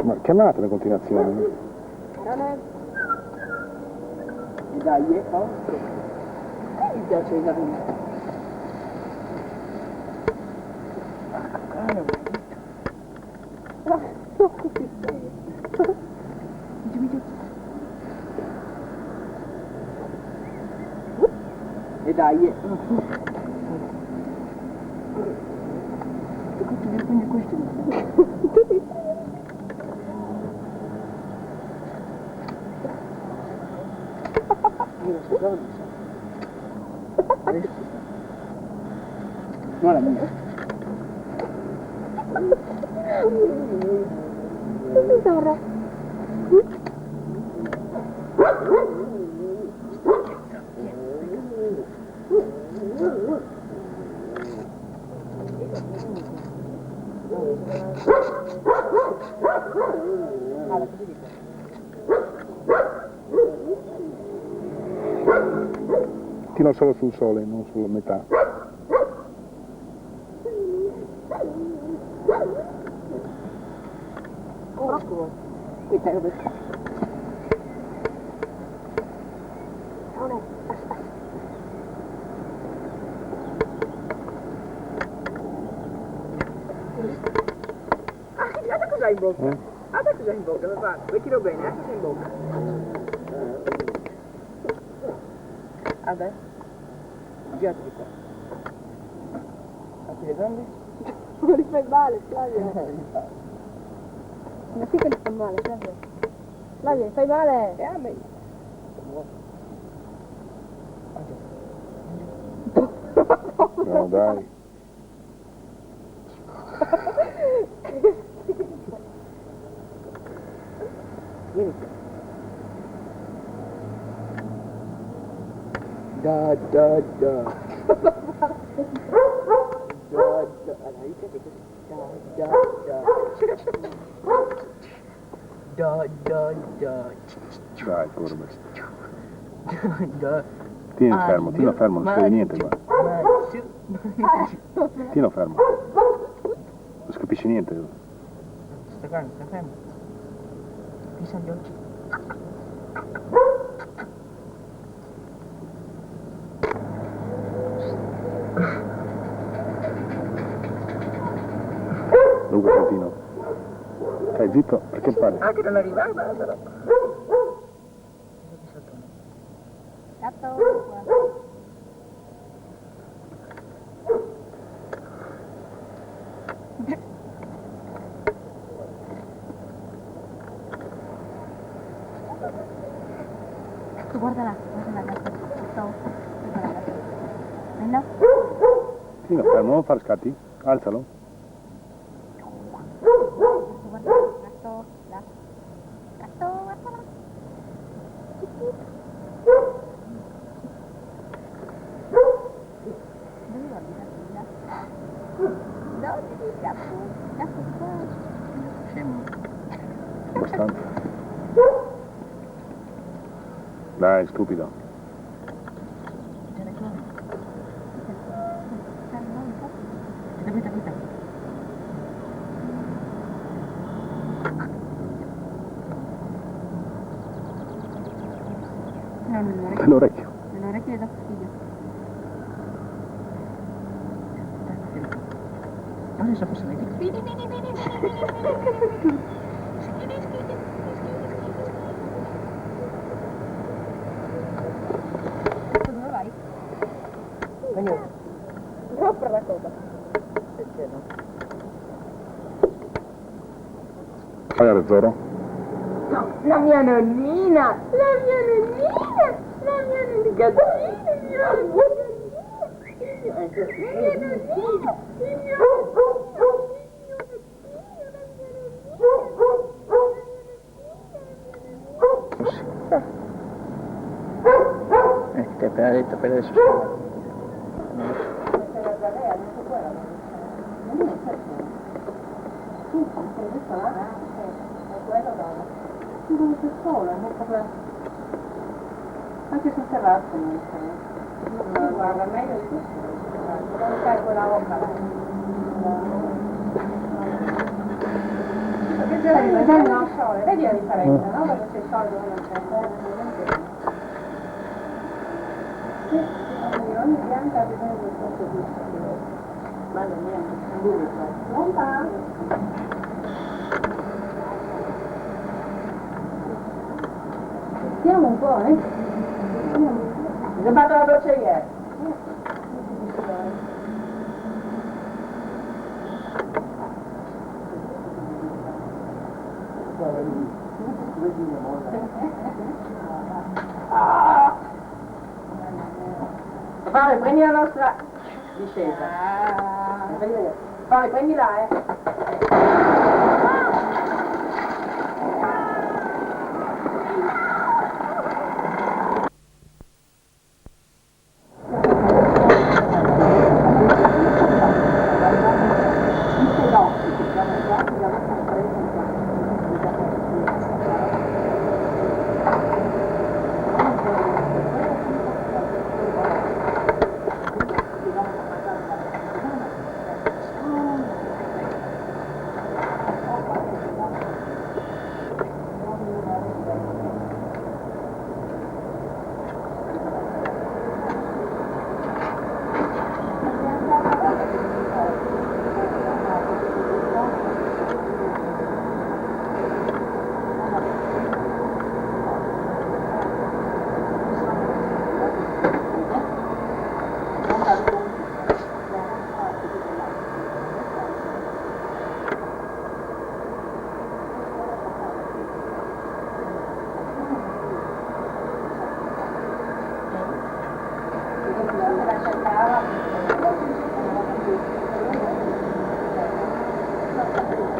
Ma chiamatela a continuazione. Dai, mi piace la vita. E dai, quindi questo non la mia. Tiro solo sul sole, non sulla metà. Questa è roba. Guarda cos'hai in bocca. Guarda cos'hai in bocca, mi fa. Mettilo bene, cos'hai in bocca. Vabbè. Girati di qua. Apri le gambe. Non li fai male, Flavio. Ma sì che li fa male, Flavio. Flavio, li fai male. E a me. No, dai. Vieni qua. Da. Allora, io che così. Da. Dai, curve. Tieni fermo, non si vede niente qua. Tieni fermo. Non si capisce niente. Sta fermo. Pisa gli occhi. Luca Santino. Stai zitto, perché parli? Ah, che non arrivava, però. Gatto. Guarda là, gatto. Guarda là. Venga. Tieni fermo, non fare scatti. Alzalo. Guarda, gatto, là. Gatto, guarda là. Dove guardi la figlia? Dove il gatto? Gatto qua. Scemo. Abbastanza. Dai, stupido. Capita. No, Nell'orecchio. nell'orecchio gli dà fastidio. Adesso forse vedi. Dove vai? Cognome. No, per la coda. Perché no? Fai Zoro. No, la mia nonnina! La mia gattina! Il mio ti ho appena detto per adesso. Anche sul terrazzo non c'è. Guarda, meglio di questo. Non fai quella opera. Vedi la differenza, no? Quando c'è il soldo non c'è. Ogni bianca ha bisogno di un posto di guarda mia, non fa? Stiamo un po', Ho fatto la doccia ieri. Fare, prendi la nostra discesa. Fare, prendila,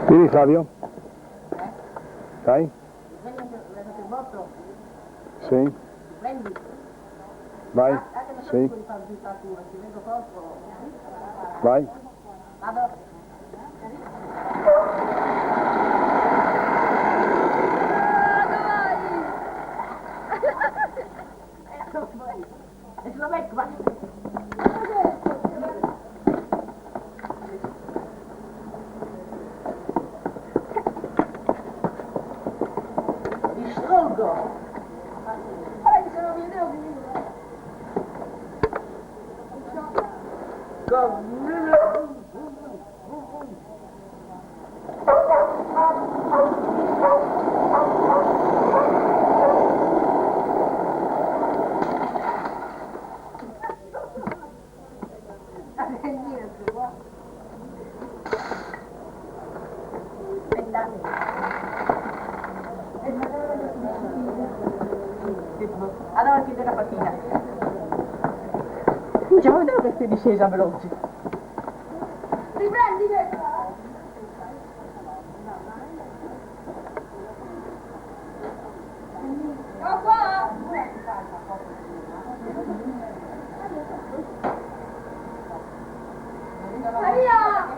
Vieni Flavio? Sai? Sì? Vai? Sì? Vai? Allora chiude la patina. Facciamo vedere questa discesa veloce. Riprendi qua! Maria!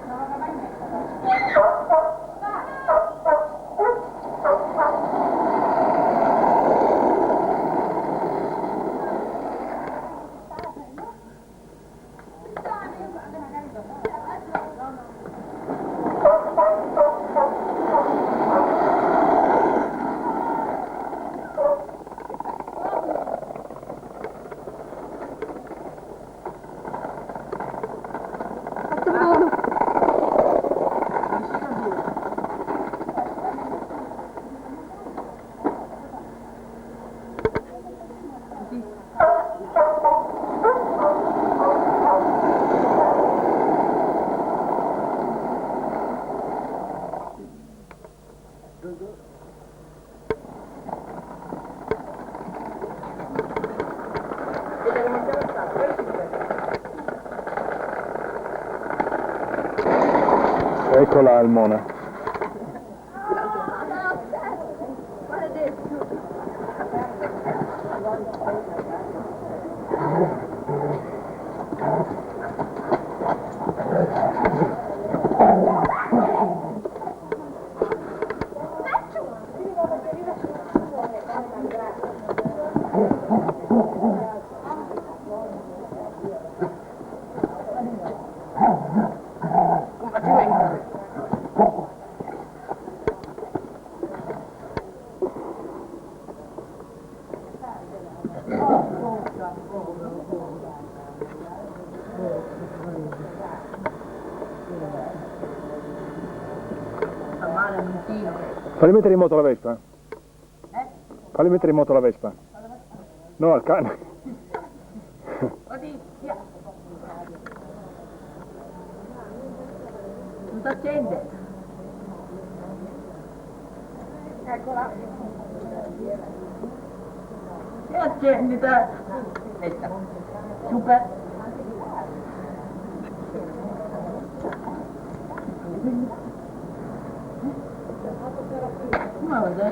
Eccola Almona. Falli mettere in moto la Vespa. Falli mettere in moto la Vespa. No, al cane. Oddio. Non si accende. Eccola. Si accendita. Questa. Super. Ma guarda.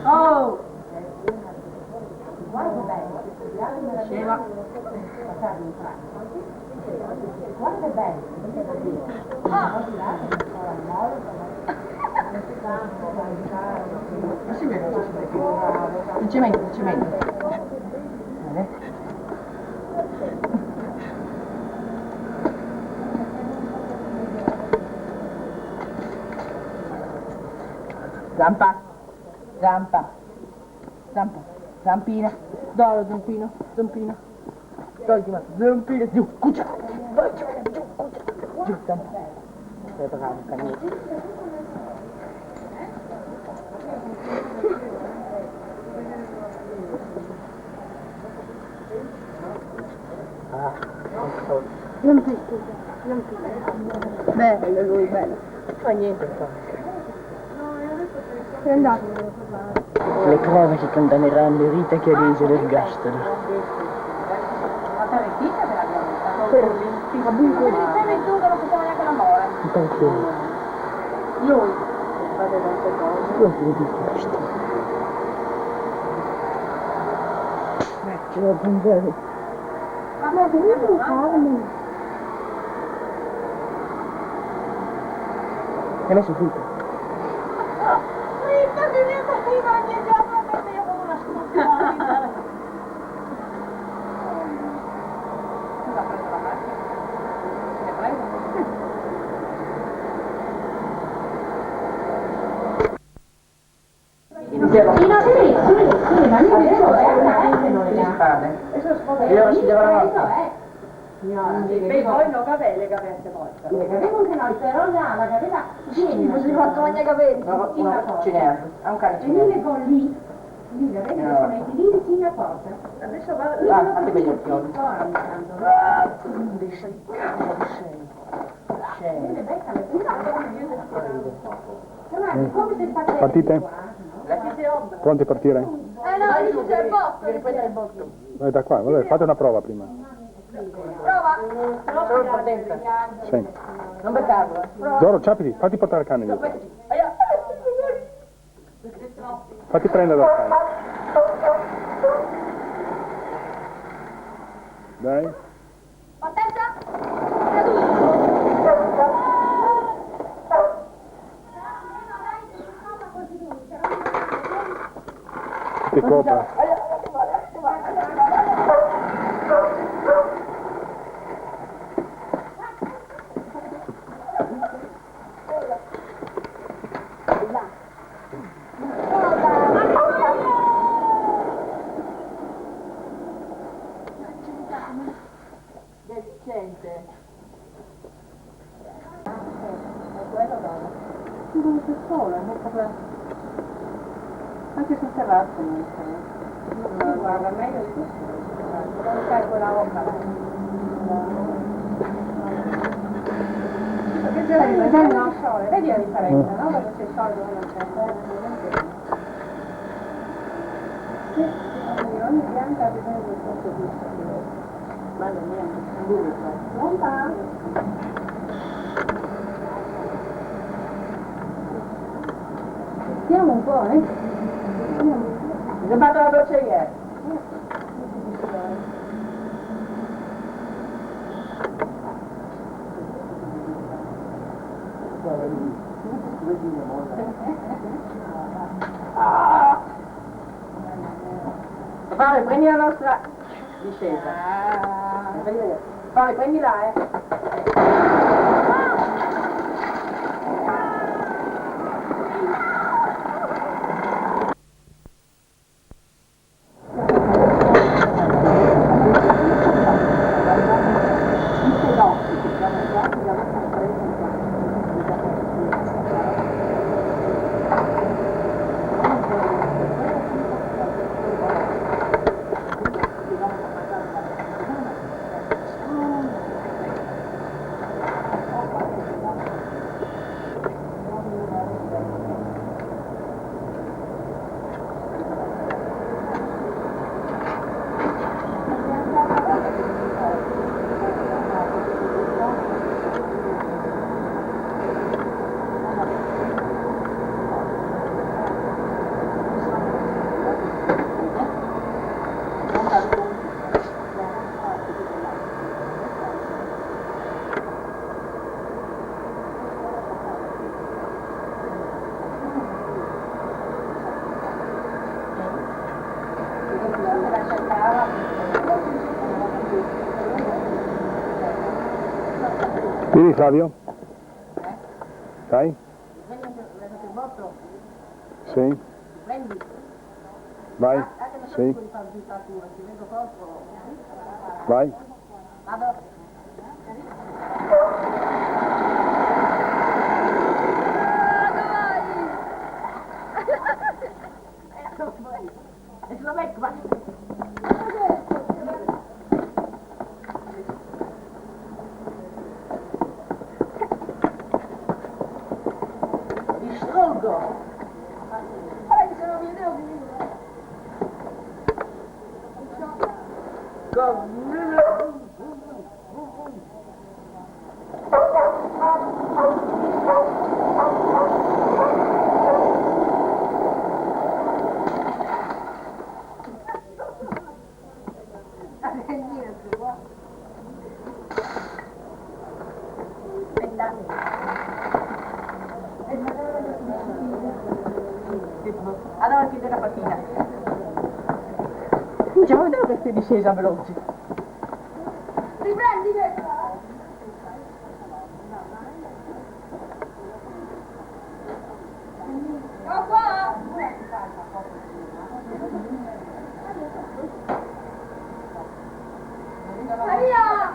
Oh! Scema. Guarda bene. Non ci metto. Bene. Zampina, dove zampino, togli zampino, giù, cuccia, vai giù, cuccia, giù, zampino. Aspetta, calma. Bello lui, bello. Fa niente. È andato. Le cronache condanneranno Rita Chiarese l'ergastolo. Ma per le figlie te l'abbiamo vista. Comunque. Non sei venduto, non facciamo neanche l'amore. Perché? Lui. Io ti dico questo. Ce l'ho pensato. Ma venuto calmo. Hai messo tutto? Rita, mi viene prima ogni giorno perché io come una stupida. Cosa ha preso la macchina? Se ne prego? Le spade. E ora si devono E poi non cavè le gavette poi. Le cavevo anche noi, però la gavetta vieni, non si fatto mangiare capelli. ce n'è, ha un cane E lì le con lì la vedi che sono metti lì vicino a porta. Adesso vado. fate meglio il chiodo. Come se state Partite? Pronti a partire? no, lì c'è il botto. Devi prendere il botto. Vai da qua, vabbè, fate una prova prima. Prova. Solo partenza. Sì. Non beccarlo. Zoro, ciapiti, fatti portare il cane dietro. Fatti prendere dal cane. Dai. Partenza. Ti copra. Decente. Non c'è sole, anche sul terrazzo non c'è. No, guarda, meglio di questo. Non fai quella roba. Perché c'è il sole, vedi la differenza, no? Dove c'è il sole dove non c'è. Ogni bianca ha bisogno di questo gusto. Mamma mia, Non va. Stiamo un po', Mi ho fatto la doccia ieri. Fare, prendi la nostra discesa. Fare, prendila, Vieni Flavio. Dai. Sì. Vai. Sì. Vai. Allora chiude la patina. Facciamo vedere che sei discesa veloce. Riprendi! Ciao qua! Maria!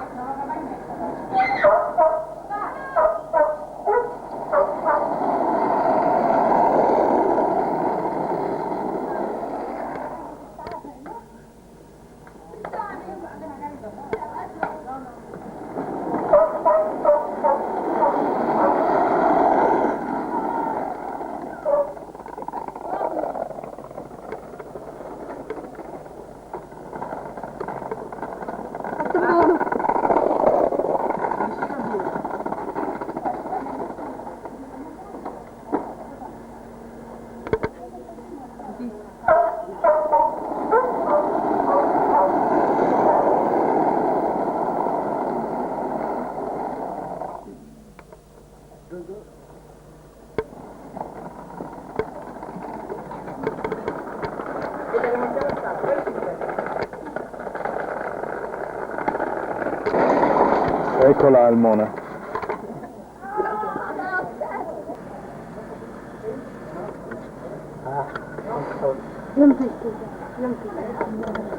Eccola Almona.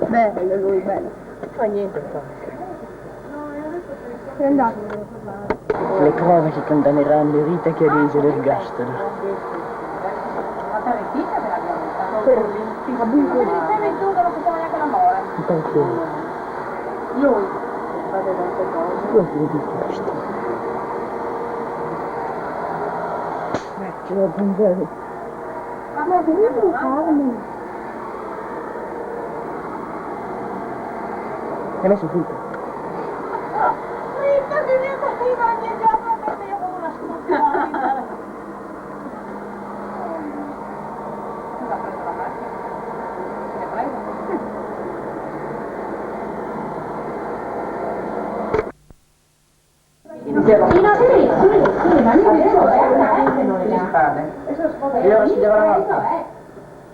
Bello lui, bello. Fa niente qua. È andato. Le cronache condanneranno Rita Chiarese all'ergastolo. La tarrettita te l'abbiamo vista. Non sei venduto, non facciamo neanche l'amore. Perché? Lui. Cosa di questo? Ce l'ho prendere. Ma vieni a farmi. Hai messo tutto? Rita, mi viene da qui, ma ogni giorno perché io come una stupida. Cosa ha preso la macchina? Se l'è preso? E ora si devono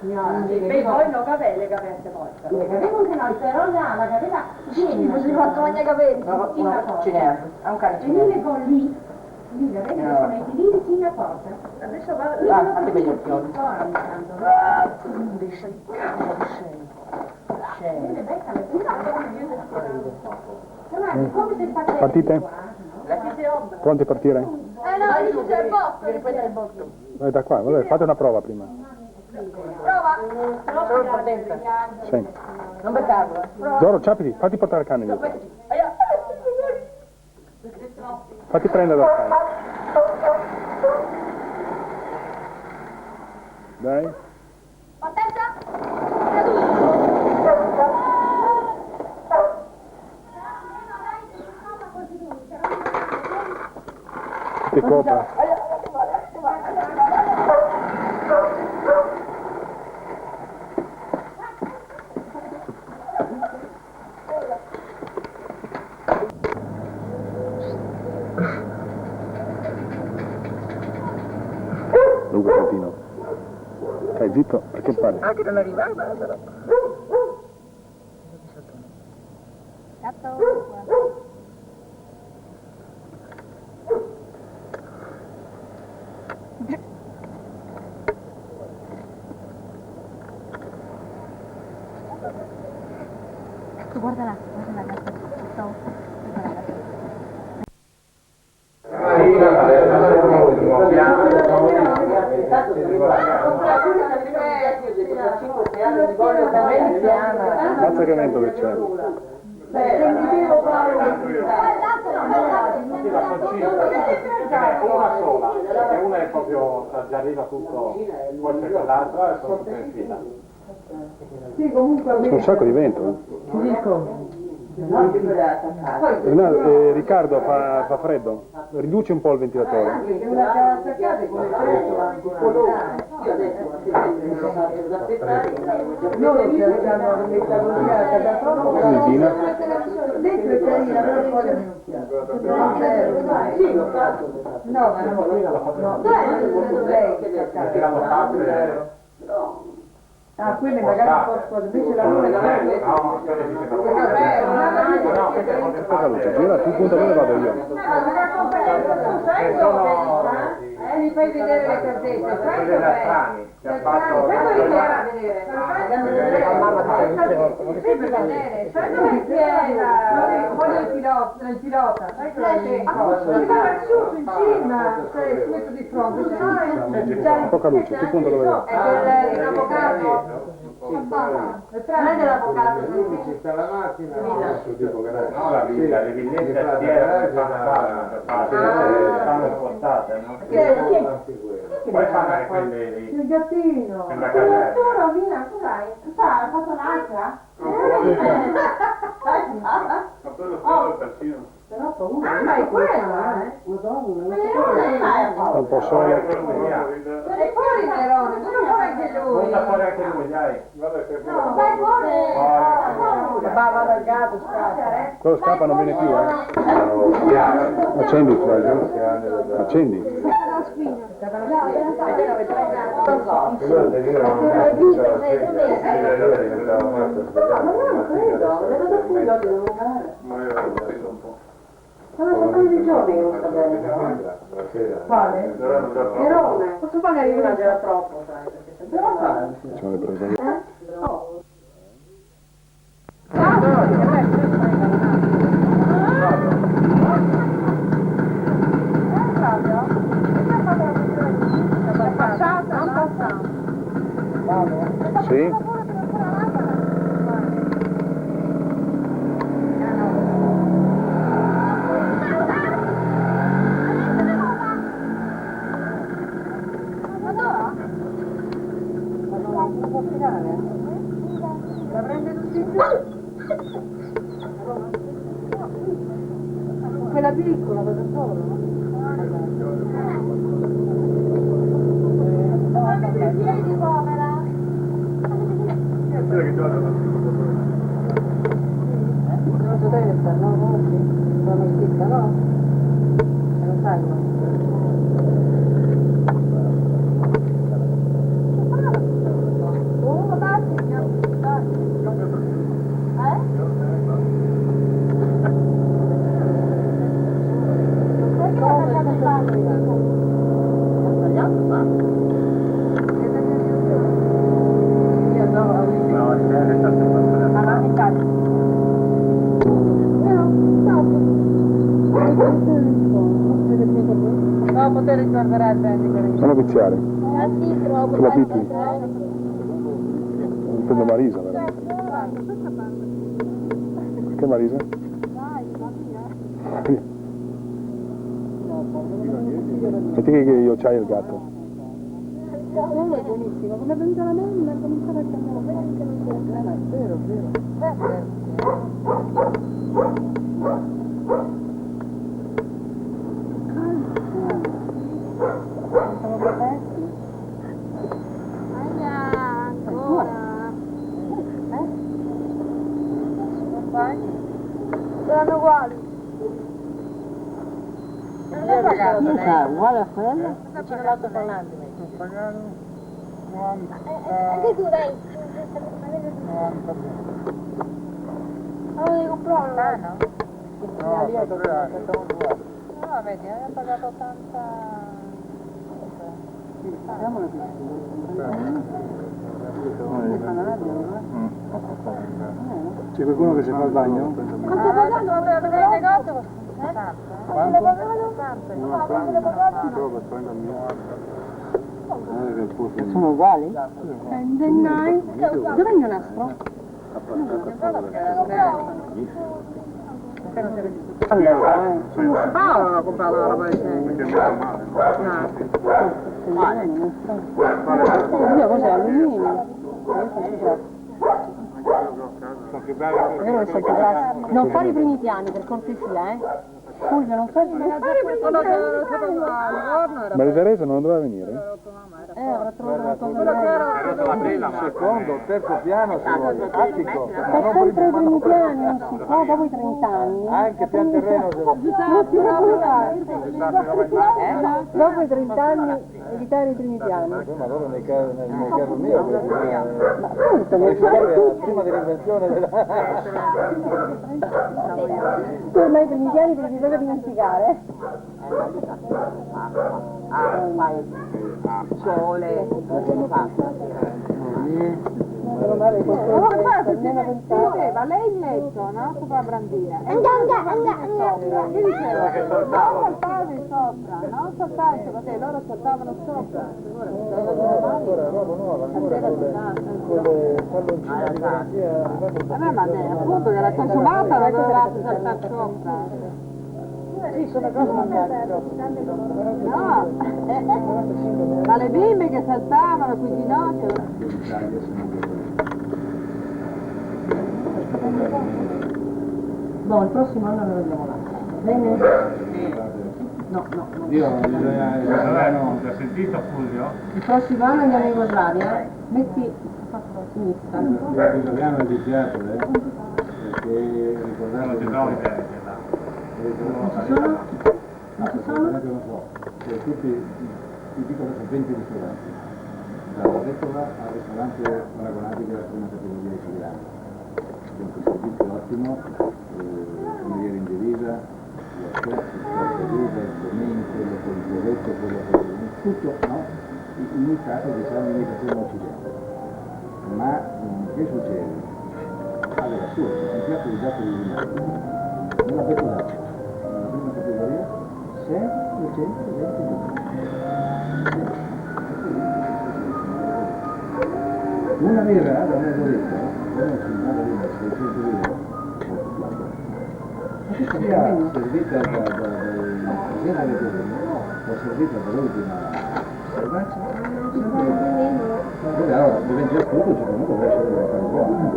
Beh, poi no, cavè, le gavette poi. Le cavevo che no, però la cavetta. Sì, mi sono fatto mangiare i capelli. una cinese, ha un cane E io cinese. leggo lì. Lì, la vedi che sono i lì vicino a porta. Adesso vado. Fatti begli occhioni. Partite? Pronti a partire? No, lì c'è il botto. Riprendere il botto. Vai da qua, vabbè, fate una prova prima. Prova. Solo in partenza. Sì. Non beccarlo, Zoro, ciapiti, fatti portare il cane dietro. Fatti prendere dal cane. Dai. Partenza. Che copra. Luca Santino. Stai zitto, perché parli? Ah, che non arrivava però. Ecco, guarda là, sto. Mazza che vento che c'è. Una sola, e una è proprio, già arriva tutto, poi c'è quell'altra e sono tutte in fila. C'è un sacco di vento. Riccardo, fa freddo. Riduci un po' il ventilatore. Dina. Ah, quindi magari un po' invece la luna Cosa luce? Gira, tu punta dove vado io? mi fai vedere le casette, Quelle da strani, che ha fatto... nel pilota, sai cosa su in cima, subito di fronte, Poca luce, tu punta dove vai? è dell'avvocato. Non è dell'avvocato, C'è la macchina, no, la villa, le villette a dietro stanno spostate, no? Poi fanno anche quelle lì. il gattino. Sembra casella. Romina, cos'hai? Ha fatto un'altra? Ma quello stato il persino. Ma è quella, Sta un po' solo. E fuori Nerone, non fa anche lui. Punta fuori anche lui, dai. Vai fuori! Va dal gatto, scappa. Quello scappa, non viene più, Accendi, accendi. Sono un paio di giorni che non sta bene. Quale? Nerone. Posso pagare una già troppo, sai, perché sempre male. Facciamo le prese. Sì? La prende tutti in giù? Quella piccola, da solo, no? Metti i piedi, povera! Non so dove sta, no? Conosci? La masticca, no? E non sai come. No, poter risolvere il bene. Sono viziare. Ah sì, troppo. Te la abitui. Non prendo Marisa, veramente. Perché Marisa? Metti che io c'hai il gatto. Uno è buonissimo, come venuta la nonna, cominciare a cambiare. È vero, vero. Siamo protetti? Ancora. Saranno uguali. Uguale a quello? Vicino l'altofonante. Anche tu, dai. Allora devi comprare un anno. No, vedi, hai pagato 80... C'è qualcuno che si fa il bagno? Quanto pagando avrei il negozio? Sono uguali? Dov'è il mio nastro? Ah, ho comprato la roba di cos'è? Alluminio? Non fare i primi piani, per cortesia, Fulvio, non fare i primi piani. Maria Teresa non doveva venire? Avrà trovato una cosa Secondo, terzo piano si vuole, attico. Fa sempre i primi piani, non si fa dopo i 30 anni. Anche pian terreno si vuole. Dopo i 30 anni evitare i primi piani. Ma loro nel caso mio, Ma appunto, nel prima dell'invenzione della... tu ormai i primi piani te li bisogna dimenticare. Sole, come fa? Meno male Ma lei in mezzo, no? Sopra la brandina. Che Andiamo. diceva? Non saltare sopra, non saltare perché loro saltavano sopra. Ancora roba nuova, ancora con le palloncine di garanzia. Ma appunto della consumata non dovevate saltare sopra. Sì, sono cose mangiate. No, ma le bimbe che saltavano qui ginocchio. No, il prossimo anno lo vediamo là. Bene? No. Io no, ti ha sentito Fulvio? Il prossimo anno andiamo in Jugoslavia, metti a sinistra. Io italiano è iniziato, perché ricordate Non ci sono? Non ci sono? Non so, tutti i dico adesso 20 ristoranti, dalla restola al ristorante paragonabile della prima categoria italiana, quindi un servizio ottimo, cameriere in divisa, la chef, il portaguida, il commento, il poliziotto, tutto, no? Imitato, diciamo, imitazione occidentale. Ma che succede? Allora, su, un piatto di gatto di vino, nella pettoraccia, nella prima categoria, 620 euro. Una vera da mezz'oretta, come si chiama lì, 600 euro, sia servita dal Presidente del Governo o servita dall'ultima servaccia, allora diventi a tutto, comunque deve essere una cosa buona.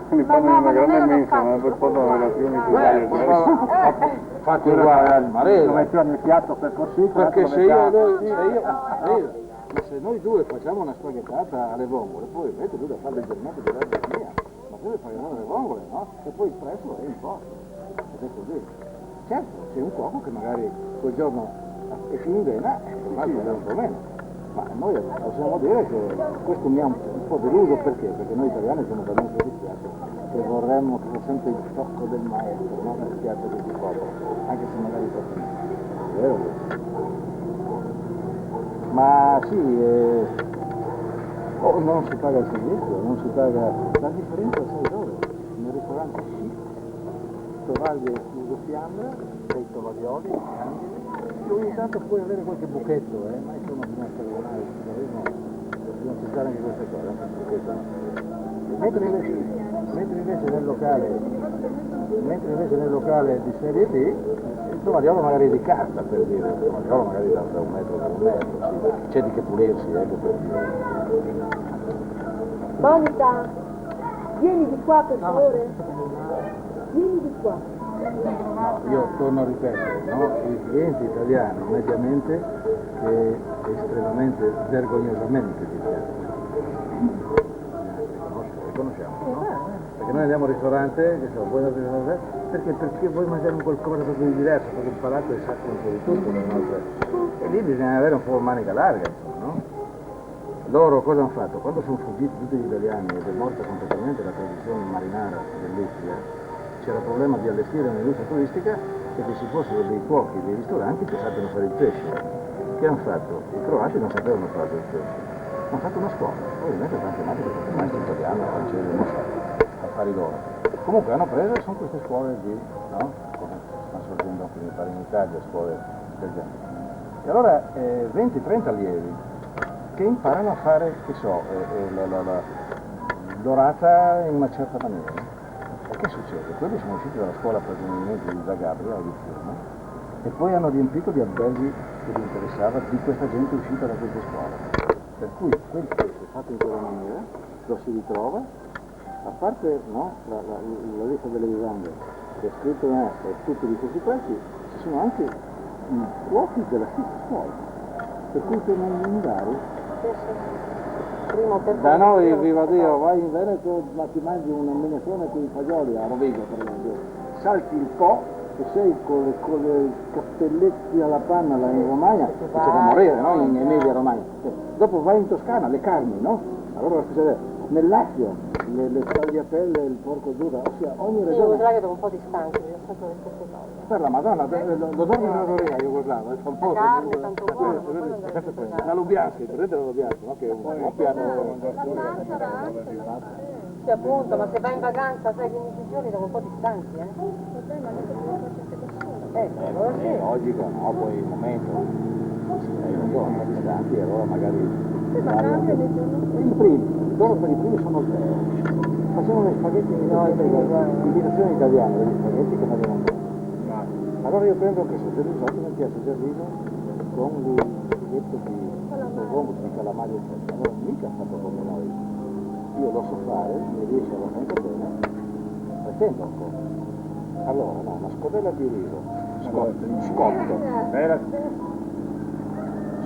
Mi fanno una grande mensa, per poter relazioni su Fatti uguale al lo Marello. metto nel piatto per così, Perché se noi due facciamo una spaghettata alle vongole, poi metti lui da fare leggermente diversa da mia, ma poi paghiamo le vongole, no? E poi il prezzo è in posto. Ed è così. Certo, c'è un cuoco che magari quel giorno è più in vena e l'altro è un po' meno. Ma noi possiamo dire che questo mi ha un po' deluso perché? Perché noi italiani siamo talmente dispiaciuti che vorremmo che fosse sempre il tocco del maestro, no? Nel piatto di popolo, anche se magari costa meno. È vero? Ma sì, non si paga il servizio, non si paga la differenza, sai dove? Nel ristorante chic, tovaglie uso fiamma, dei tovaglioli, angeli, e ogni tanto puoi avere qualche buchetto, ma insomma bisogna stagionare il turismo, bisogna citare anche queste cose, anche il buchetto no. Mentre invece nel locale di serie B, il tovagliolo magari di carta, per dire, il tovagliolo magari da 1 metro per 1 metro, sì, c'è di che pulirsi, ecco per dire. Monica, vieni di qua per favore. Vieni di qua. No, io torno a ripetere, no? Il cliente italiano mediamente è estremamente vergognosamente dispiaciuto. Riconosciamo, no? Perché noi andiamo al ristorante, che so, vuoi andare al ristorante? Perché vuoi mangiare qualcosa proprio di diverso, perché il palato è sacro un po' di tutto, e lì bisogna avere un po' manica larga, insomma, no? Loro cosa hanno fatto? Quando sono fuggiti tutti gli italiani ed è morta completamente la tradizione marinara dell'Istria, c'era il problema di allestire un'industria turistica e che ci fossero dei cuochi, dei ristoranti che sappiano fare il pesce. Che hanno fatto? I croati non sapevano fare del stesso. Hanno fatto una scuola, ovviamente tante matematiche, perché maestro italiano, francese, non so, affari loro. Comunque hanno preso e sono queste scuole di, no? Come stanno sorgendo anche mi pare in Italia, scuole del genere. E allora 20-30 allievi che imparano a fare, che so, l'orata in una certa maniera. E che succede? Quelli sono usciti dalla scuola presumibilmente di Zagabria o di Fiume e poi hanno riempito di alberghi che gli interessava di questa gente uscita da queste scuole. Per cui quel pesce fatto in quella maniera lo si ritrova, a parte no, la lista delle vivande che è scritto in essa e tutti di questi pezzi, ci sono anche i cuochi della stessa scuola. Per cui tu non andare. Da noi, viva Dio, vai in Veneto ma ti mangi una minestrone con i fagioli a Rovigo per esempio, salti il Po e sei con le cappelletti alla panna là in Romagna, c'è da morire, no? In Emilia Romagna. Dopo vai in Toscana, le carni, no? Allora nel Lazio, le tagliatelle, il porco duro, ossia ogni regione. Io vedrai che dopo un po' di stanchi, ho fatto le stesse cose. Per la Madonna, lo dormo nella Torina, Jugoslava, è famoso. La carne, tanto buono, ma poi non deve La Lubianski, prendete la Lubianski, no? Che è un piano. Sì, appunto, ma se vai in vacanza 6-15 giorni dopo un po' ti stanchi, allora sì. Logico, no? Poi il momento, non so, sono distanti, allora magari. Il giorno per i primi sono zero. Facevano gli spaghetti imitazione italiana degli spaghetti che facevano bene. Allora io prendo questo gelisato, mi piace il geliso con il filetto di calamari eccetera. Allora mica fatto come noi. Io lo so fare, mi riesce abbastanza bene, pretendo un po'. Allora, no, una scodella di riso,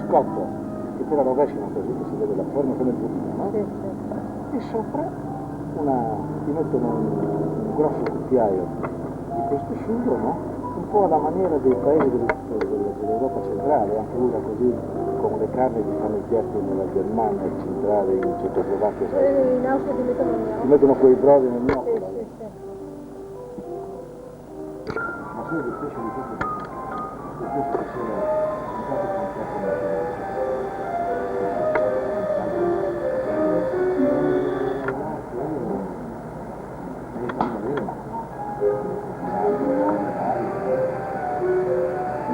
scotto, che te la rovesciano così, che si vede la forma come il buchino, no? E sopra ti mettono un grosso cucchiaio di questo sugo, no? Un po' alla maniera dei paesi dell'Europa centrale, anche usa così con le carni che fanno i piatti nella Germania centrale, in Cecoslovacchia. In Austria ti mettono il gnocchi. Ti mettono quei brodi nel gnocchi. Sì. Ma solo di pesce di questo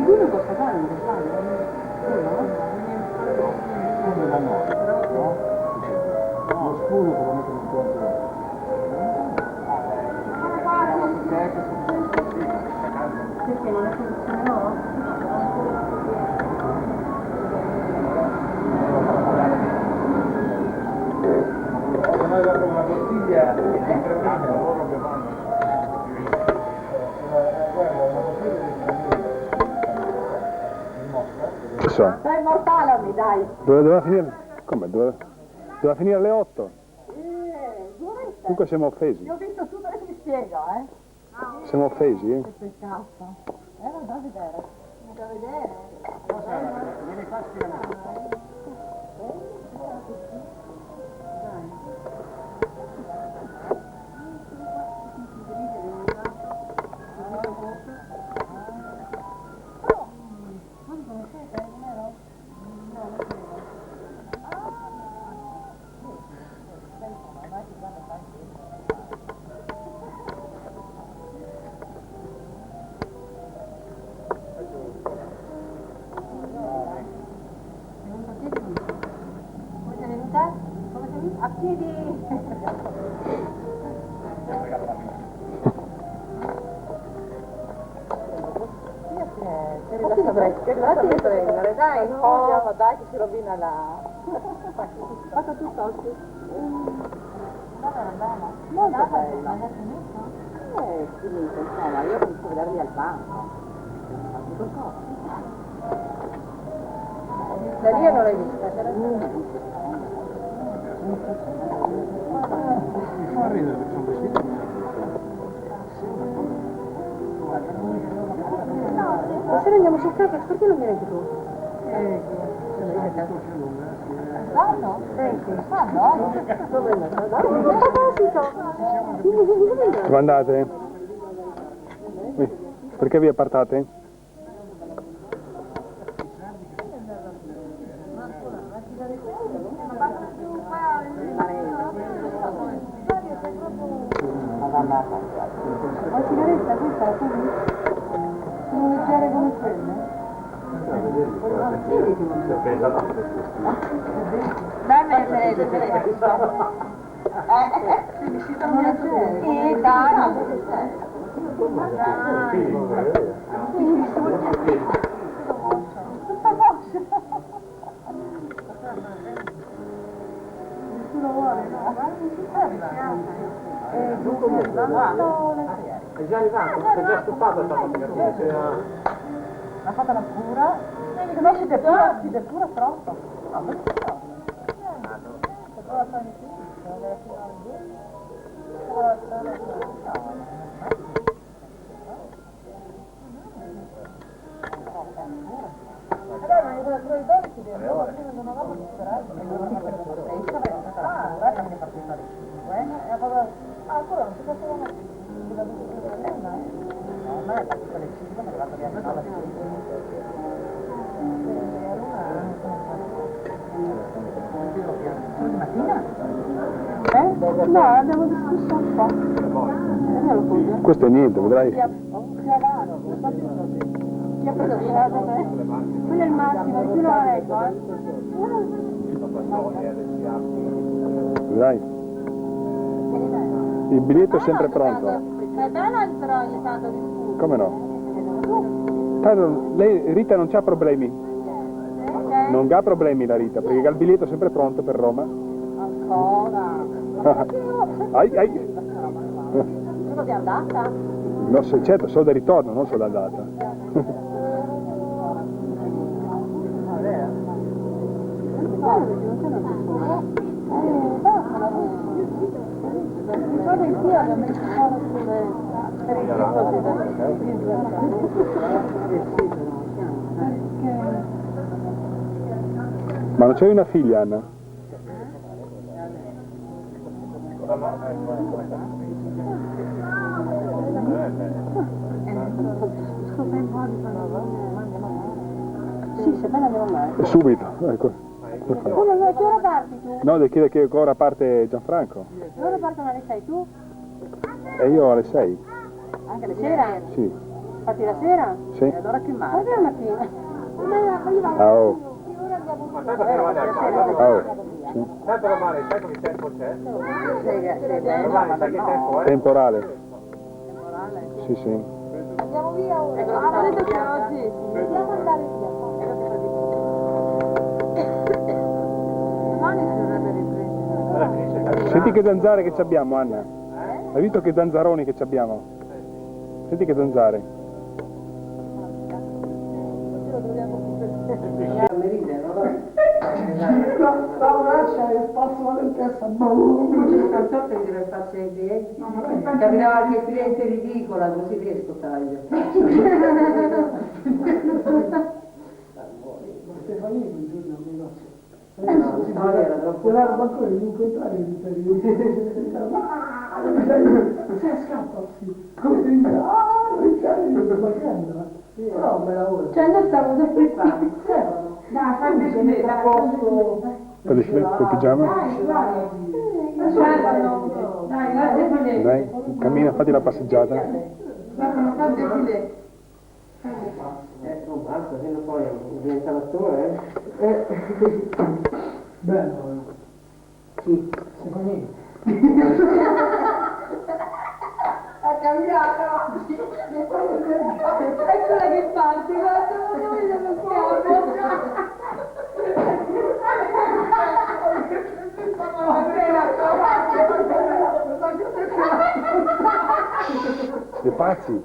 Lui costa tanto, sai? come da noi, no? Lo scuro che lo mettono in conto. Perché non è soluzione no? Noi dopo una bottiglia di loro che vanno. Che so? Sei immortalami, dai. Doveva finire? Come? Doveva finire alle 8. Comunque siamo offesi. Io ho visto tutto, adesso mi spiego, Siamo offesi, eh? Che peccato. Lo da vedere. Da vedere. A piedi! Dovresti prendere, dai, no, dai che si rovina la... Faccio tutto oggi. Molto bella. Finito, insomma, io comincio a vederli al banco. Da lì non l'hai vista? Fa ridere perché sono vestiti. Stasera andiamo sul campo, perché non viene giù? Vanno? Vanno? Dove è andato? A proposito! Dove andate? Perché vi appartate? Sono leggere come quelle? Dai, me ne È già arrivato, si è già stufato sta fotografia. l'ha fatta la pura? No, si depura troppo. No, ma si fa. No, abbiamo discusso un po'. Questo è niente, vedrai. Chi ha preso quello è il massimo, più lo reggo, Vedrai. Il biglietto è sempre pronto. È bello però ogni tanto di Come no? Tanto lei, Rita non c'ha problemi. Non ha problemi la Rita, perché ha il biglietto sempre pronto per Roma. ancora. Ai. Sono di andata? No, certo, solo da ritorno, non solo d'andata. Ma non c'hai una figlia, Anna? Sì, se me la devo mai. Subito, ecco. Come che ora parti tu? No, devi chiedere che ora parte Gianfranco. Ora partono alle 6 tu? E io alle 6. Anche alle sera? Sì. Parti la sera? Sì. E allora che male? Guarda la mattina. Ah, oh. Ma tanto che rimane al mare. Ah, oh. Sì. Tanto Romano, sai che tempo c'è? Sì, Romano, sai che tempo è? Temporale. Sì, sì. Andiamo via ora. Ah, vedete che oggi? Dobbiamo andare via. Domani si dovrebbe riprendere. Ora finisce il campionato. Senti che zanzare che ci abbiamo, Anna. Hai visto che zanzaroni che ci abbiamo? Senti che zanzare. Lavoraccia e passo la testa, non so se deve farci i clienti. Capirà qualche cliente ridicola, così riesco a taglio. Stefania un giorno al negozio. Era troppo. Era al balcone di incontrare il se scappa, sì. Così, però me lavoro. Cioè noi stiamo sempre qua. Dai, fammi da posto. Col pigiama? Dai, guarda. Dai, cammina, fatti la passeggiata. Non basta, se no poi diventa l'attore, Bello, Sì. secondo me. Ha cambiato! Eccola che parte, guarda, non vedo lo schiavo! Siete pazzi?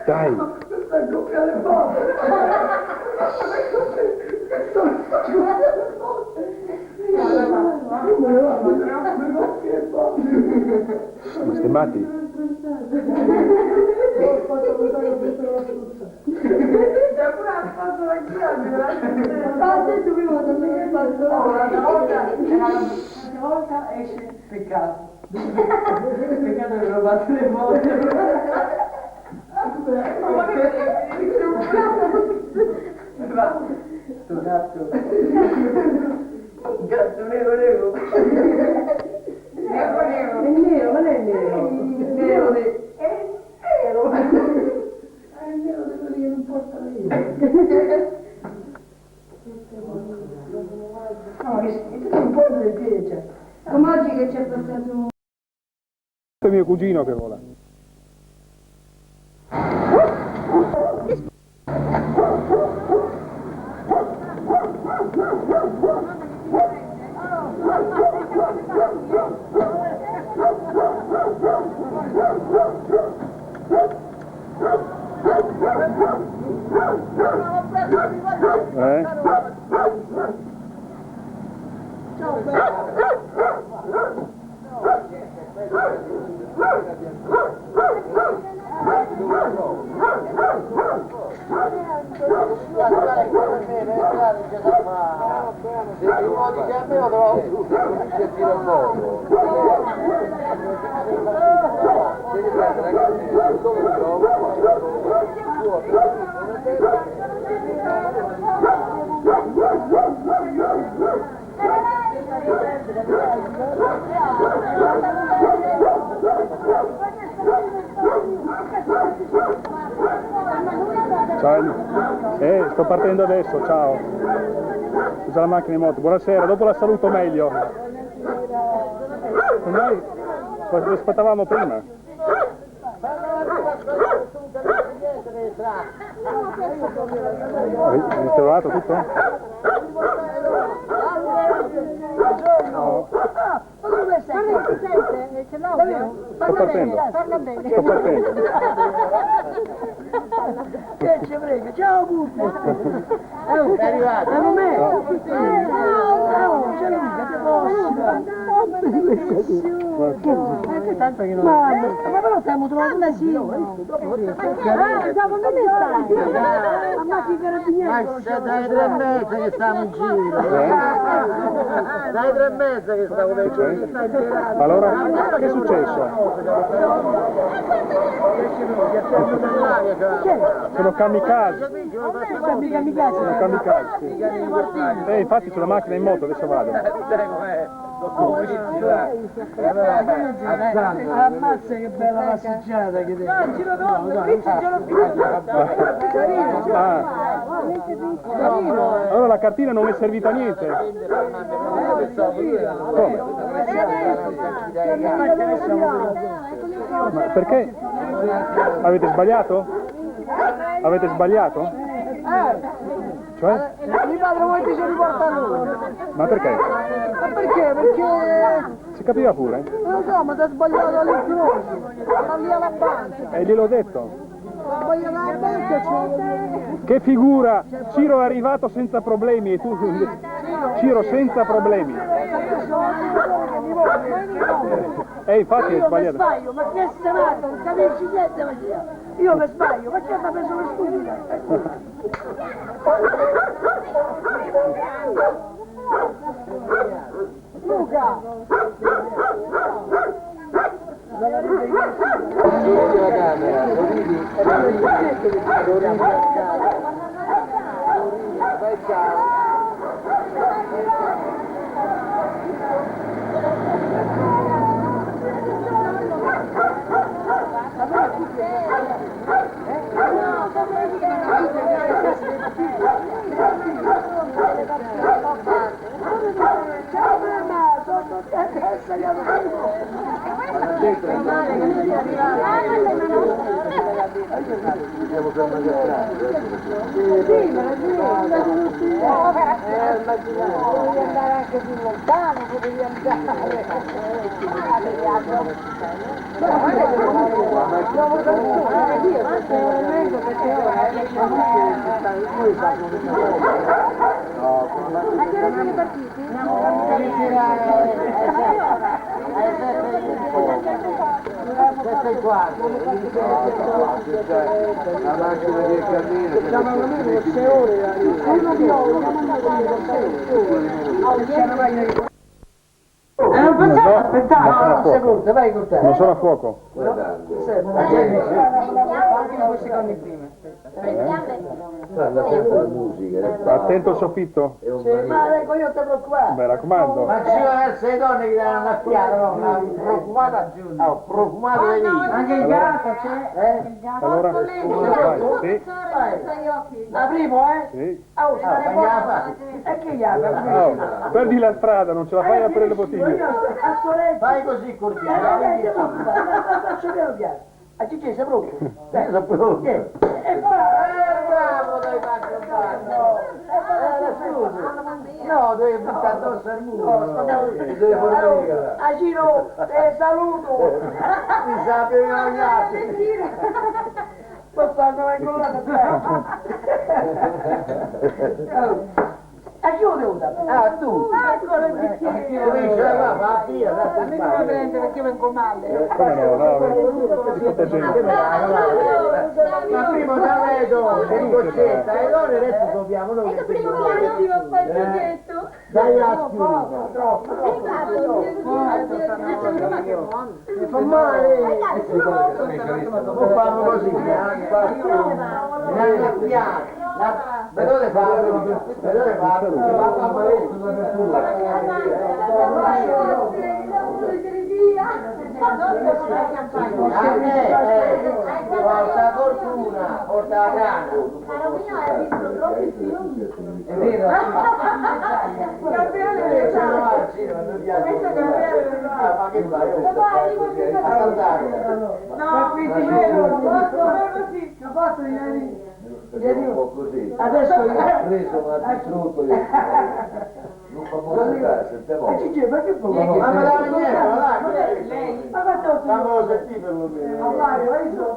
Dai! Ma siete matti? Una volta esce peccato. Peccato che lo batto le volte. Sto gatto. Gatto nero nero. Nero nero. È nero, ma non è nero. Nero nero. È nero di quelli che non portano io. No, che schifo, un po' di piede. Come oggi che c'è passato un... È mio cugino che vola. Ciao, sto partendo adesso, ciao. Usa la macchina in moto, buonasera, dopo la saluto meglio. Noi cosa aspettavamo prima? Avete trovato tutto? No. Sto partendo. Sto partendo. Che ci frega, ciao Buffo! È arrivato! È me! Ce l'ho mica, te posso! Tanto che non... Ma però stiamo trovando un asilo! Siamo dove stai? Ammazzi i carabinieri! Ma dai 3 mesi che stiamo in giro! Dai 3 mesi che stiamo in giro! Allora, che è successo? Sono kamikaze. Sono kamikaze, sì. Infatti sulla macchina in moto, adesso vado. Ammazza che bella passeggiata che devi! Allora la cartina non è servita a niente. Come? Ma perché? Avete sbagliato? Avete sbagliato? Cioè? Mi padre vuoi che ci riporta lui? Ma perché? Ma perché? Perché... Si capiva pure? Non lo so, ma ti ha sbagliato all'incrocio! Ma lì alla banca! E gliel'ho detto. Ha sbagliato alla banca, Che figura! Ciro è arrivato senza problemi e tu... Ciro senza problemi. Infatti è sbagliato. Io mi sbaglio, ma che sei nato? Non capisci niente, Magia! Io mi sbaglio, perché mi ha preso per stupida? Luca! La camera, lo vedi? Vai ciao! Andiamo per mangiare. Potevi andare anche più lontano, potevi andare. Ma che ora siete partiti? Sei qua. La macchina di cammino. Siamo almeno 6 ore. Uno di oro, No, Aspettate, sono a non sei fuoco. pronta, vai con te. Non sono a fuoco. Attento al soffitto. Ma ecco, io ti preoccupare. Mi raccomando. Ma ci sono essere donne che danno una fiata, no? Una profumata, profumata di vino. Anche il gatto c'è? Allora, vai. Sì, La primo, sì. Oh, e che gli ha? Oh, perdi la strada, non ce la fai a aprire le bottiglie. Fai così, cordiale. Faccio piano piano. A Cicci sei pronto? Sono pronto. E bravo, dai, no, devi buttare addosso al muro. A Gino, te saluto. Mi sapevano gli altri. Quest'anno vengo là da te. A chi lo devo dare? Ah, tu! Ancora il bicchiere! Comincia là, va via, da Mi devo prendere perché vengo male. Come no, no, tutta gente. Ma prima da vedo, di coccetta, e noi adesso dobbiamo noi. È il primo piano ci va detto. Dai a schiuso, troppo. Mi fa male! Non fanno così, vedete fatto, porta fortuna, porta la grana. Caro mio, hai visto troppi film? È vero? Ma che fai? A saltare. No, qui ti vedo, non posso venire. Adesso io preso ma distrutto non fa molto sente Gigi, ma che fa? Ma me la niente, ma dai, ma fatto famelo sentire per lo meno. Ma io sono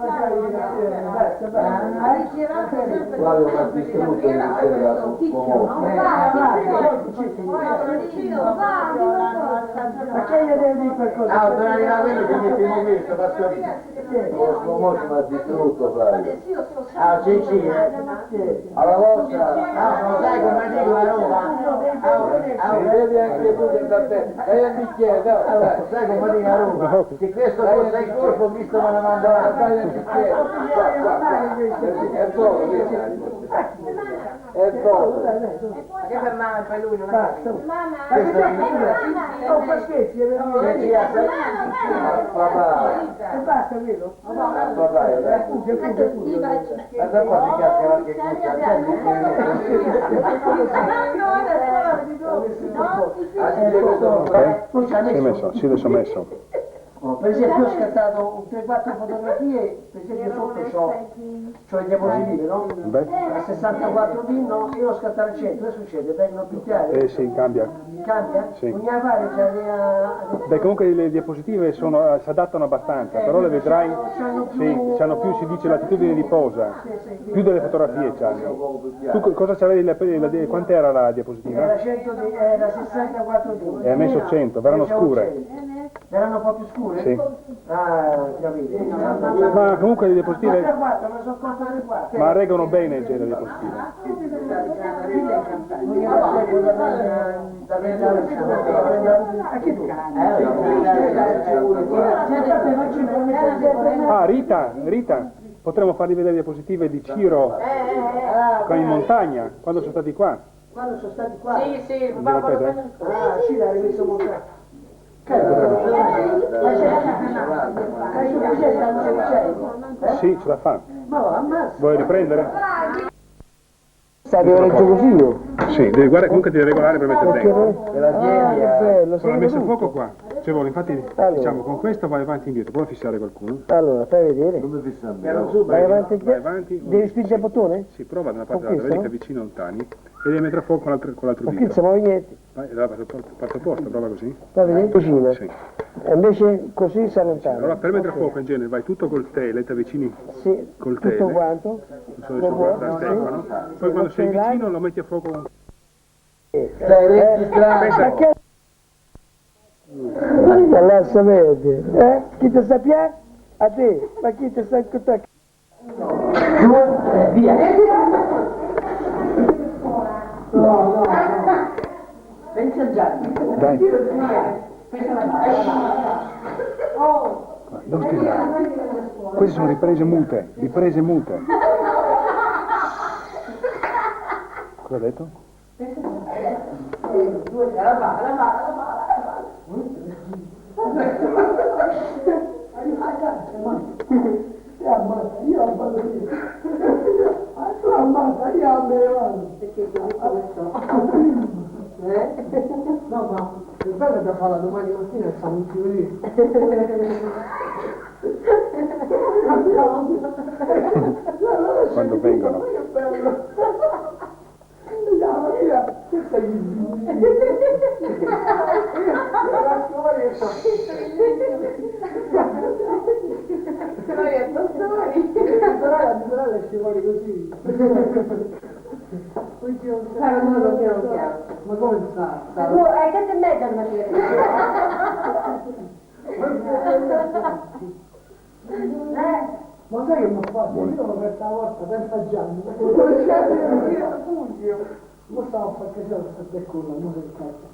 Flavio mi ha distrutto ma che gli devi dire qualcosa? Ah, sono arrivato io che mettiamo questo, pastorino. lo slow mi ha distrutto Flavio Ah, Gigi, alla vostra ah, lo sai come dico a Roma? vedi anche tu che da te dai un bicchiere dai Sai come dico a Roma? Se questo fosse il corpo, visto me la mandava. dai un bicchiere è poco è poco Che per mamma poi lui non ha capito. Non fa scherzi, papà e basta quello. papà guarda qua si caccia qualche Sì, messo, sì, adesso ho messo. Per esempio ho scattato 3-4 fotografie, per esempio sotto c'ho i diapositive, no? Beh, A 64 pin, no? Io l'ho scattato al centro, che succede? Vengono più chiare? sì, cambia. Cambia? Sì. Non ne pare già Beh, comunque le diapositive si adattano abbastanza, però le vedrai, sì, c'hanno più, si dice, latitudine di posa, più delle fotografie c'hanno. Tu cosa c'avevi, quant'era la diapositiva? era 64 pin. E ha messo 100, verranno scure. Erano un po' più scure? Sì. Ah, capito. Ma comunque le diapositive, 4, me ne sono conto le 4. ma reggono bene in genere le diapositive. Ah, Rita, potremmo fargli vedere le diapositive di Ciro in montagna, quando sono stati qua. Quando sono stati qua? Sì, Non glielo fate? Ah, sì, l'hai rimesso montato. Sì, ce la fa. Ma va, ammazza. Vuoi riprendere? Stai a Reggio Così? Sì, guarda, comunque devi regolare per mettere dentro. Che bello, Con la messa a fuoco qua. Cioè, infatti, diciamo, con questo vai avanti e indietro. Puoi fissare qualcuno? Allora, fai vedere. come fissando Vai avanti. Vai avanti. Devi spingere il bottone? Sì, prova da una parte Con all'altra, vedi questo? che vicino lontani. E devi mettere a fuoco con l'altro Ma qui non dito. si muove niente. Vai, allora, fatto posto, prova così. Fai vedere? Cucina. Sì. E invece così si allontana. Allora, per mettere a fuoco in genere vai tutto col tele, ti avvicini Sì, col tutto tele. quanto. Non so adesso guarda la stecca, no? Poi quando sei vicino lo metti a fuoco con... Stai registrando. Pensa, Allora sapete, chi ti sta piacendo? A te, ma chi ti sta ascoltando? Via! No. Pensa già. dai. Non scherzare. Queste sono riprese mute, riprese mute. Cosa ha detto? Io ammazza, io ammazzo. Perché questo? No, ma è bello da fare domani mattina e siamo tutti lì. Quando vengono. Che bello. Andiamo via. Questa è la scivoli così. Ma come sta? Hai detto e mezza al mattino. Ma sai che mi ha fatto? Io l'ho questa volta senza Gianni. Ma stavo a fare che c'era questa beccola, non del cazzo.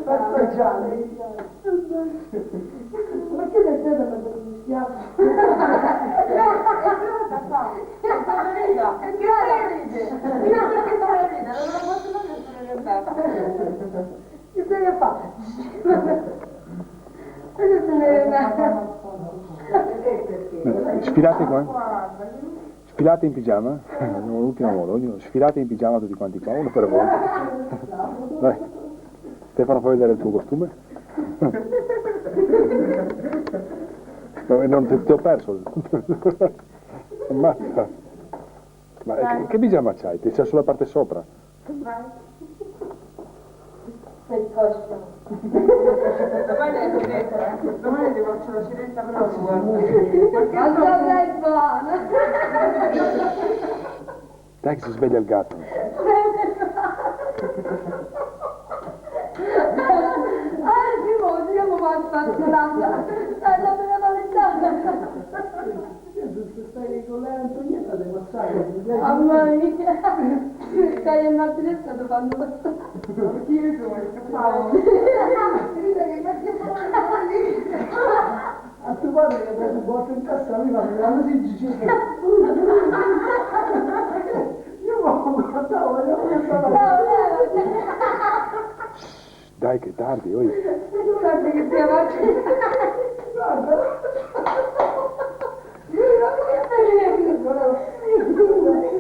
Senza Gianni. Ma che mettete per mi spiace? Che se ne fa? Sfilate qua? Sfilate in pigiama? L'ultima volta, ognuno. Sfilate in pigiama tutti quanti qua, uno per volta. Dai. Stefano, fai vedere il tuo costume? No, non ti ho perso. Ammazza. Ma che pigiama c'hai? Ti c'è sulla parte sopra? Domani ti faccio la ciretta prossima. Dai che si sveglia il gatto. Siamo spazionata. Stai da Stai con lei Antonietta devo stare. mamma mia. Stai in mattinetta dove fanno questo. A tuo padre che ha preso un botto in testa mi fa così Gigi. Io mi guardavo, vediamo che stava. Dai che tardi, oi. Guarda che ti avanti. Guarda.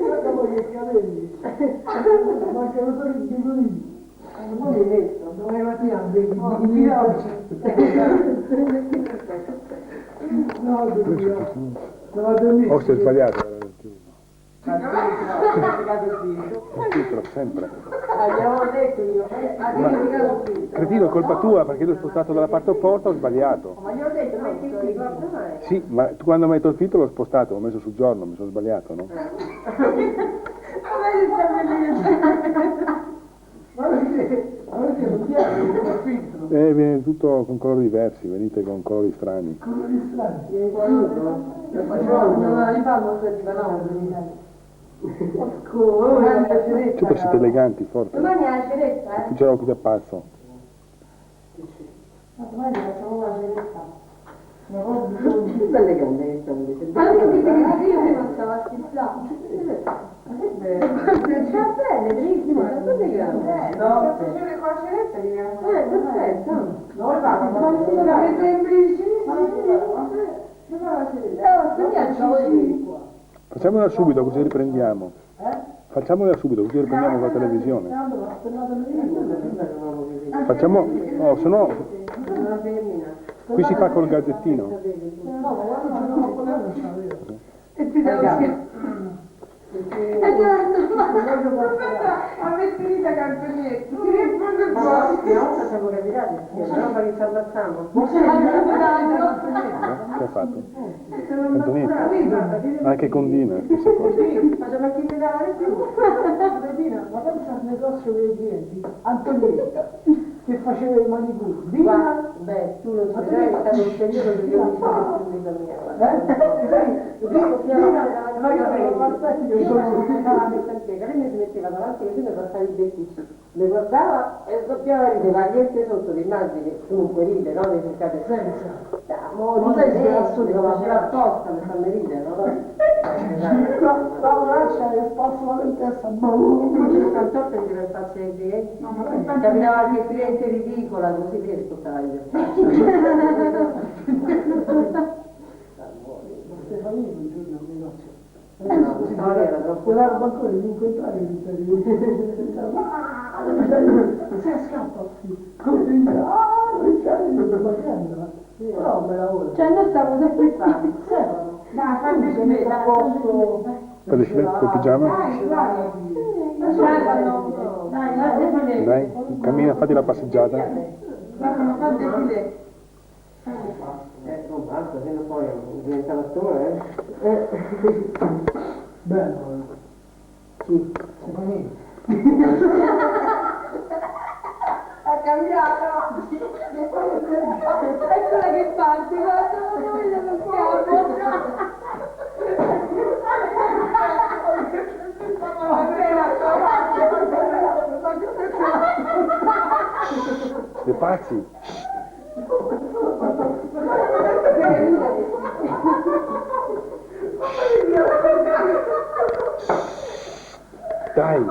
Guarda poi i capelli. Mancano solo i bigolini. Non l'hai detto, domani mattina vedi i bigolini oggi. No, devo dormire. Oh, si è sbagliato. Il titolo, sempre. Abbiamo detto io. Cretino, è colpa tua perché io l'ho spostato dalla parte opposta, ho sbagliato. Ma gli ho detto, metti il titolo. Sì, ma tu quando hai messo il titolo l'ho spostato, l'ho messo sul giorno, mi sono sbagliato, no? Viene tutto con colori diversi, venite con colori strani. Colori strani. Non li fanno se ti vanno. Certo siete eleganti, forti. Domani è la ceretta, Qui c'è l'occhio da pazzo. domani facciamo una ceretta. Che belle gambe stanno. Anche perché io prima stavo a schizzare. C'è bene, bellissimo, ma cosa è grande? No, se faccio con la ceretta diventa. Perfetto. No, va, ma Mi sembri Facciamola subito così riprendiamo. Facciamola subito così riprendiamo con la televisione. Facciamo. No, se no. Qui si fa col gazzettino. E ti devo dire. a vestita cantonietti. Ma siamo capitati, però perché ci abbassiamo. Che ha fatto? Antonietta. Anche Condina, stessa cosa. Facciamo anche mi dare più. Ma pensa al negozio dei clienti, Antonietta. che faceva i manicuri. Dina, Beh, tu non ci sei, è stato un periodo che io mi sono più da mia. Io sono la messa in piega, lei mi si metteva davanti così mi passava i becchi, le guardava e sdoppiava e rideva, niente sotto, ti immagini che tu non puoi ridere, no? Devi cercare senza. non sai se era stupido, ma faceva apposta per farmi ridere, no? La braccia e spasso in testa, boom. Tanto per dire farsi ai clienti, capitava anche il cliente ridicola, così che ascoltava io. Stefania un giorno a negozio. No, era troppo. Quella ancora di incontrare gli italiani. Se scappa, però me la ora. Cioè noi stiamo sempre qua. Dai, fammi vedere da posto. Col pigiama? Dai, cammina, fatti la passeggiata. Non basta, se no poi diventa l'attore, Bello. Sì, Stefania. Ha cambiato! Eccola che parte, guarda, non voglio lo Dei pazzi. Dai.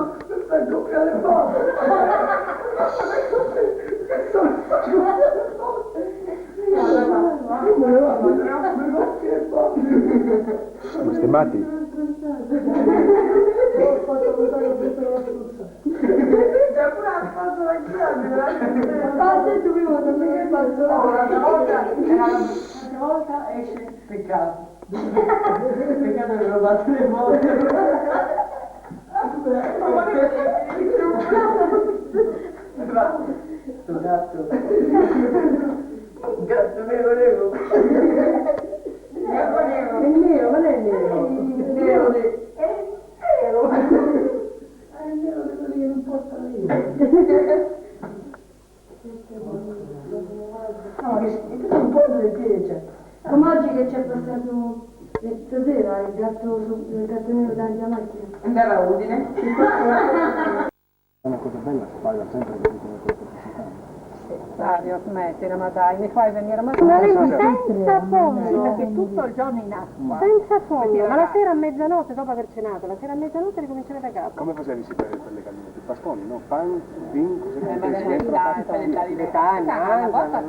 Ma stai matti? Una volta esce peccato. Peccato che lo batto le volte. Sto gatto. Gatto nero nero. È nero, ma non è nero. Nero nero. È nero di quelli che non porta via. No, che un po' di piede. Come oggi che c'è passato stasera il gatto nero davanti alla macchina. Andava a Udine. È una cosa bella, si parla sempre di come questo Dario, smettila, ma dai, mi fai venire ma Senza fondo. perché tutto il giorno in acqua. Senza fondo, ma la sera a mezzanotte dopo aver cenato, la sera a mezzanotte ricominciare da capo. Come facevi per le camminate? Pastoni, no? Pan, vin, cos'è che Magari metti le dentro? una volta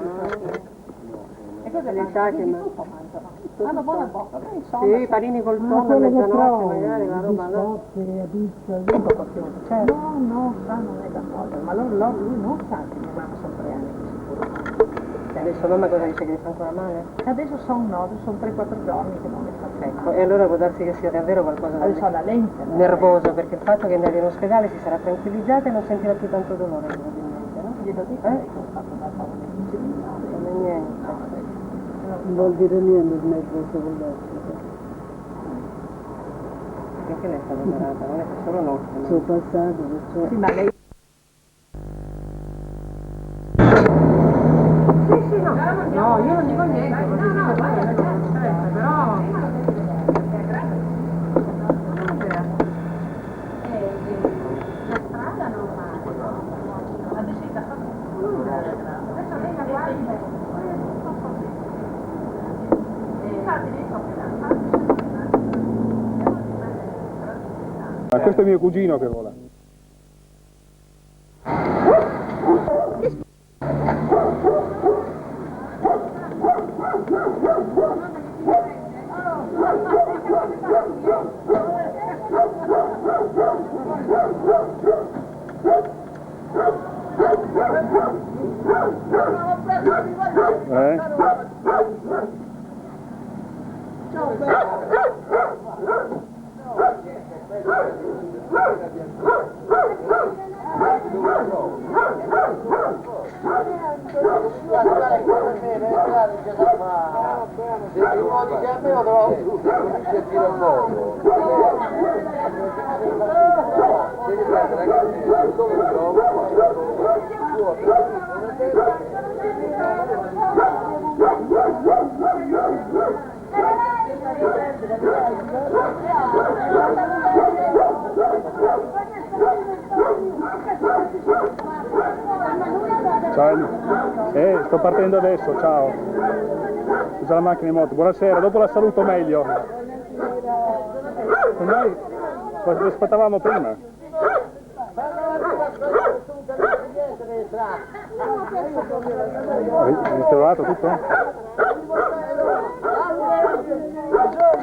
e cosa Le le sa che di ma- tutto mangiano. Hanno buona bocca, Sì, panini col tonno a mezzanotte magari, la roba no. Certo. No, non è d'accordo, ma lui non sa che mia mamma sono 3 anni di sicuro. E adesso mamma cosa dice che mi fa ancora male? Adesso sono 3-4 giorni che non le fa Ecco, e allora può darsi che sia davvero qualcosa da Adesso la lente. nervoso, perché il fatto che andare in ospedale si sarà tranquillizzata e non sentirà più tanto dolore probabilmente, no? Glielo dico che ho fatto da poco. Come niente. Non vuol dire niente smettere con l'occhio. Perché lei è stata operata, non è che solo notte. Sono passato, perciò... Sì, ma lei... No, io non dico niente, così dico però... Ma questo è mio cugino che vola. Ciao, sto partendo adesso, ciao. Usa la macchina in moto. Buonasera, dopo la saluto meglio. Noi aspettavamo prima. Hai trovato tutto?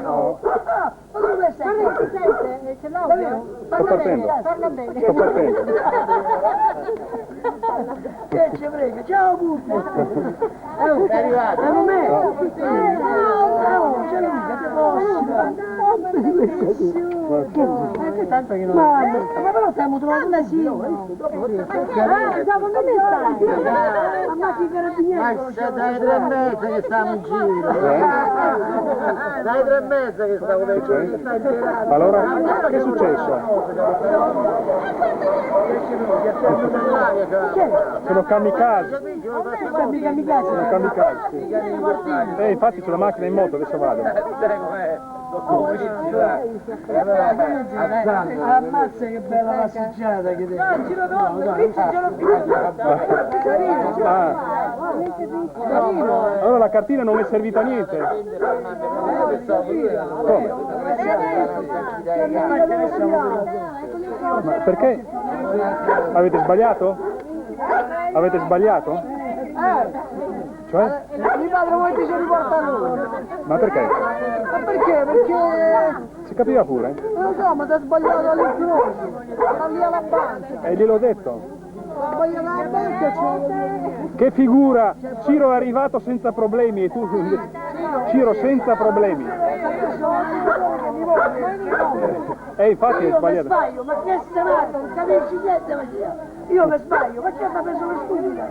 No. Sto partendo. Sto partendo. Che ci frega, ciao Buffo! È arrivato! È me! C'è l'unica, ti posso! Tanto che non... Ma però stiamo trovando un asilo! Siamo come stai? Ammazzi i carabinieri! Ma c'è dai 3 mesi che stiamo in giro! Dai 3 mesi che stiamo in giro! Allora, che è successo? Sono kamikaze. Sono kamikaze, sì. Infatti sulla macchina in moto, adesso vado. Ammazza che bella passeggiata che devi! No, giro tondo, qui ce l'ho più! Allora la cartina non è servita a niente. Come? Ma perché? Avete sbagliato? Avete sbagliato? Cioè? Mi padre vuoi che ci riporta lui? Ma perché? Ma perché? Perché... Si capiva pure? Non lo so, ma ti ha sbagliato all'incrocio! Ma lì alla banca! E gliel'ho detto. Ha sbagliato alla banca, Che figura! Ciro è arrivato senza problemi e tu... Ciro senza problemi. Infatti è io mi sbagliato. sbaglio, ma che sei matto? Non capisci niente, Magia? Io mi sbaglio, ma che mi ha preso per stupida?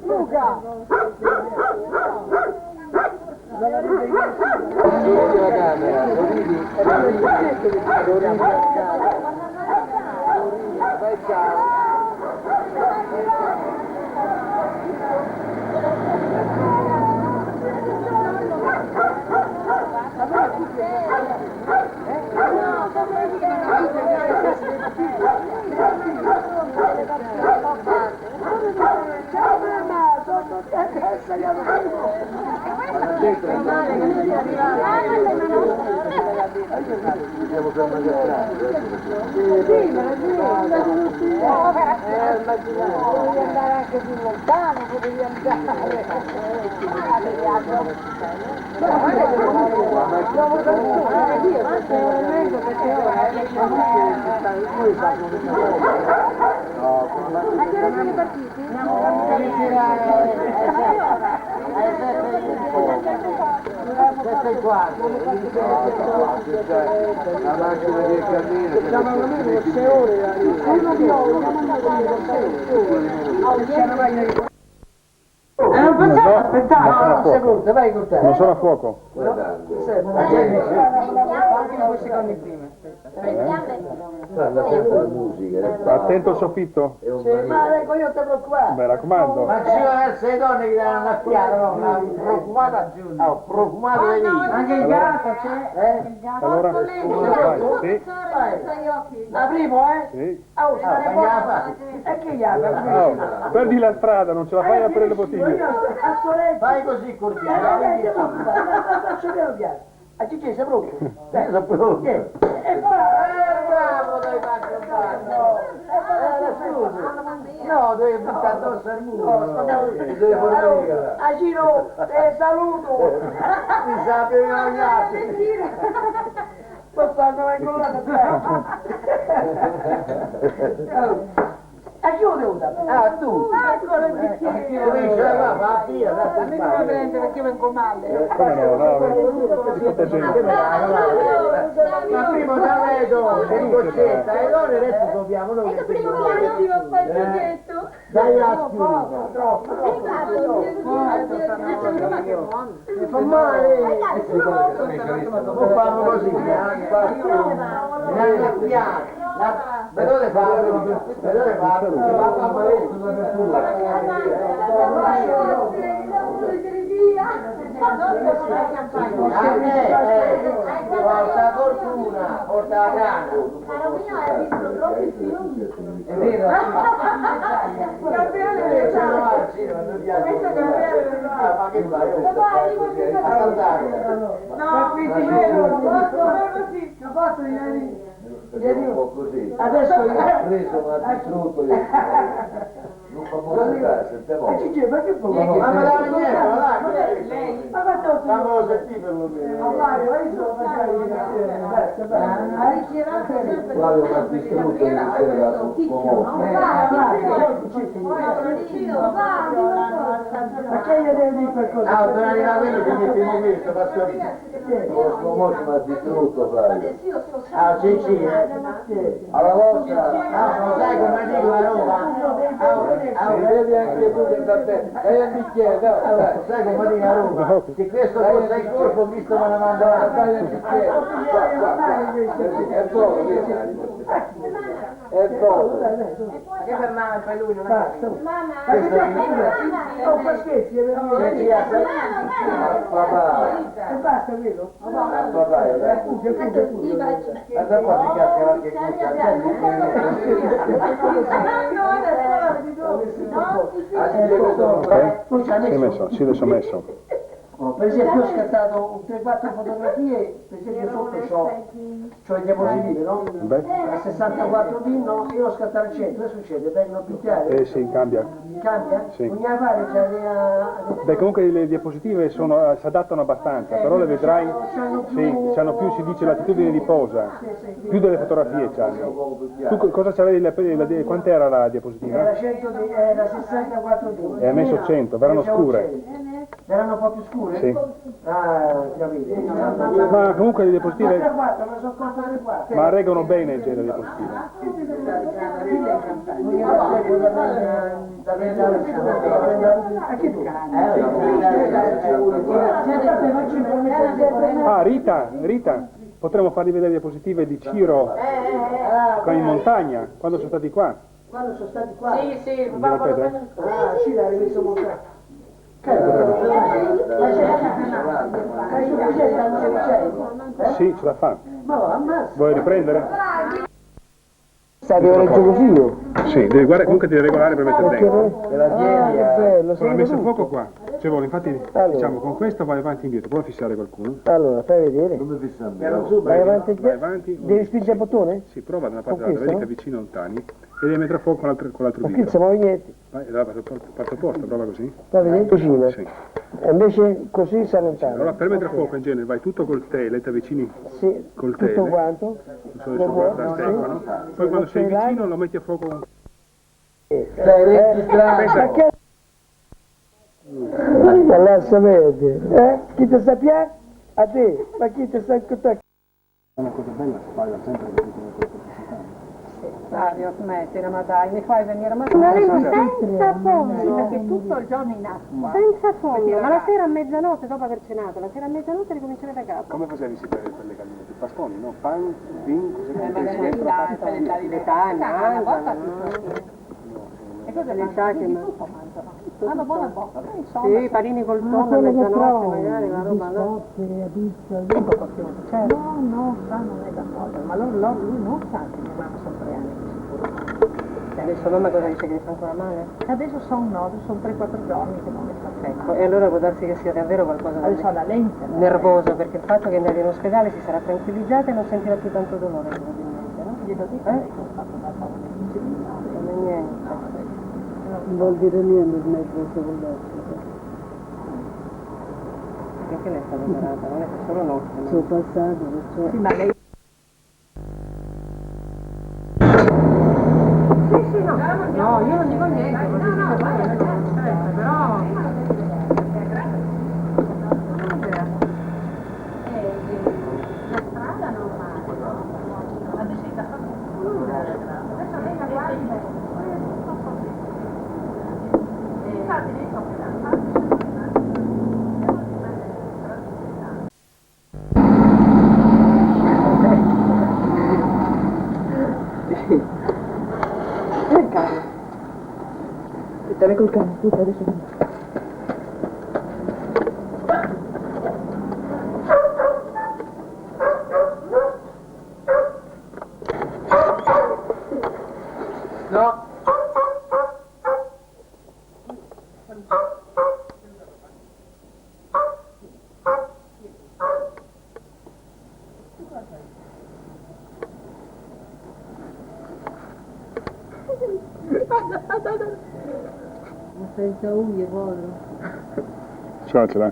Luca! Potevi andare anche più lontano, potevi andare. A che ora siamo partiti? La macchina del cammino Siamo almeno 6 ore. Non facciamo aspettare un secondo, vai con te. Non sono a fuoco. Due secondi prima. Parla sempre la musica. Attento al soffitto. Sì, ma ecco io ti preoccupare. Beh, raccomando. Ma ci devono essere le donne che danno una fiata, no? Una profumata giusta. Oh, profumata di vino. Anche il gatto c'è? Allora, vai, sì, Apriamo, sì. Oh, stare buono. E che gli apre? Oh, perdi la strada, non ce la fai a aprire le bottiglie. A Sorrento. Fai così cordiale. Faccio piano piano. A Cicci sei pronto? Sono pronto. E fa. Bravo, dai, no, devi buttare addosso al muro. Devi fare A Giro, te saluto. mi sa che mi mangiate. Poi stanno incollati a a chi lo devo dare? Ah, tu. Ancora il bicchiere. Comincia là, va via, A me mi va prendere perché vengo male. Come no, no, di proteggente. ma prima da vedo, di coccetta, e noi adesso dobbiamo noi. Primo piano, prima poi il progetto. Dai aspirina. Troppo. Mi fa male. Non fanno così. Vedete farlo? Vedete farlo? Porta fortuna, porta la grana. Caro mio, hai visto troppi film? È vero? Campione Ma che fai? A saltare. No, qui ti vedo, così, capace di Un po' così. Adesso Ho preso un distrutto non fa molto caso, sente molto. ma che può? Ma me la niente, ma dai. Ma quanto Fammelo sentire per lo meno. Mario, io sono facendo Flavio mi ha distrutto ieri sera su Como. ma che gli devi dire qualcosa? Ah, appena arriva quello che mi abbiamo visto, passato. Lo scomodo mi ha distrutto Flavio. Ah, sì, sì, Alla vostra, lo sai come dico a Roma? vedi anche tu che da te, dai un bicchiere, dai. Sai come dico a Roma? Che questo fosse il corpo visto me ne mandava. Dai un bicchiere, è buono, è buono. Che per mamma poi lui non Basta. Oh, fa scherzi, è vero? Papà, E basta, vero? papà, guarda qua si casca qualche Sì, messo, sì, adesso ho messo. Per esempio ho scattato 3-4 fotografie, per esempio sotto c'ho il diapositive, no? Beh, A 64 D no, io ho scattato al centro, che succede? Vengono più chiare? sì, cambia. Cambia? Sì. Non ne pare che Beh, comunque le diapositive si adattano abbastanza, però le vedrai, sì, hanno più, si dice, latitudine di posa, più delle fotografie c'hanno. Tu cosa c'avevi, quant'era la diapositiva? era 64 D. E hai messo 100, verranno scure. Erano un po' più scure? Sì. Ah, capito. Ma comunque le diapositive, 4, me sono contato 4. ma reggono bene il genere di diapositive. Ah, Rita, potremmo fargli vedere le diapositive di Ciro in montagna, quando sono stati qua. Quando sono stati qua? Sì, sì, Di ripetere? Ah, sì, l'hai rimesso montato. Sì, ce la fa. Ma va, ammazza. Vuoi riprendere? Sa che ho letto così io. Sì, devi guardare, comunque devi regolare per mettere dentro. Che bello, Con la messa a fuoco qua. Cioè, infatti, Allora. diciamo, con questo vai avanti e indietro. Puoi fissare qualcuno? Allora, fai vedere. Come fissando? Vai avanti e Vai avanti. devi spingere il bottone? Sì, prova da una parte Con all'altra, vedi questo, che vicino lontani. E devi mettere a fuoco con l'altro Ma qui dito. non muovi niente. Vai, dalla parte opposta, prova così. Vai vedere vicino. Sì. E invece così si allontana. Allora, per mettere a fuoco in genere vai tutto col tele, ti avvicini Sì, col tutto tele. quanto. Non so se guarda Stefano. Poi quando sei vicino lo metti a fuoco con... Stai registrando. Ma che... Allah sapete, chi ti sta piacendo? A te, ma chi ti sta ascoltando? Una cosa bella si paga sempre per tutte le cose. Flavio, smettila, ma dai, mi fai venire a Una lingua mangiare. senza fondo. Perché tutto il giorno in acqua. Senza fondo, ma la sera a mezzanotte dopo aver cenato, la sera a mezzanotte ricominciare da capo. Come facevi per le galline? I pasponi, no? Pan, vin, cos'è Ma che le taglie, una volta tutto. E cosa le taglie? Tutto mangiano. Hanno buona bocca, Sì, panini col tonno a mezzanotte magari, la roba no. Certo. No, non è d'accordo, ma lui non sa che mia mamma sono 3 anni di sicuro. E adesso mamma cosa dice che mi fa ancora male? Adesso sono 3-4 giorni che non mi fa. Ecco, e allora può darsi che sia davvero qualcosa di Adesso ha la lente. nervoso, perché il fatto che andrà in ospedale si sarà tranquillizzata e non sentirà più tanto dolore probabilmente, no? Glielo dico che sono stato da poco. Non è niente. Non vuol dire niente smettere con l'occhio. Perché lei sta lavorata, non è che solo notte. Sono passato, perciò... Sì, ma lei... No, io non dico niente, così però... La strada normale. Adesso è da adesso lei la guarda. Carlo. Aspetta, vai col cane, tu adesso. No. Senza unghie, povero. Ce l'hai?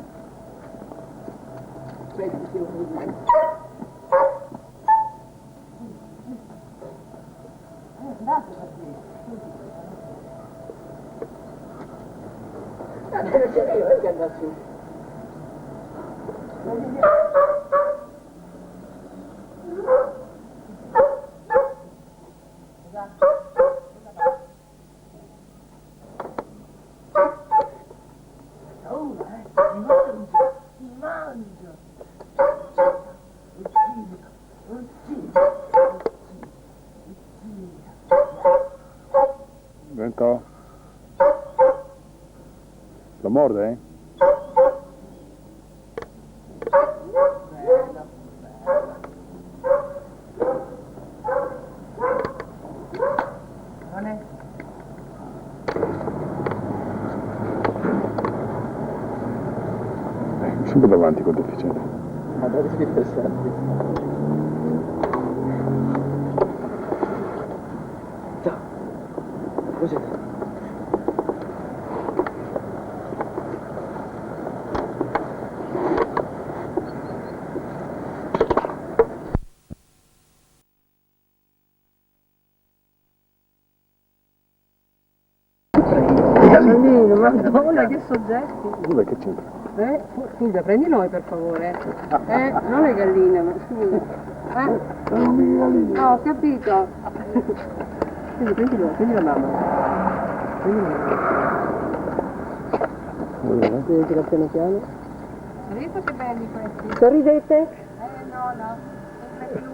Vento? Lo morde, eh? Sempre davanti col deficiente. Ma dove si interessante? Cos'è? Salmino, madonna, che soggetti. Dov'è che c'entra? Scusa, prendi noi per favore. Non le galline, ma scusa. No, ho capito. Prendi lui, prendi la mamma. Prendi la mamma. Vedete piano piano. Vedete che belli questi? Sorridete? No, sempre più.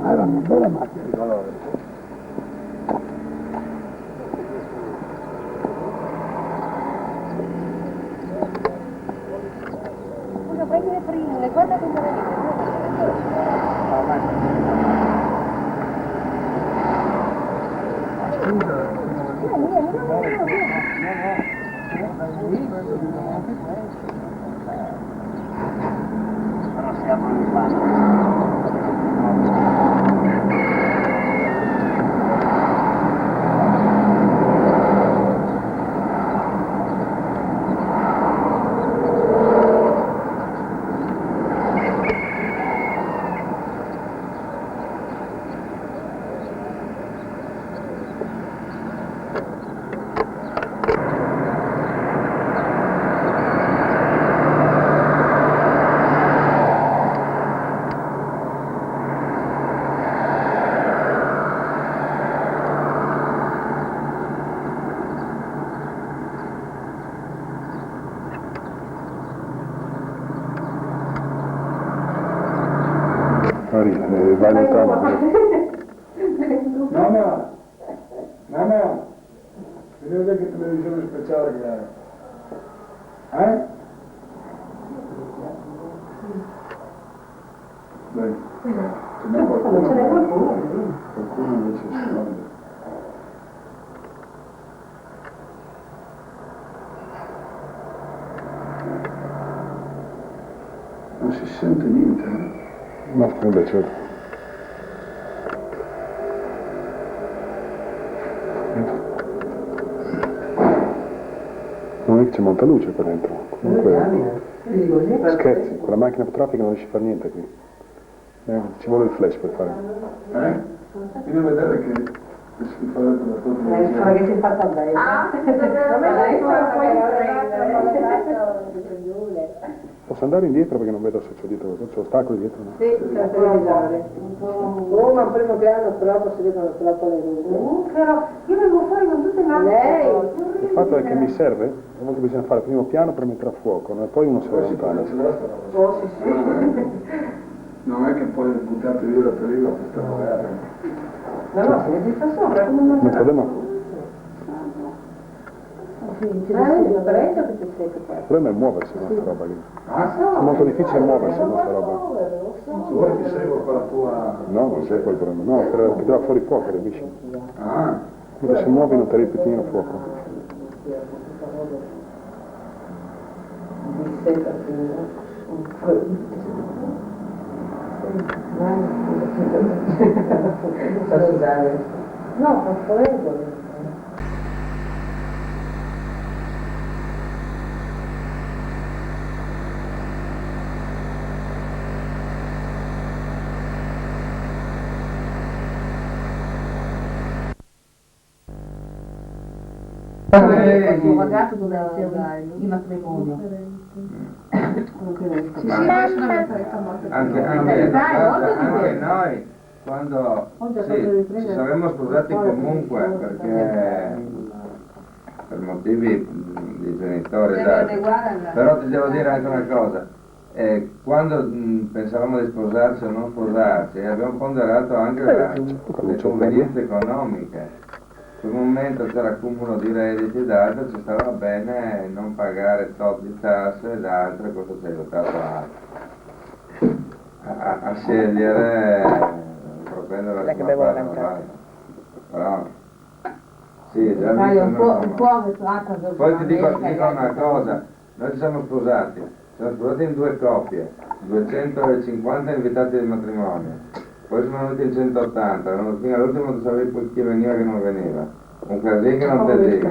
Era una bella macchina di colore. Scusa, prendi le prime, guarda che Vai lontano. Mamma, vedete che televisione speciale che hai? Beh, ce n'è qualcuno. Qualcuno invece si sconde. Non si sente niente, eh? No, vabbè, certo. Non è che c'è molta luce qua dentro. Comunque, scherzi, con la macchina fotografica non riesci a fare niente qui. Ci vuole il flash per fare. Vieni a vedere che si fa la Fa che si è fatta bene. Posso andare indietro perché non vedo se c'ho dietro, c'ho ostacoli dietro, no? Sì, per televisore. Oh, ma primo piano però si vedono troppo le luci. Però io vengo fuori con tutte le Lei? Il fatto è che mi serve, che bisogna fare primo piano per mettere a fuoco, e poi uno si allontana. Oh, sì, sì. No, è che poi buttate via la pellicola per stavolare. No, se ne sta sopra, come non Non problema. il problema è muoversi con questa roba lì. È molto difficile muoversi con questa roba. Se vuoi ti seguo con la tua... No, non c'è quel problema. No, perché tira fuori fuoco, capisci? Ah, Mentre se muovi non tiri il pettino a fuoco. No, non prego. Il ragazzo doveva essere il matrimonio. Anche noi, quando sì, ci saremmo sposati comunque, perché per motivi di genitori, però ti devo dire anche una cosa, quando pensavamo di sposarci o non sposarci, abbiamo ponderato anche le convenienze economiche. In quel momento c'era accumulo di redditi ed altro, ci stava bene non pagare tot di tasse ed altre, questo ci ha aiutato a scegliere propendere la prima parte. Però sì, già poi ti dico una cosa, noi ci siamo sposati in due coppie, 250 invitati del matrimonio. Poi sono venuti in 180, fino all'ultimo tu sapevi chi veniva e chi non veniva. Un casino che non te dico.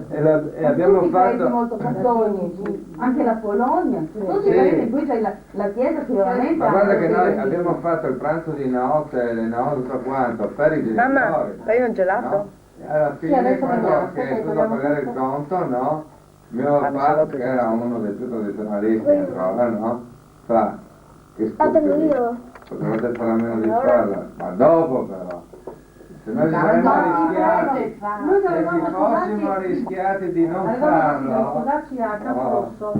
E abbiamo fatto... molto cattolici, anche la Polonia, tutti i paesi qui c'è la chiesa sicuramente. Ma guarda che noi abbiamo fatto il pranzo di notte, le notte, tutto quanto, per i genitori. Mamma, fai un gelato? No? E alla fine quando ho chiesto da pagare il conto, no? Mio papà, che era uno dei più tradizionalisti ancora, no? Fa... Fatelo io. Potevate fare a meno di farla, ma dopo però. Se noi fossimo rischiati di non farlo. Sposarci a Caposso,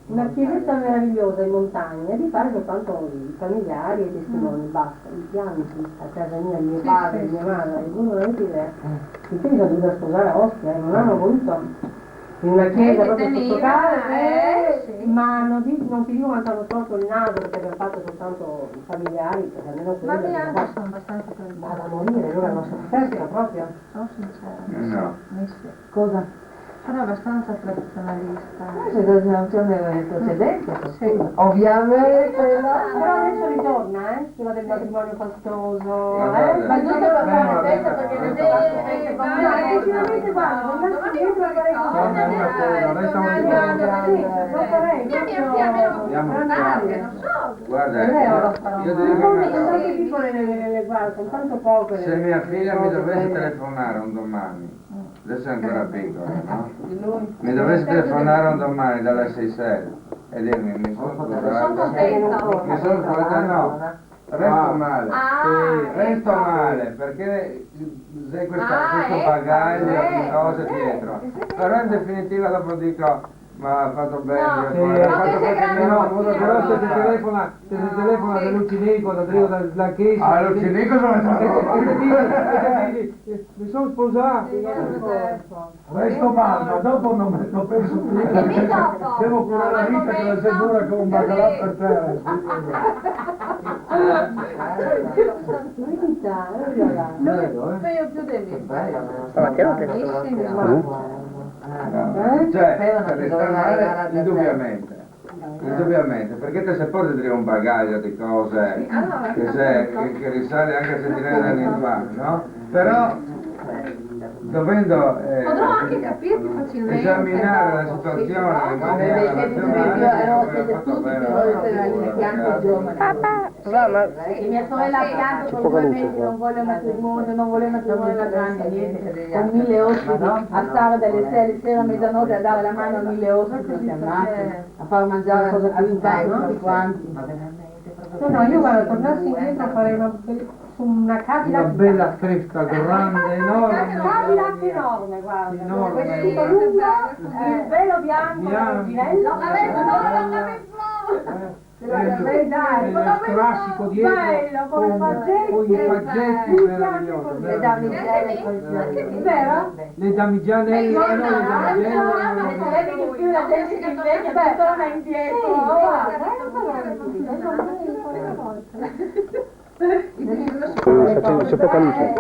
una chiesetta meravigliosa in montagna, di fare soltanto i familiari e i testimoni, basta. I piani a casa mia, mio padre, mia madre, voi non avete idea. I figli sono dovuti sposare a Ostia e non hanno voluto. In una chiesa proprio sotto casa, ma non ti dico quanto hanno storto il naso perché abbiamo fatto soltanto i familiari, perché almeno quello Ma le altre sono abbastanza da morire, loro hanno sofferto proprio. Sono sincera. No. Cosa? Sono abbastanza tradizionalista. C'è la generazione precedente, ovviamente, però adesso ritorna, quella del matrimonio fastoso, Ma giusto per fare festa perché perché ne devi guarda, andassi dietro a fare guarda, io ti dico una cosa. piccole nelle guarda, sono tanto poche. Se mia figlia mi dovesse telefonare un domani, adesso è ancora piccola, no? Mi dovesse telefonare un domani dalle 6-6 e dirmi mi sono sposato, mi sono sposato, no, resto male, resto male perché c'è questo bagaglio di cose dietro, però in definitiva dopo dico ma ha fatto bene, però se ti telefona da Lucinico, da Drio, da Chiesa. Ah, Lucinico sono mi sono sposato. Resto male, ma dopo non penso più. Devo curare la vita che la sei dura come un baccalà per terra. Più devi. Cioè, resta male indubbiamente, perché te sei portato a dire un bagaglio di cose che risale anche a centinaia di anni fa, no? Però dovendo Potrò anche capirti facilmente. esaminare la situazione in maniera mia sorella a fianco con 2 mesi non vuole matrimonio, la grande, niente, con 1000 ospiti a stare dalle 6 alle sera a mezzanotte a dare la mano a 1000 ospiti, a far mangiare cosa a tutti quanti. No, io guarda, tornassi indietro a fare una Cadillac. Una bella cresta grande, enorme. Cadillac enorme, guarda. Enorme. Vestito lungo, il velo bianco, il ginello. Strascico dietro bello, con i faggetti, con i faggetti meraviglioso. le damigelle col fiore. Vero? Le damigianelle, no, le damigielle. Vedi che più la gente si invecchia, più torna indietro. C'è poca luce.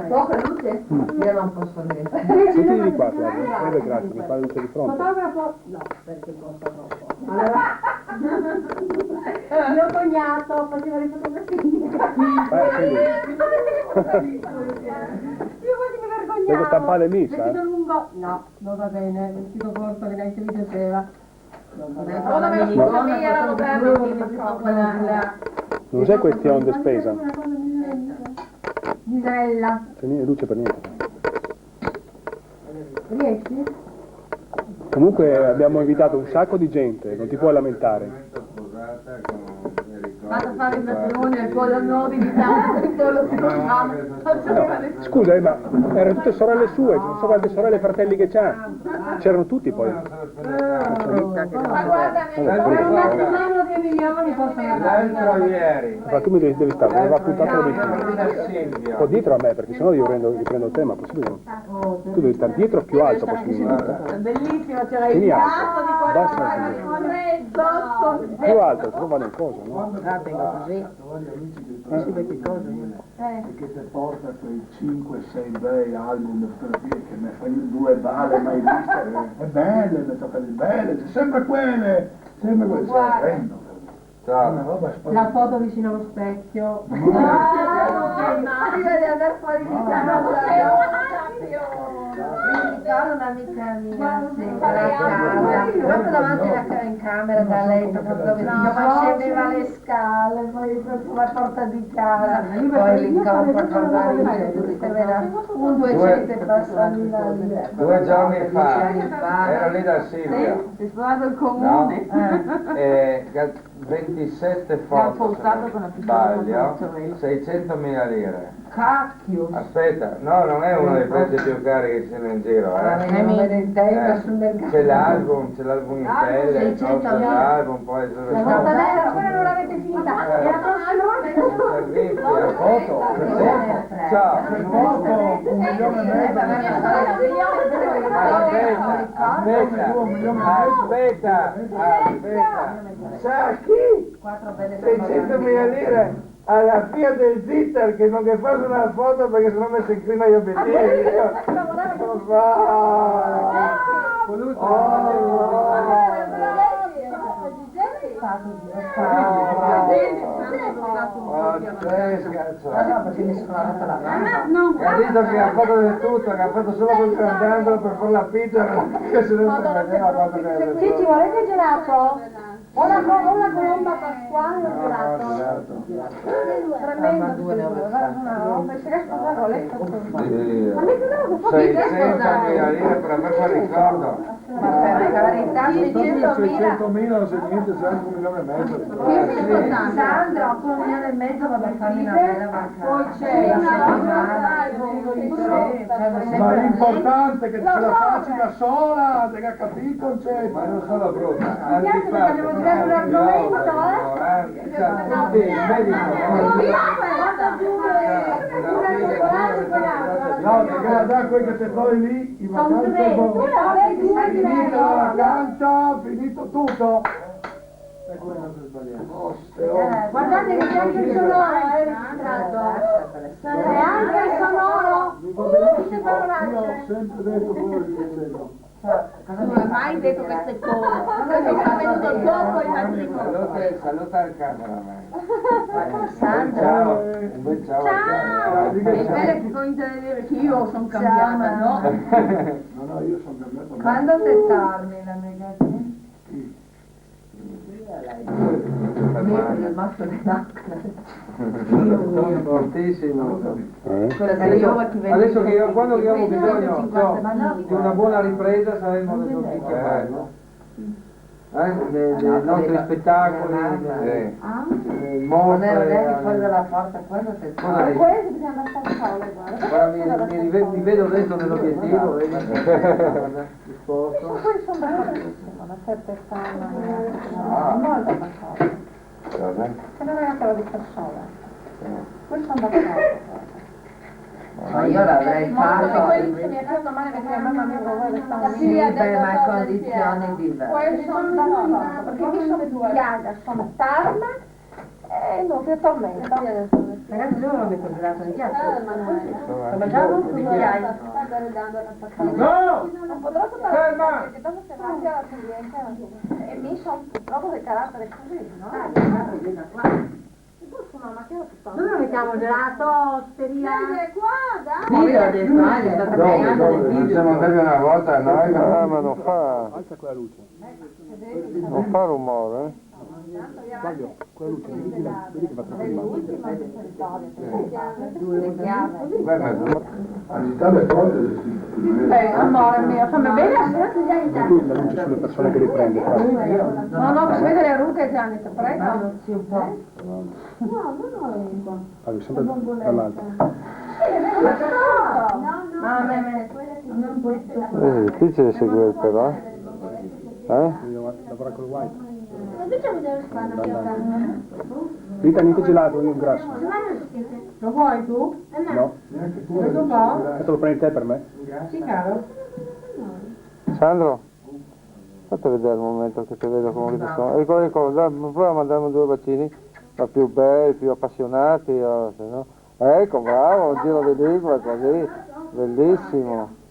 Poca luce? Io non posso niente. Tutti di qua, guarda, grazie, mi fa la luce di fronte. Fotografo? No, perché costa troppo. Allora, mio cognato faceva le fotografie. Io quasi mi vergognavo. Devo stampare lì, sai? Vestito lungo? No, non va bene. Vestito corto che neanche mi piaceva. Non c'è questione di spesa. Gisella. C'è niente luce per niente. Riesci? Comunque abbiamo invitato un sacco di gente, non ti puoi lamentare. Vado a fare il matrimonio al Polo Nord di Milano, Scusa, ma erano tutte sorelle sue, sono solo le sorelle e fratelli che c'ha. C'erano tutti poi. Ma guarda, per un matrimonio di milioni possono andare. ieri. Ma tu mi devi stare, non aveva puntato l'obiettivo. Un po' dietro a me, perché sennò io riprendo il tema, possibile? Tu devi stare dietro più alto possibilmente. Bellissimo, c'era il Tieni alto. piatto di Basta, più alto, se no va nel coso, no? Che ti porta quei 5-6 bei album di fotografie che ne fai due balle mai viste, è belle, le tocca di belle, sempre quelle, se la prendo. Una roba la foto vicino allo specchio. Prima di andare fuori di casa. Mi ricordo un'amica mia, proprio davanti in camera da letto, proprio scendeva le scale, poi la porta di casa, poi l'incontro con marito, un 200 passati da lì. 2 giorni fa, ero lì da Silvia. si è sposato il comune. E 27 foto, se non sbaglio, 600.000 lire. Cacchio! Aspetta, no, non è uno dei prezzi più cari che ci sono in giro, C'è l'album in pelle, l'album, poi la mortadella, quella non l'avete finita, era la foto, ciao. $1,5 milioni. Aspetta, sa chi? 600.000 lire alla Fiat del Zitter che non che fa una foto perché sennò mi si inclina gli obiettivi. Capito che ha fatto del tutto, che ha fatto solo col grandangolo per fare la pizza, che se non si vedeva quanto che Cici, volete gelato? Ho la colomba pasquale o gelato? Tremendo, guarda una roba, se riesco a fare letto. Ma mi credo che 600.000 lire per aver fatto ricordo. Ma per carità, 600.000 non c'è niente, c'è anche $1,5 milioni. Sandra, $1,5 va per farmi una bella vacanza. Poi c'è Ma l'importante è che ce la facci da sola, te che ha capito, c'è. Ma non sono brutta, devo tirare un argomento, No, perché da quei che ti trovi lì, in vacanza, finita la vacanza, finito tutto. Guardate che c'è anche il sonoro, è registrato. E anche il sonoro. Che parolacce. Io ho sempre detto quello che dicevo. Non hai mai detto queste cose, perché sono venuto dopo il matrimonio. Saluta il cameraman. Sandra. Un bel ciao. Ciao! È bella che comincia a vedere che io sono cambiata, no? No, io sono cambiato. Quando te torni la negazione? Il mazzo dell'acqua. Fortissimo. Adesso che io, quando che ho bisogno di una buona ripresa saremo da tutti dei nostri spettacoli, morte. Vedi fuori dalla porta, quello se Guarda lì. Quelli bisogna andare al sole, guarda. Guarda, mi vedo dentro nell'obiettivo, vedi? Disposto. Quelli sono bellissimi, una certa età, molto d'accordo. Che non è anche la vita sola. Quelli sono d'accordo. Ma io l'avrei fatto. Quelli se mi è fatto male perché mamma mia vuole stare Sì, beh, ma in condizioni diverse. Quelli sono d'accordo, perché qui sono piaga, sono tarma e non ti tormenta. Ragazzi, dove l'ho messo il gelato in piazza? Come mangiamo? Cucchiai. No! Non potrò portare perché dopo se no anche la cliente e mi sono proprio del carattere così, no? Dove lo mettiamo gelato, osteria? Sì, l'ho detto, è stata pregata nel Non video. siamo andati una volta, noi. Ma non fa... Alza quella luce. Non fa rumore, Fabio, quella luce, vedi che va trasformando. Agitare cose. Amore mio, fammi bene? Tu la luce sulle persone che riprende, Fabio. No, si vede le rughe Gianni, ti prego. Sì, un po'. Fabio, sempre dall'alto. È difficile seguire però. Lavora col white. Rita, niente gelato, io un grasso. Lo vuoi tu? No. Questo un po'? Te lo prendi te per me? Sì, caro. Sandro, fate vedere il momento che ti vedo come che sono. Ecco, prova a mandarmi 2 bacini, ma più belli, più appassionati, se no. Ecco, bravo, un giro di lingua così, bellissimo.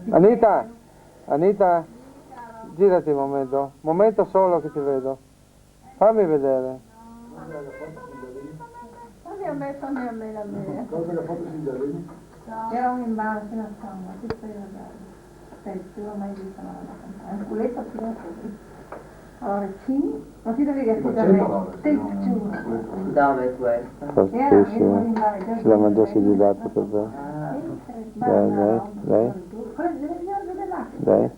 Anita, girati un momento solo che ti vedo. Fammi vedere. Fammi a me, la mia. Cosa che ha fatto Singialini? Era un imbarazzo in assomma, ti stai guardando. Senti, non l'ho mai visto, ma non la cantare. Un culetto fino a così. Allora, sì, non ti devi ascoltare me. Te giuro. Dove è questo? Fortissimo. Se la mangiassi di latte per te. Dai.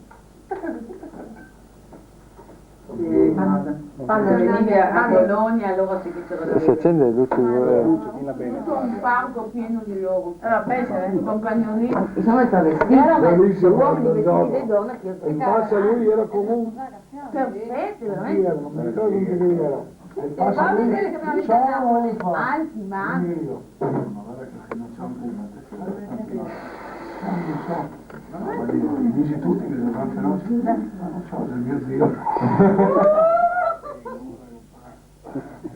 Quando venivi a Bologna loro si dicevano Si accende le luci. Luce, tienila bene. Un parco pieno di loro. Allora, pensa, compagnoni. siamo travestiti. Bellissimo. Uomini vestiti di donna che io In pace a lui era comune. Perfetti, Chi veramente. era? Non mi ricordo chi era. In pace a Va a lui. vedere che mi avete Ciao, dato alti, ma io. Ma guarda che non c'è non so. Ma dici tutti che sono tante noci? Non so, del mio zio.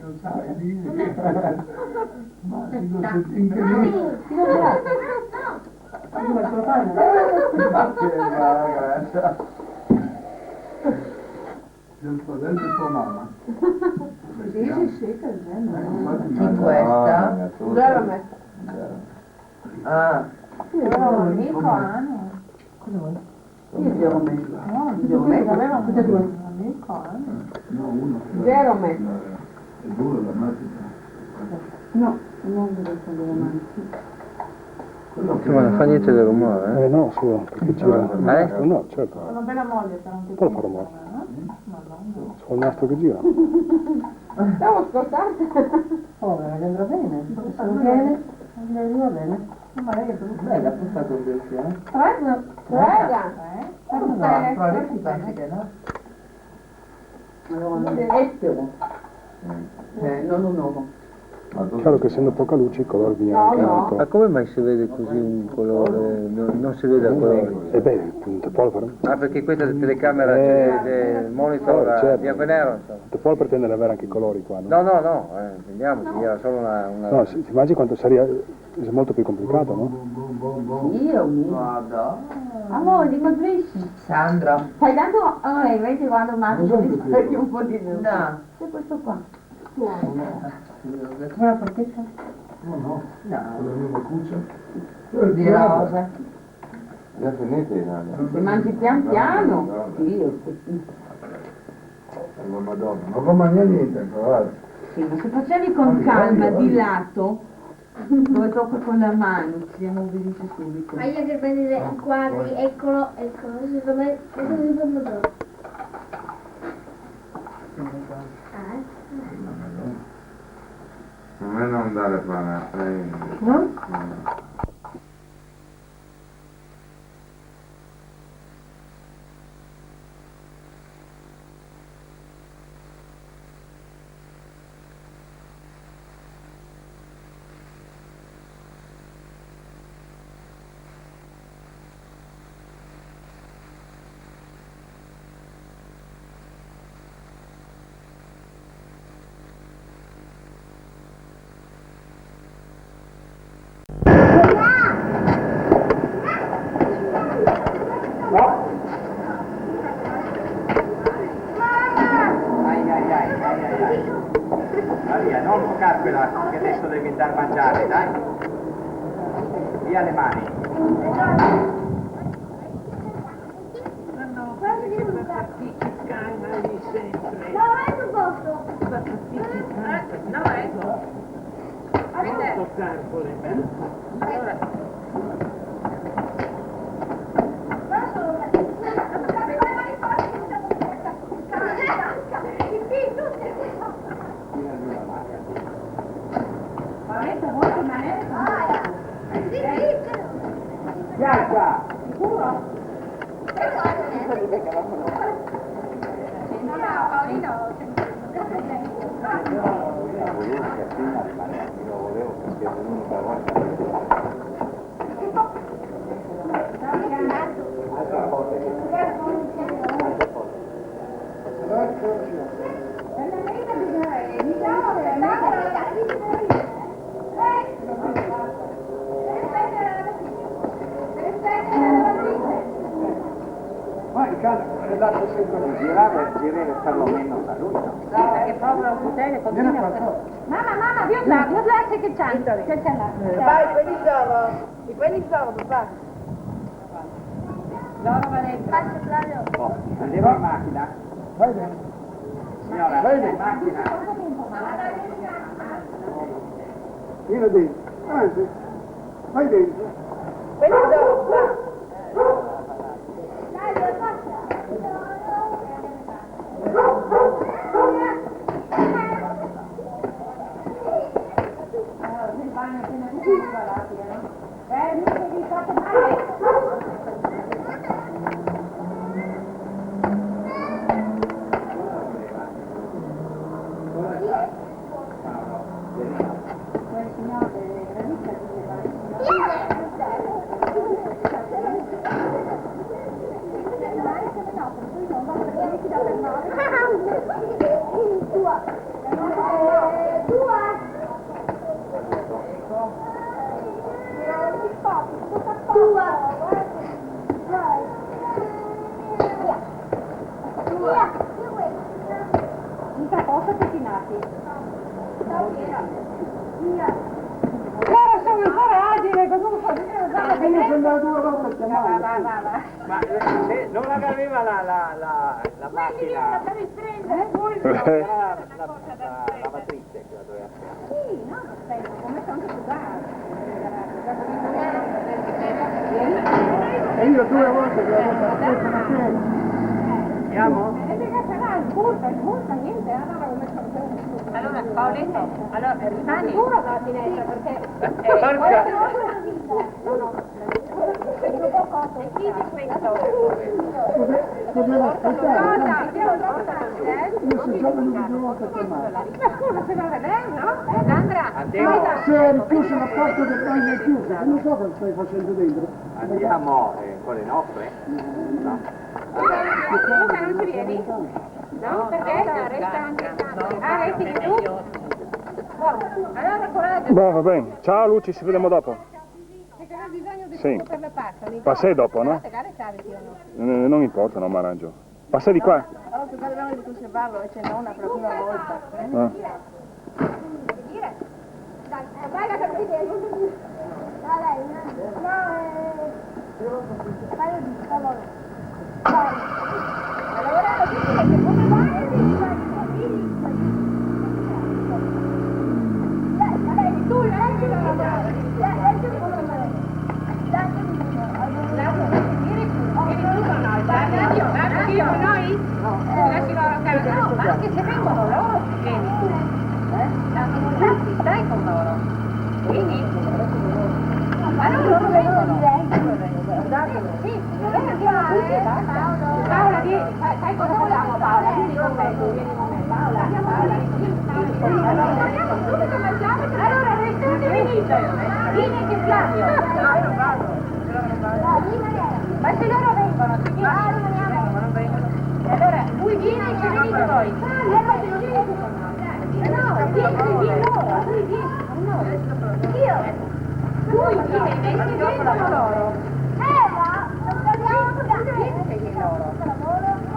Non sai, dici. Ma si lo senti in che del fratello di tua mamma. sì, che bello. Chi questa? Zero messo. Ah, Aveva un amico, Anno. io gli ho messo. No, gli ho messo, aveva tutte e due. Un amico, Anno. No, uno. Zero messo. È duro la matita. No, non devo fare le mani. Ma non fa niente del rumore, No, su, perché gira. No, certo. Una bella moglie, però non ti Poi lo fa rumore. C'ho il nastro che gira. Stavo ascoltando. Oh, ma andrà bene. Se non viene, va bene. Ma lei è bella, puzza con questo, Prega. No, probabilmente pensi che no. Allora non è estero. Non un uomo. Chiaro che essendo poca luce il colore viene anche molto. Ma come mai si vede così un colore? Non si vede a colori? E beh, il polvere. Ah, perché questa telecamera c'è il monitor a certo. bianco e nero, insomma. Il polvere tende ad avere anche i colori qua, no? No, intendiamoci, era solo una... No, ti immagini quanto sarebbe molto più complicato, no? Io mi guardo. Amore, di Madrid. Sandra. Fai tanto, vedi quando mangi un po' di luce. No. C'è questo qua. Come la forchetta? No. No. Con la mia cuccia. Di rosa. Già finite in aria. Si mangi pian piano. Io. La Madonna. Non può mangiare niente, guarda. Sì, ma se facevi con calma di lato, dove tocca con la mano, ci siamo vedute subito. Ma io che vedere i quadri, eccolo, secondo me, questo è il pomodoro. A me non dare pane, No? Maria, non toccarvela, che adesso devi dar mangiare, dai. Via le mani. No, ecco. Piazza! Ma in casa l'altro sempre di girare direi perlomeno da lui, no? Perché proprio un potere continua. Mamma, Dio grazie che c'hai. Vai, quelli sono, papà. Loro Valenza. Oh, andiamo in macchina. Vai bene. Signora, Vai in bene. macchina. Vieni dentro. Sì. Vai dentro. Quelli sono, papà. Mica posso pettinarti. Loro sono ancora agili, comunque. Io sono andato 2 volte a chiamare. Ma non aveva la macchina. Per riprendere. Era la lavatrice che la doveva fare. Sì, no, aspetta, come sono anche E io 2 volte che l'avevo fatto una sera. Andiamo? niente, allora come Allora, Paoletto, allora rimani. sicuro la finestra perché Porca! e chi di questo? Dovevo aspettare. Io sono già venuto 2 volte a chiamare. Ma scusa, se va a vedere, no? Sandra, Andiamo, Se eri chiuso la porta del bagno è chiusa, non so cosa stai facendo dentro. andiamo con le nostre. No? Luca, non ci vieni? No? Perché? Resta anche. Ah, resti di tu? Allora, coraggio. Boh, va bene. Ciao Luci, ci vediamo dopo. Se c'era bisogno di Sì. tutto per le passali. Passai dopo, no? Gare saviti o no? Non importa, non mi arrangio. Passai di qua. allora tu dobbiamo di conservarlo e c'è nonna per la prima volta. Ah. Dai, vai la capite. Dai, paio di favore. Dai. Allora, che come vai? Dai, tu, leggi la lavare. Leggi il colore. Vieni tu con noi, dai. Anch'io con noi? Lasci loro a casa. Ma anche se vengono loro, vieni tu. Infatti, stai con loro. Quindi? Ma non loro vengono. Sì, Paola, sai cosa facciamo, Paola? Vieni con me, Paola, andiamo subito a mangiare. Allora, restate venite. Vieni che Flavio. Ma se loro vengono, ti vieni? Non vengono. E allora, lui viene e ci venite voi. No, vieni loro, lui vieni. Io. Lui viene e vengono loro.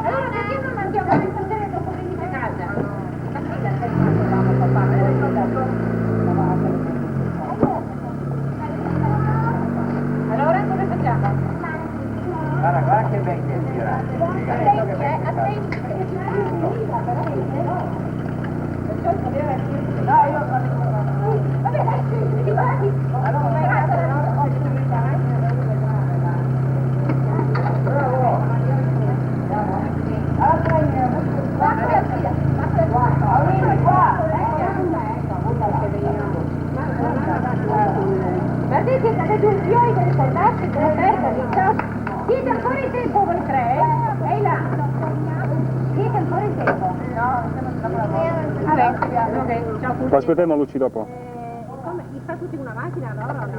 Allora perché non andiamo a rispondere dopo venite a casa? Ma sì, la stessa papà, allora cosa facciamo? Guarda che vecchia è girata. Guardate, avete un fiore che ricordarsi che la terra di ciò. Siete ancora in tempo voi tre? Ehi là! Siete ancora in tempo? No, vabbè, ok, ciao. Poi aspettiamo Luci dopo. Come? Li sta tutti in una macchina allora o no?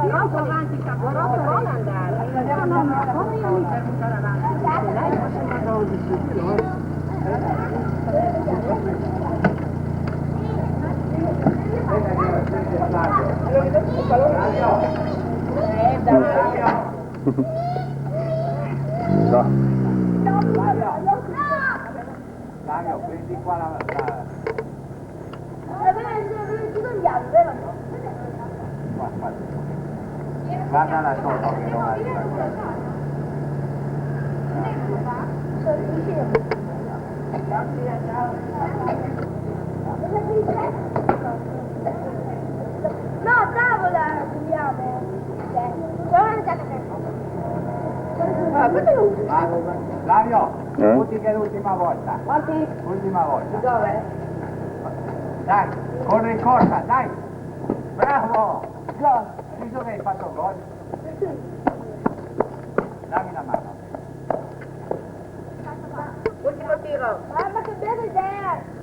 Troppo avanti, vuole andare. No, come io mi fermo stare avanti? Lei faceva 12. Flavio, prendi qua la... Guarda la sotto che non arriva. No, tavola, dobbiamo. Flavio, tutti che l'ultima volta. Quanti? Ultima volta. Dove? Dai, corri in corsa, dai. Bravo. Gol. Visto che hai fatto gol? Dammi la mano. Ultimo tiro. Ma che bella idea!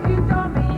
Indomie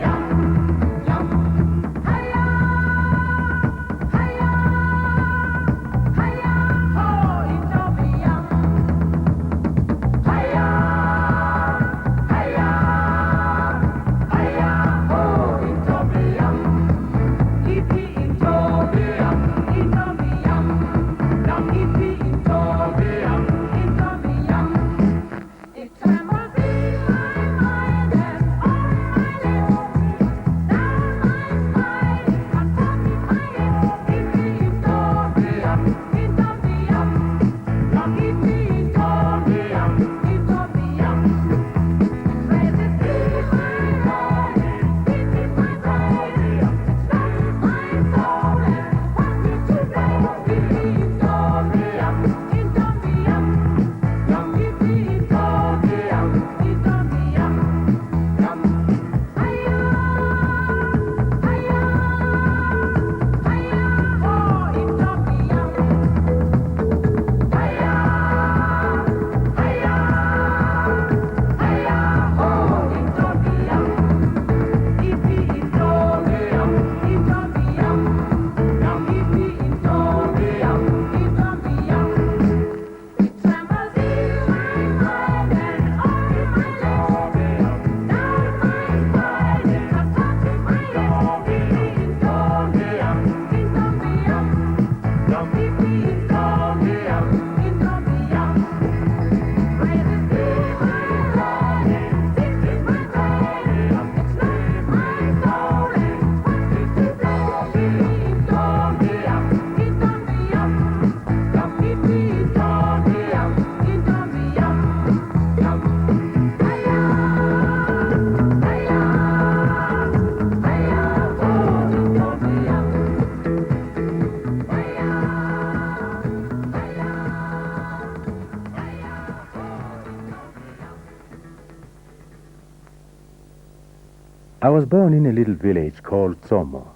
I was born in a little village called Tsomo.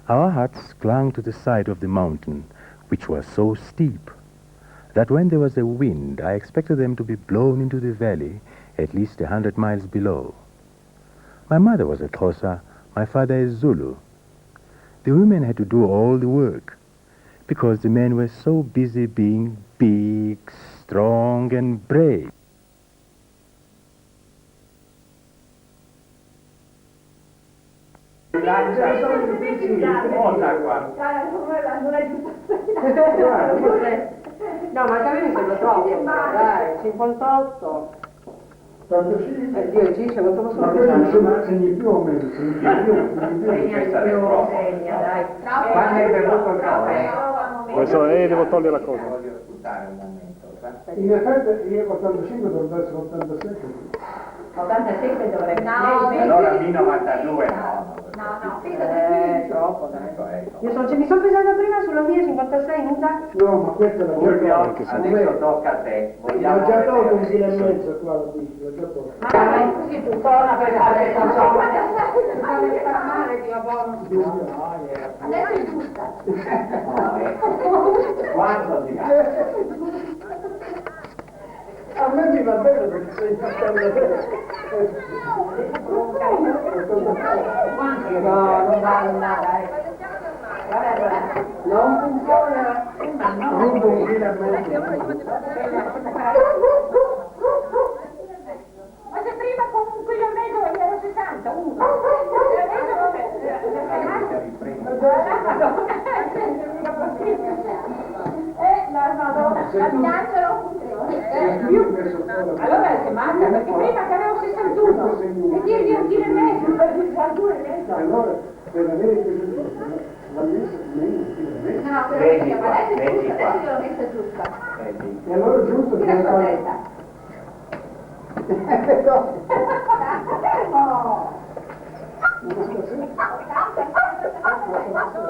Our huts clung to the side of the mountain, which was so steep that when there was a wind, I expected them to be blown into the valley at least 100 miles below. My mother was a Xhosa, my father is Zulu. The women had to do all the work because the men were so busy being big, strong, and brave. No, ma anche a me mi sembra troppo, dai, 58. Dio, ci secondo me sono pesante. Segni più o meno, segni più. Segna, dai. Quando hai bevuto il caffè? Adesso devo togliere la cosa. Voglio ascoltare un momento. In effetti io 85 dovrebbe essere 87. 87 dovrebbe Allora B92 no. troppo, dai. Mi sono pesata prima sulla mia 56 nuda. No, ma questa è la Fulvio, adesso tocca a te. L'ho già tolto un chilo e mezzo qua, lo dici, l'ho già tolto. Ma così tu torna per fare male, Dio buono. Adesso è giusta. Quanto ti A me mi va bene perché sei No, non vale dai. Non funziona. rubo un chilo e mezzo. Ma se prima con un chilo e mezzo ero 60, uno. La bilancia non funziona. Allora si manca, perché prima che avevo 61 e dirvi un chilo e mezzo per 62 e mezzo. Allora, per avere più la messa meno un chilo e mezzo. No, però Vedi adesso qua, è vedi giusta, qua. adesso l'ho messa giusta. E allora è giusto che Tira ne sua fai. testa.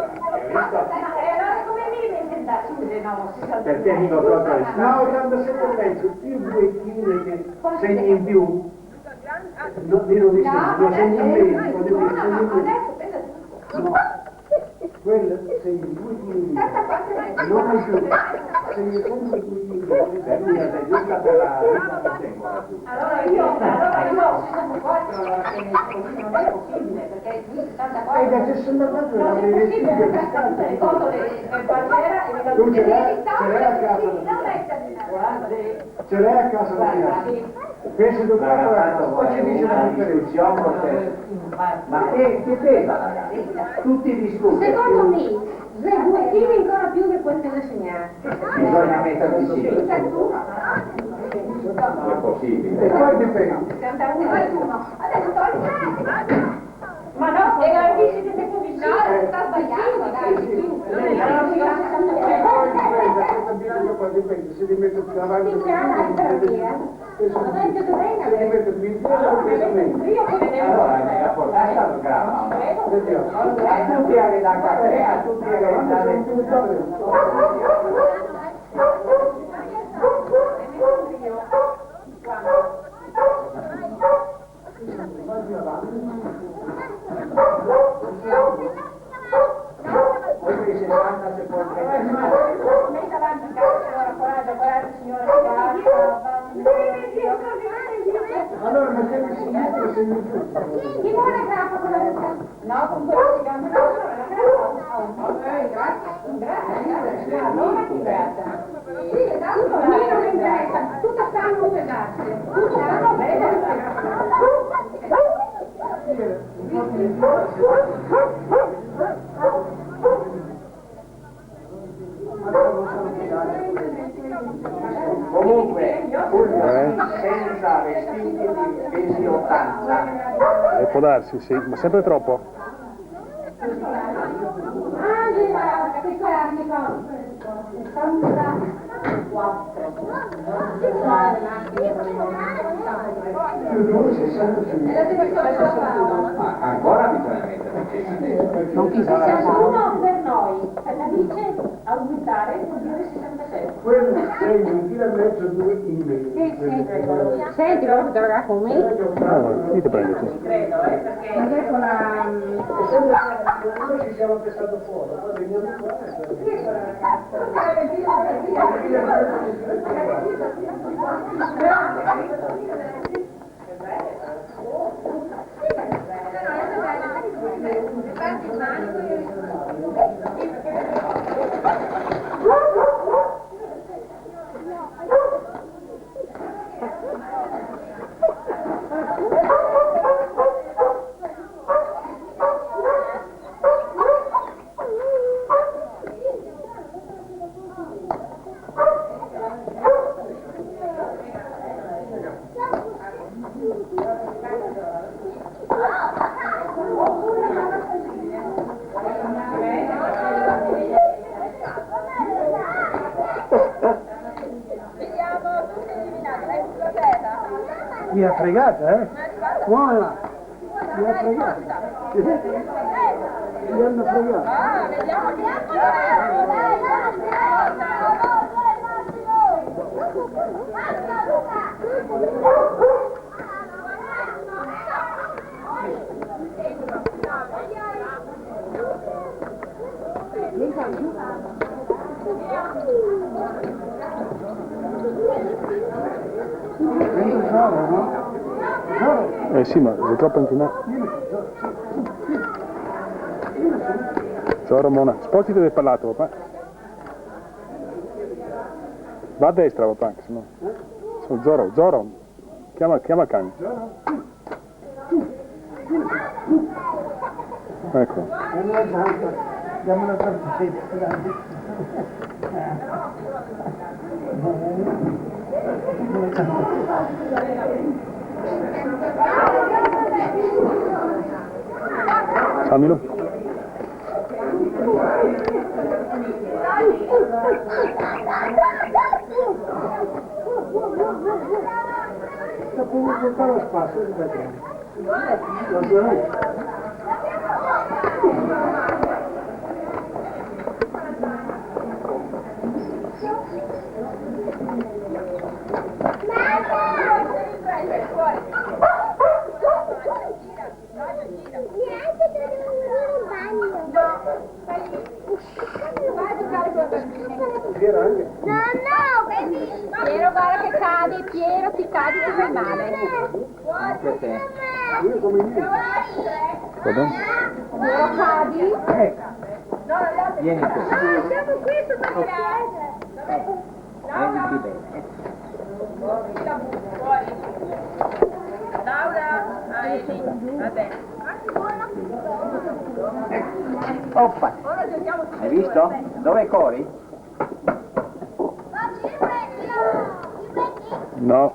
E allora come mi devi andare su le no? Perché dico proprio il No, 87 e mezzo, più 2 chili che segni in più. Non dire di segni, segni in meno, segni in meno. Adesso presa tutto. Quello segni 2 chili, non di più, segni sempre 2 chili. sei giusta per la tempo. Allora io ho 64, allora così non è possibile, perché qui 64 E da 64 non la è devi possibile, dire perché le cose le barriera e le Tu ce l'hai calcolatrici. a casa? Ce l'hai a casa la mia? Pensi tu poi ci dice la differenza. Ma che pesa ragazzi? Tutti gli studi. Secondo me, 2 kg ancora più che quel che le segnate. Bisogna metterci sì. Non è possibile. E poi dipende. 61. Adesso togli. Ma no, è grandissimo che tu vicino. No, sta sbagliando, dai. Questo bilancio poi dipende, se li metto più avanti si rimette più in piedi o peso meno. Allora, a portare stato grava. A tutti a da caffè, a tutti a dare. Oltre i 60 se può Metta avanti il cazzo, signora, coraggio, signora, Allora ma se mi si mette se mi giù. chi vuole grappa con la vita? No, con quello si cambia la grazie. Allora ti grazie. Sì, esatto, a me non interessa, tutto stanno pesate, tutto stanno bene. Comunque, senza vestiti di pesi 80. Può darsi, sì, ma sempre troppo. Angela, che classico. 64. Ancora bisogna mettere. Non chissà. Ciascuno per noi, la dice aumentare vuol dire 67. Quello è un chilo e mezzo, 2 in meno. Senti, vuoi fotografare con me? Chi ti prende? Credo, perché... Adesso la... Noi ci siamo pensato fuori, poi veniamo qua Mi ha fregata, eh? Buona! Mi ha fregata! Mi hanno fregato! Sì, ma sei troppo inclinato. Ciao Ramona, spostati del palato, papà. Va a destra, papà, che sennò... Zoro, chiama il cane. Ecco. Diamo una trampetta. Fammelo. Dopo un po' lo spazio, Piero, guarda che cadi, Piero, ti cadi, ti fai male. Anche a te. Va bene? Piero, cadi. Vieni tu. Siamo qui sotto il piede. Vieni bene. Laura, vabbè. Oppa! Hai visto? Dov'è Cori? No.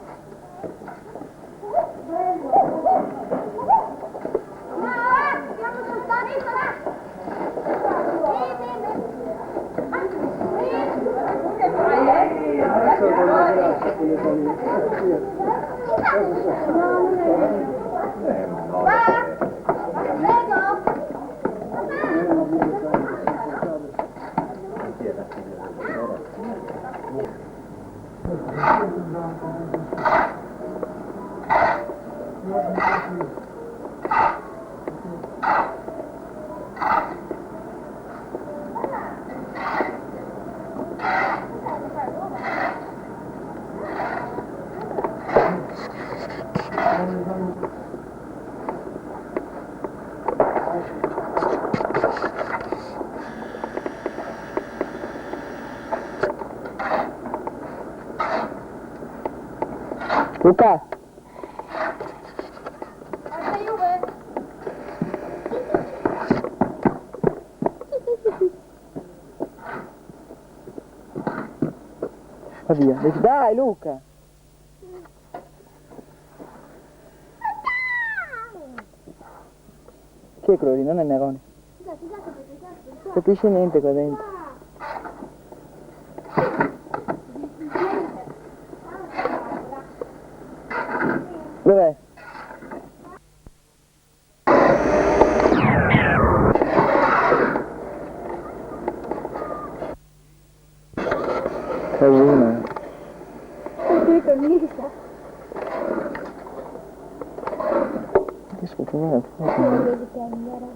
Luca! Va via, dai Luca! Chi è quello lì? Non è Nerone? Non capisce niente qua dentro. Dov'è? Chi sta? Che schifo, guarda. Non vedi che è nero.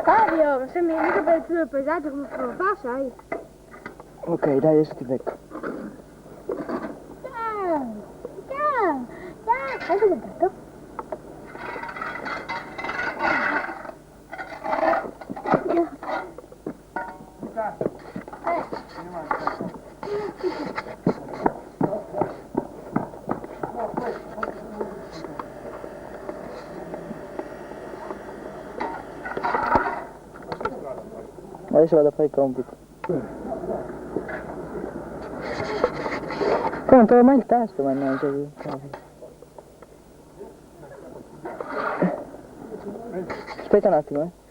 Fabio, ma se mi mica per il paesaggio come fa, sai? Ok, dai, adesso ti becco. Ciao! Ciao! Ciao! Hai cosa detto? Adesso vado a fare il compito. Non trovo mai il tasto, mannaggia. Aspetta un attimo, eh.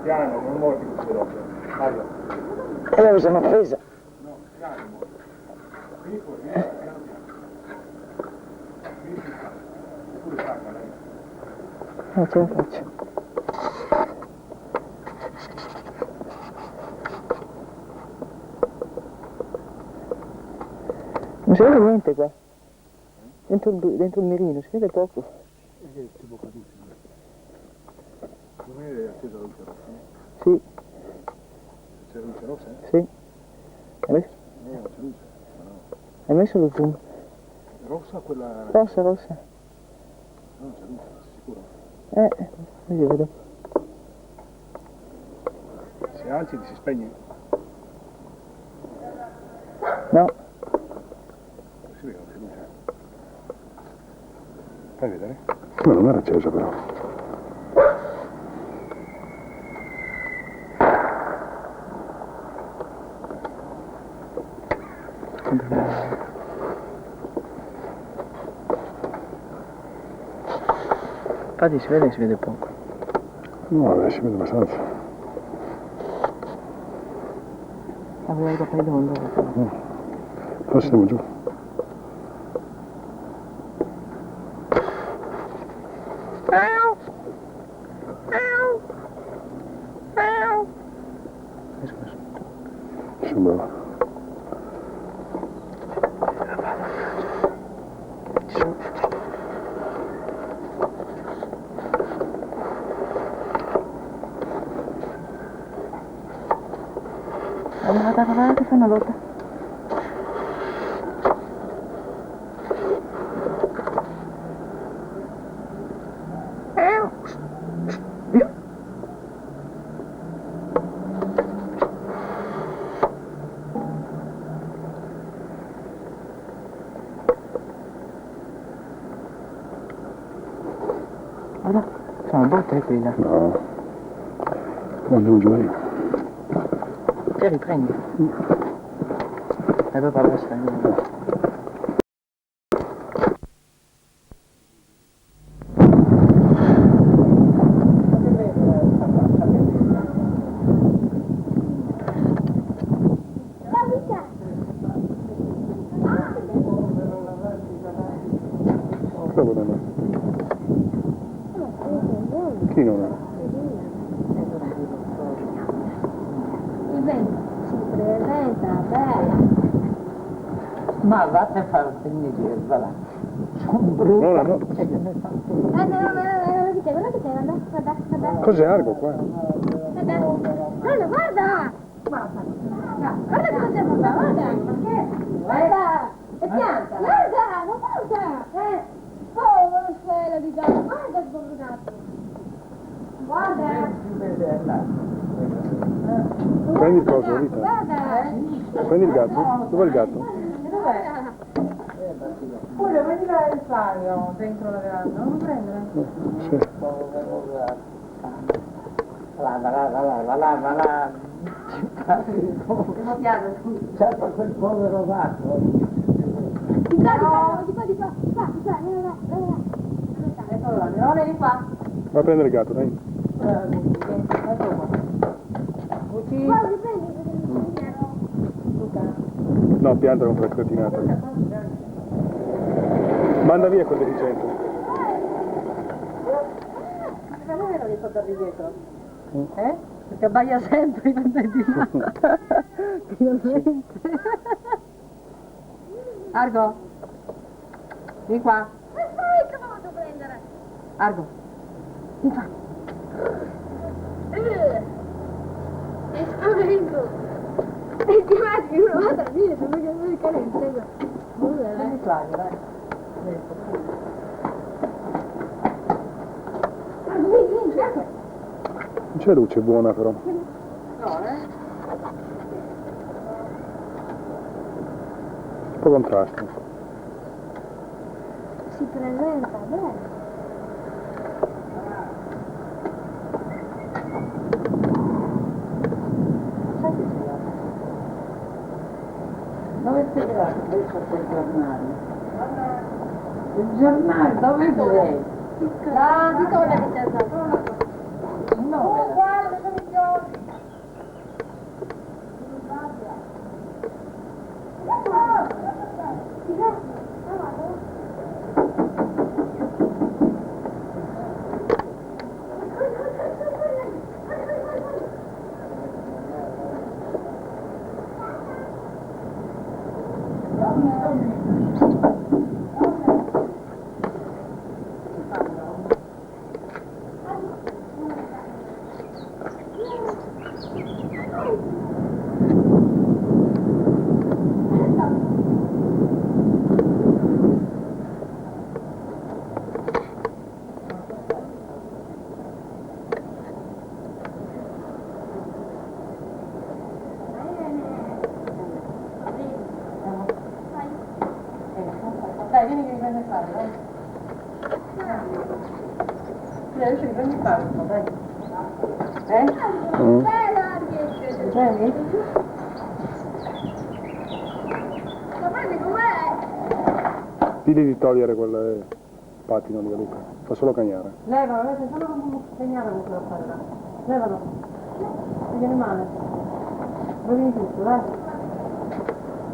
Piano, non mordi queste robe. Allora. Mi sono offesa. No, piano. Vieni fuori, piano piano. Vieni più piano. Pure stacca lei. Non ce la faccio. Non si vede niente qua. Dentro il mirino, si vede poco. Che tipo caduto. Come è accesa la luce rossa? Sì. C'è la luce rossa? Sì. Hai messo? No, c'è luce. Ma no. Hai messo lo zoom? Rossa quella... Rossa, rossa. No, c'è luce, sei sicuro? Così vedo. Se alzi ti si spegne? No. Si vede, c'è luce. Fai vedere? No, non era accesa però. Infatti si vede poco. No, si vede abbastanza. Avevo i capelli d'onda. Forse siamo giù. Sembrava. Guarda che fa una lotta. Via. Guarda, sono botte qui là. No. Andiamo giù io. Ti riprendi. E poi parla strano. Chi non è? Il vento si presenta bella. Ma vattene a fare un finire, va là. Sono brutto. No. Guarda che c'è, guarda. Cos'è argo qua? Guarda, guarda! Guarda cosa c'è qua, guarda! Guarda! È pianta! Guarda, non guarda! Oh! di gatto, guarda il povero gatto. Guarda. Prendi il coso, Rita. Guarda. Prendi il gatto. Dov'è il gatto? Pure prendi il fagno dentro la veranda, non lo prendere? Sì. Devo piano, Certo quel povero gatto. Di qua, di qua, vieni là. eccolo là, no, vieni qua. Va a prendere il gatto, dai. Eccolo qua. Ucci. Guarda, li prendi perché No, pianta con quella cretinata. Manda via quel deficiente. Ma non ero detto per di dietro? Perché abbaia sempre quando è di là. Finalmente. Argo, vieni qua. che me lo devo prendere? Argo, vieni qua. È spavento. E ti immagini uno va a dire, se voglio il cane in presa. Prendi Flavio, dai. Non c'è luce buona però. No, Un po' contrasto. Si presenta, bene. Dove sei andato adesso quel giornale? Il giornale, dove sei? La Vittoria che ti ha dato. No, Guarda, sono i giorni. Dai, vieni che mi prendi il Flavio, dai. Adesso mi prendi il Flavio, dai. Mi prendi? Ma prendi com'è? Dili di togliere quel pattino lì a Luca. Fa solo cagnare. Levalo, adesso solo non segnare come lo fare là. Levalo. Ti viene male. Rovini tutto, dai.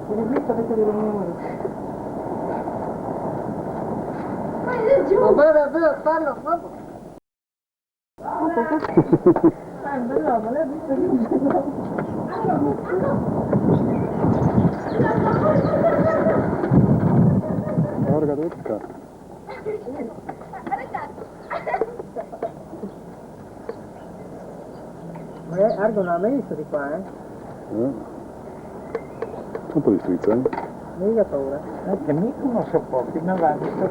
Vieni dritto perché ti roviniamo io. Giù. Fallo, fallo. Bello, l'hai visto Guarda dove toccare. Argo non l'ha mai visto di qua, Un po' di strizza, Mica paura. che mica non sopporti, ma va, mi sto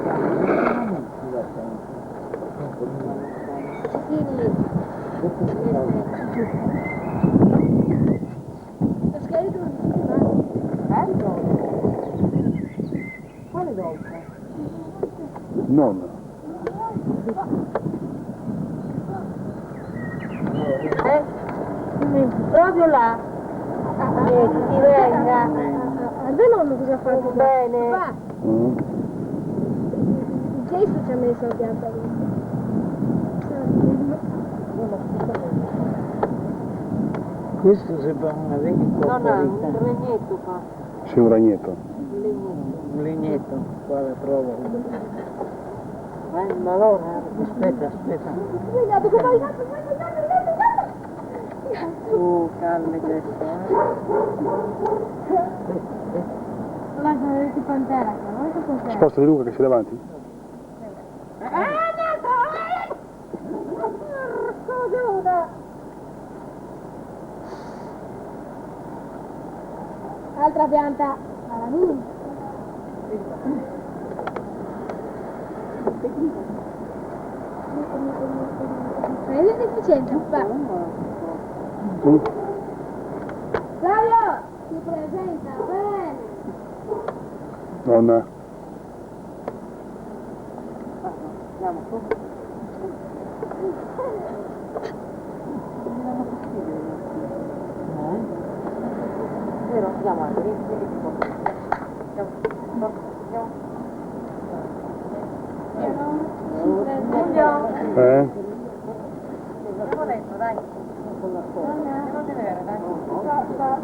Quale dolce? Non. Proprio là. Che ti venga. A te nonno cosa ha fatto? Bene. Va. Il gesto ci ha messo la pianta lì. Questo sembra una vecchia No, no, un regnetto fa. C'è un ragnetto. un legnetto, guarda, prova. Ma allora... Aspetta. Svegliato, che fai il gatto? Calme questo, Guarda, vedete pantera, guarda pantera. Sposta di Luca che sei davanti. Altra pianta alla mia. È deficiente, papà. Flavio, si presenta bene. Nonna. Andiamo su. Vero? Andiamo anche, vieni qua. Andiamo. Andiamo dentro, dai. Andiamo a vedere, dai.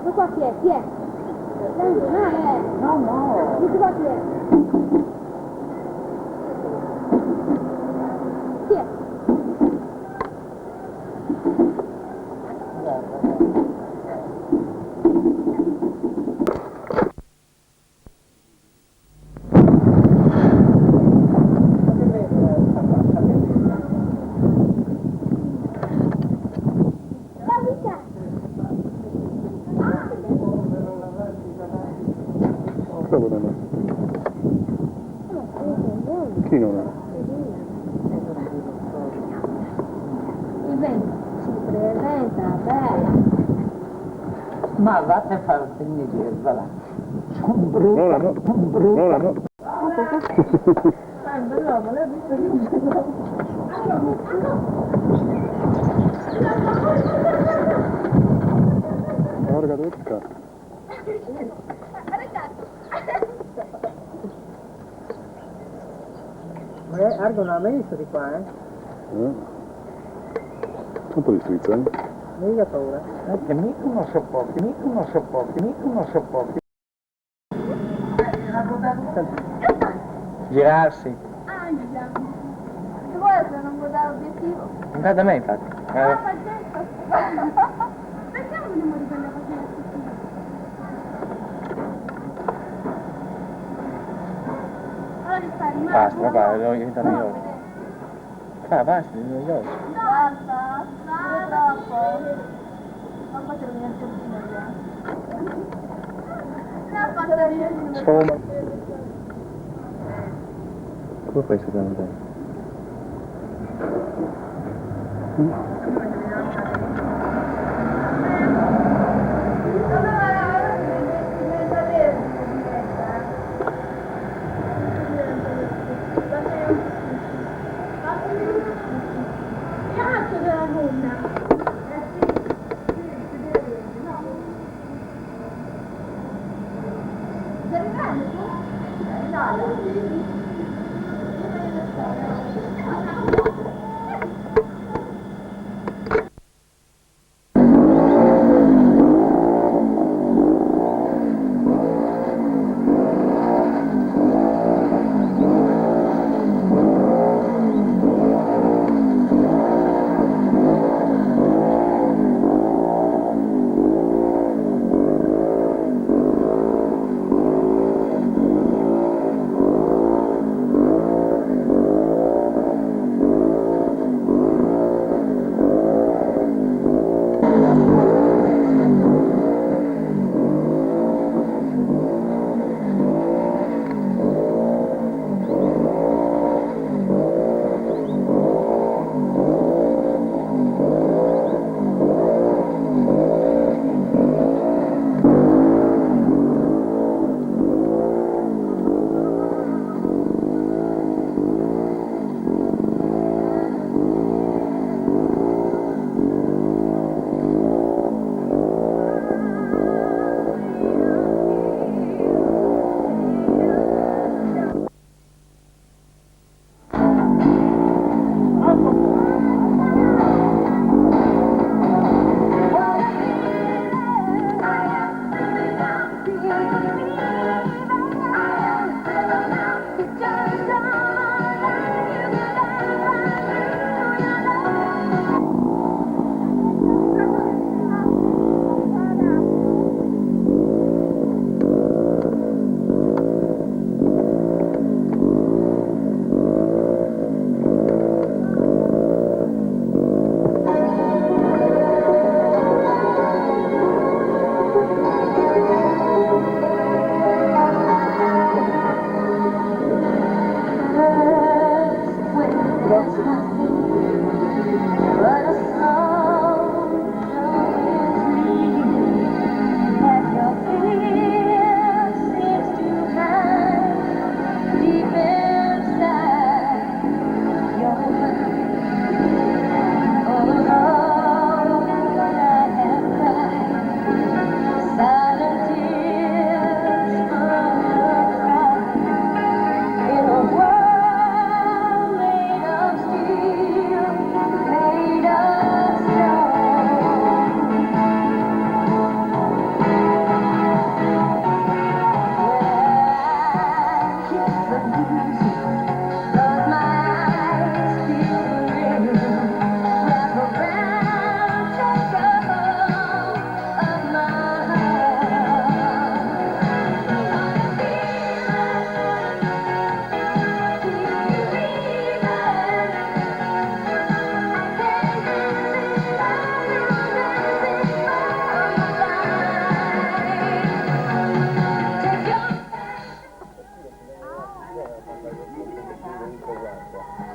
Su qua chi è? Chi è? No, no. Di qua chi è? Chi è? Chi non è? Il vento si presenta bene. Ma vattene a fare un finire, va là. Ora no. Ora no. Bravo, l'hai visto che Guarda dove scappa. Argo non l'ha mai visto di qua, Un po' di strizza, Mica paura. Che mica non sopporti, mica non sopporti, mica non sopporti. Girarsi. Che vuoi se non può dare obiettivo? Guarda me infatti. Ah, ma certo. Perché non veniamo di quelle cose allora ti stai rimanendo. Basta, papà, devo diventare noioso. Basta, è noioso. Basta, troppo. Ma poi te lo viene il giardino già. No, fatto niente. Insomma. Come fai secondo te? Cazzo della donna! Stai arrivando tu?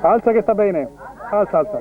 Alza che sta bene, alza, alza.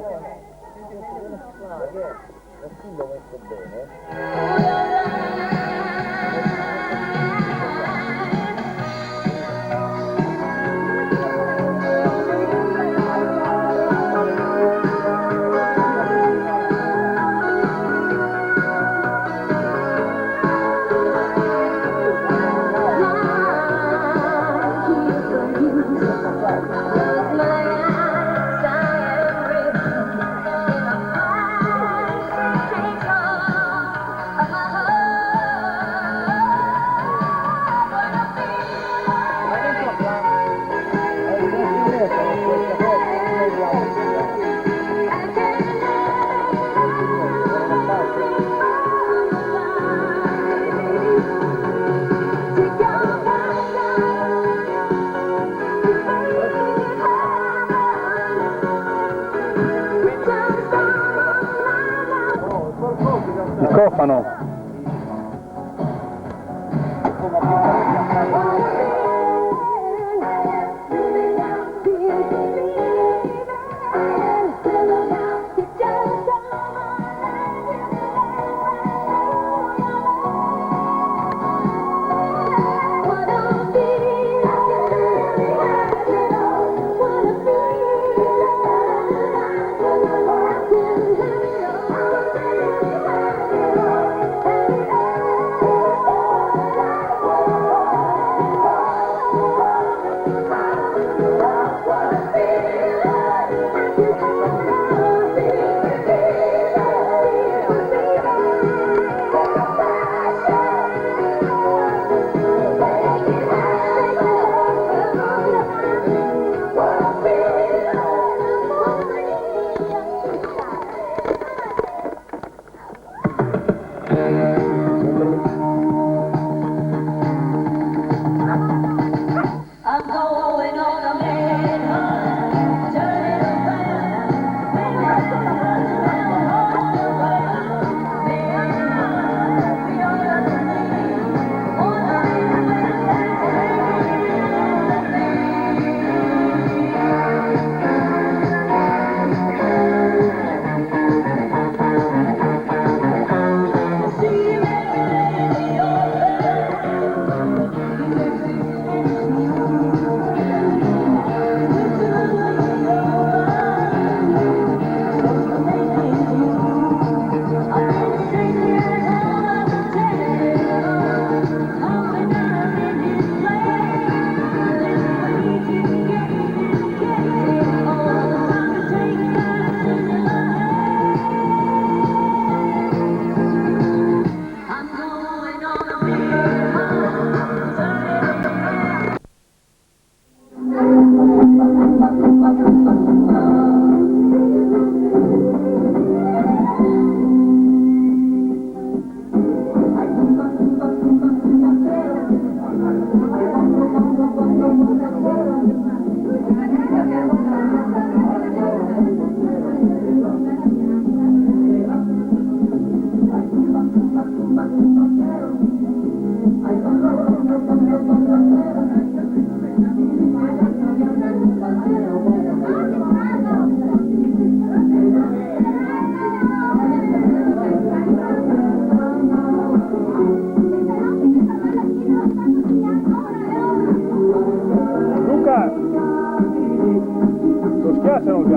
Il cofano. Thank you.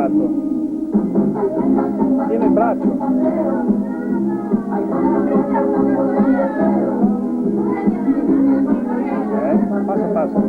fatto? Tieni il braccio. Passa, passa.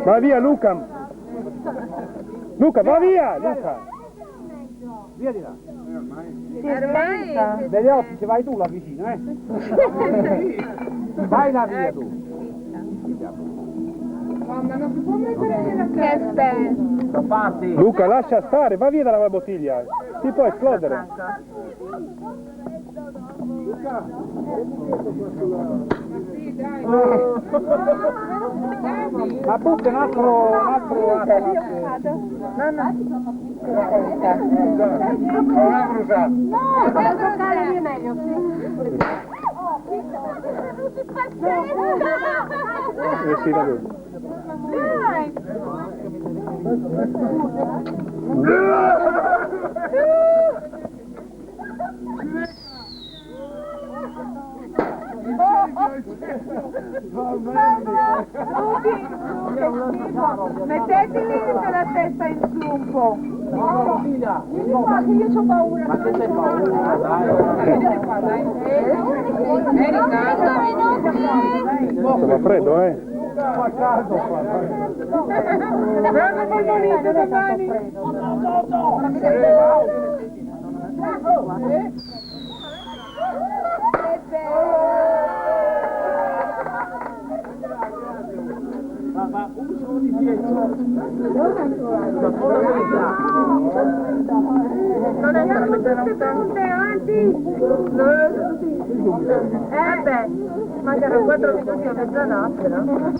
Va via Luca! Luca, va via! Luca! Via di là! Degli occhi, ci vai tu là vicino, eh! Vai là via tu! Mamma, non si può mettere la testa! Luca, lascia stare, va via dalla bottiglia! Si può esplodere! Ma butta un altro No, no. una bruciata. No, per toccare è meglio, sì. Sì, va bene. Metteteli la testa in su un po'. Io ho paura. Ma che sei paura? Fa freddo, eh? Fa caldo qua. Guarda che bonito domani. Ma un solo di dietro. Non andiamo tutte avanti. Beh, mancano 4 minuti a mezzanotte, no?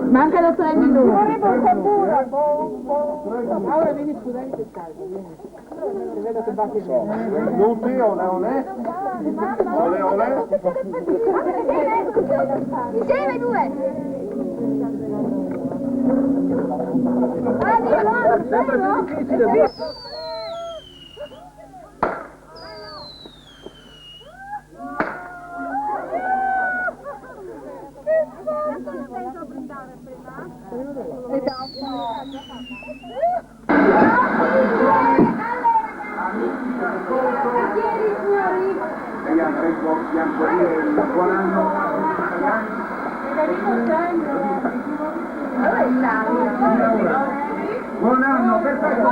Mancano 3 minuti. Ora vieni scusare che caldo, vieni. Ti vedo che batti bene. Tutti, ole. Insieme due! Buon anno. Buon anno, perfetto.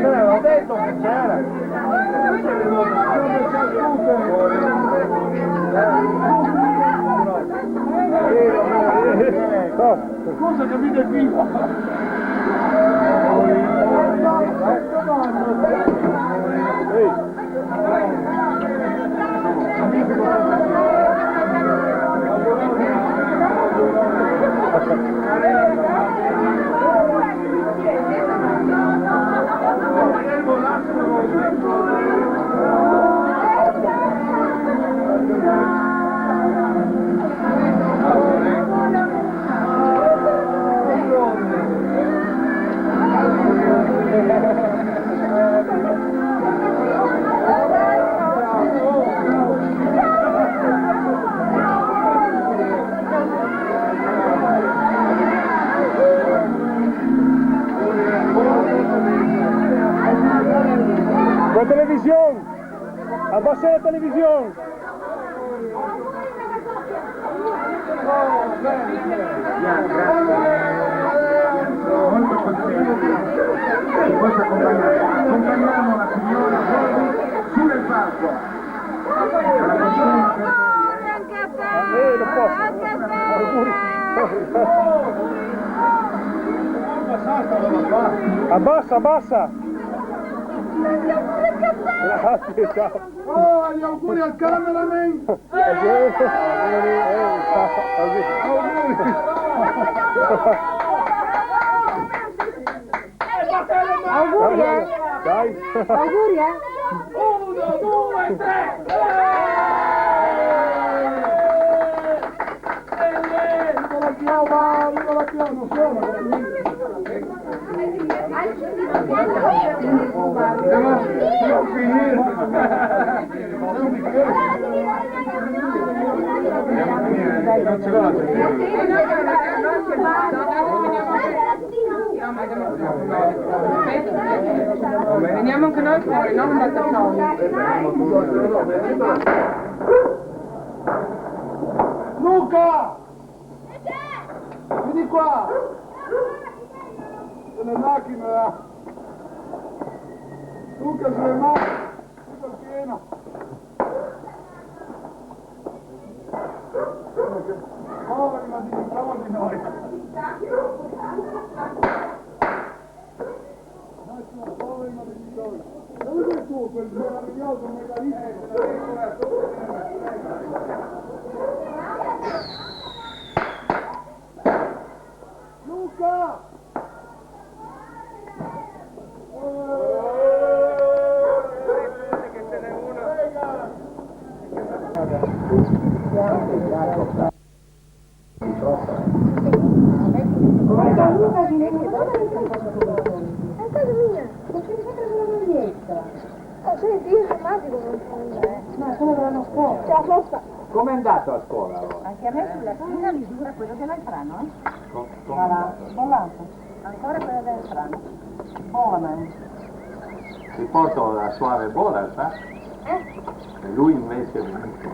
L'ho detto che c'era. Scusa che mi defilo. La televisión, abbassa la televisión. Molto contento che possa accompagniamo la signora sul palco. Lo posso. Abbassa, abbassa. Grazie, ciao. Oh, gli auguri al cameraman. Auguri, Dai. Auguri, 1, 2, 3. Viva la chiava, viva la chiava, non sono. Devo finire. Non ce l'ho. Veniamo anche noi fuori, non Luca! Vieni qua! Sulle macchine là! Luca sulle macchine! Tutto il pieno! Poveri ma dimentichiamo di noi! Noi siamo poveri ma dimentichiamo! Dove sei tu, quel meraviglioso megalitico? Luca! Senti, io sono magico non so andare. Ma come dovranno scuola? C'è la posta. Com'è andato a scuola allora? Anche a me sulla spina mi dura quello dell'Alfrano, Voilà, bollato. Ancora quello dell'Alfrano. Buona. Ti porto la suave bola, sa? E lui invece è venuto.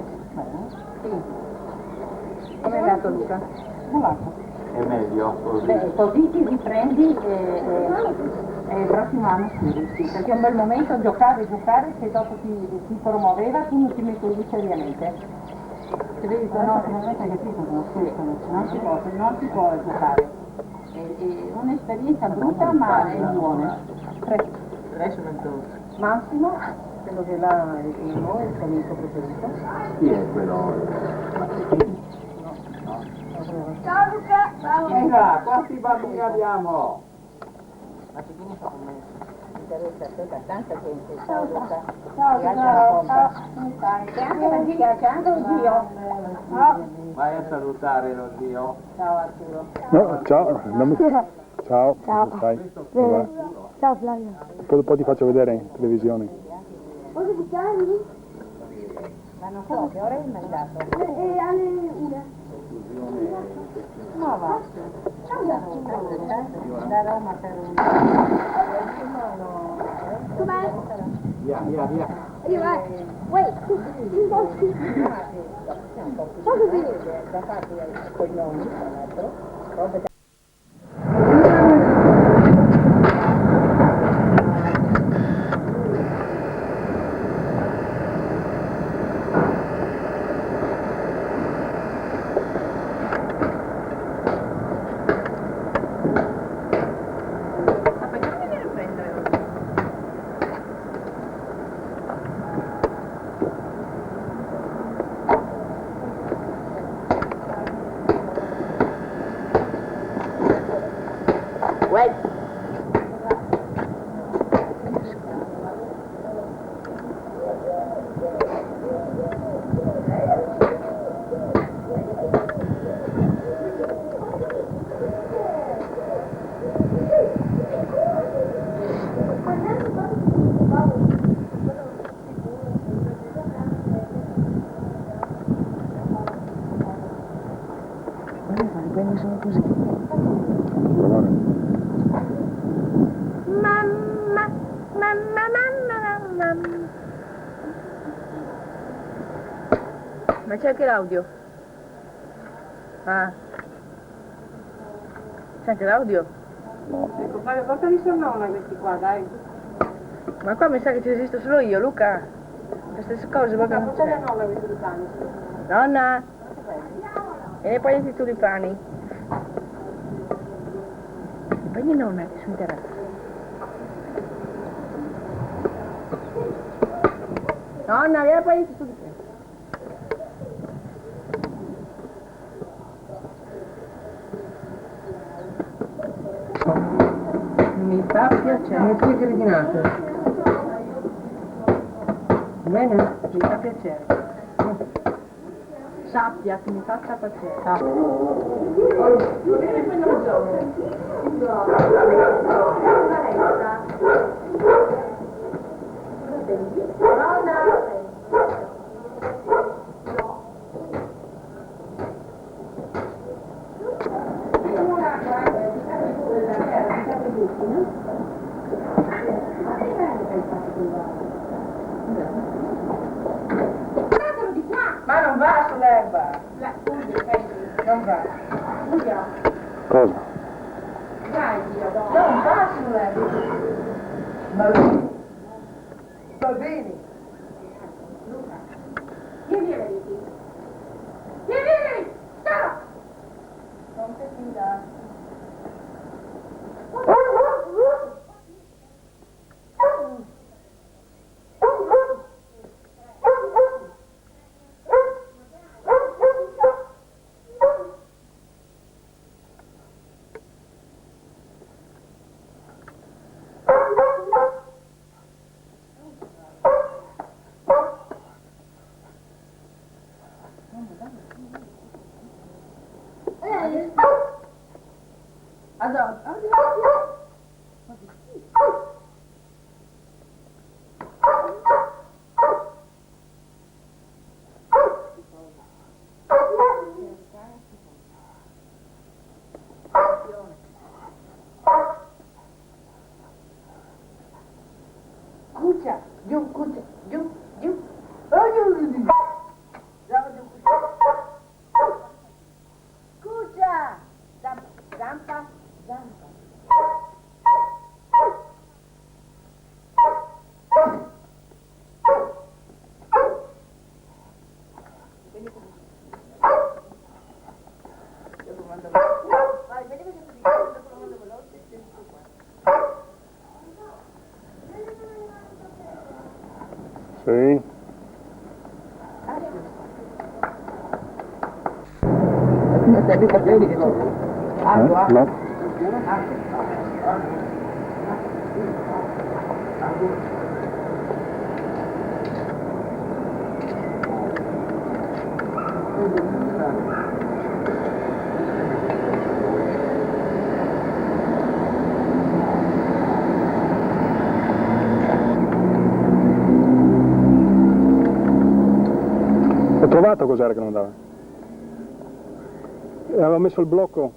Come è andato Luca? Bollato. È meglio così. Beh, così ti riprendi e il prossimo anno studi, sì, perché è un bel momento giocare, se dopo ti promuoveva tu non ti metti lì seriamente. Se vedi che no, finalmente hai capito che non si può giocare. È un'esperienza brutta ma è buona. Massimo, quello che l'ha il suo amico preferito. Chi è quello? Ciao Luca! Luca, quanti bambini abbiamo? Ma ti vieni con me? Mi interessa tanta gente. Ciao Luca. Ciao Ciao. come stai? C'è anche la zia, c'è anche lo zio. Vai a salutare lo zio. Ciao Arturo. No, ciao. Ciao. Ciao. Come stai? Bene. Ciao Flavio. Poi ti faccio vedere in televisione. Cosa ti chiami? Ma non so, che ora hai mandato? Alle 1. No, va. Da Roma per un... Com'è? Via. Io wait. Ciao così. Da farti i cognomi, tra l'altro. Robe da... Quelli sono così. Mamma. Ma c'è anche l'audio? Ah. C'è anche l'audio? Ecco, Flavio, portali sonnona questi qua, dai. Ma qua mi sa che ci esisto solo io, Luca. Le stesse cose, ma non Portali a c'è. nonna questi tulipani. Nonna! E poi i tulipani. Prendi nonna, che sono in terrazza. Nonna, vieni poi i tulipani. Mi fa piacere. Che gradinate. Bene? Mi fa piacere. Sappia che mi faccia piacere. Ma non va sull'erba! Non va. Cosa? Non va sull'erba! Va bene. Vieni. Stop. Non ti fidare. Cuccia, giù, cuccia, giù, giù. Oh, giù. Cuccia, zampa. Vai, vedi che così, dopo lo mando veloce, senti tu qua. Sì. No. provato cos'era che non andava? Avevo messo il blocco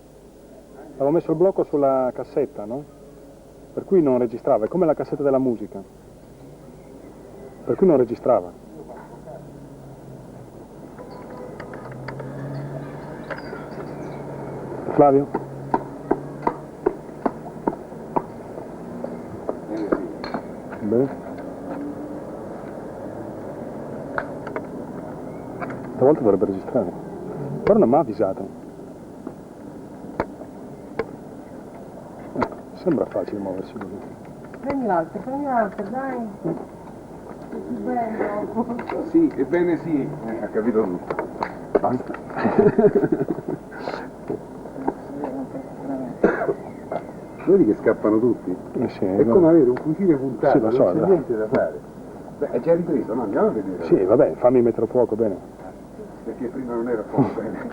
sulla cassetta, no? Per cui non registrava, è come la cassetta della musica. Per cui non registrava. Flavio? Bene. Stavolta dovrebbe registrare. Però non mi ha avvisato. Sembra facile muoversi così. Prendi l'altro, dai. È più bello. Sì, ebbene sì, ha capito tutto. Basta. Vedi che scappano tutti? Sì, è come avere un fucile puntato, sì, lo so, non c'è niente da fare. Beh, è già ripreso, no? Andiamo a vedere. Sì, vabbè, fammi mettere a fuoco, bene. Perché prima non era a fuoco bene.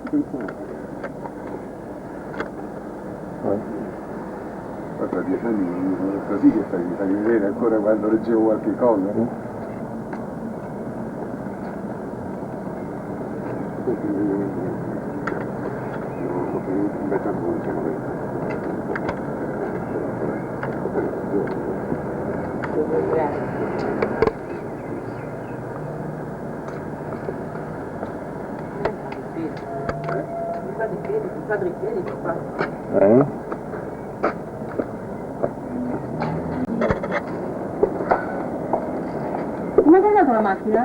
Poi tra 10 anni così che mi fai vedere ancora quando leggevo qualche cosa. Come hai tagliato la macchina?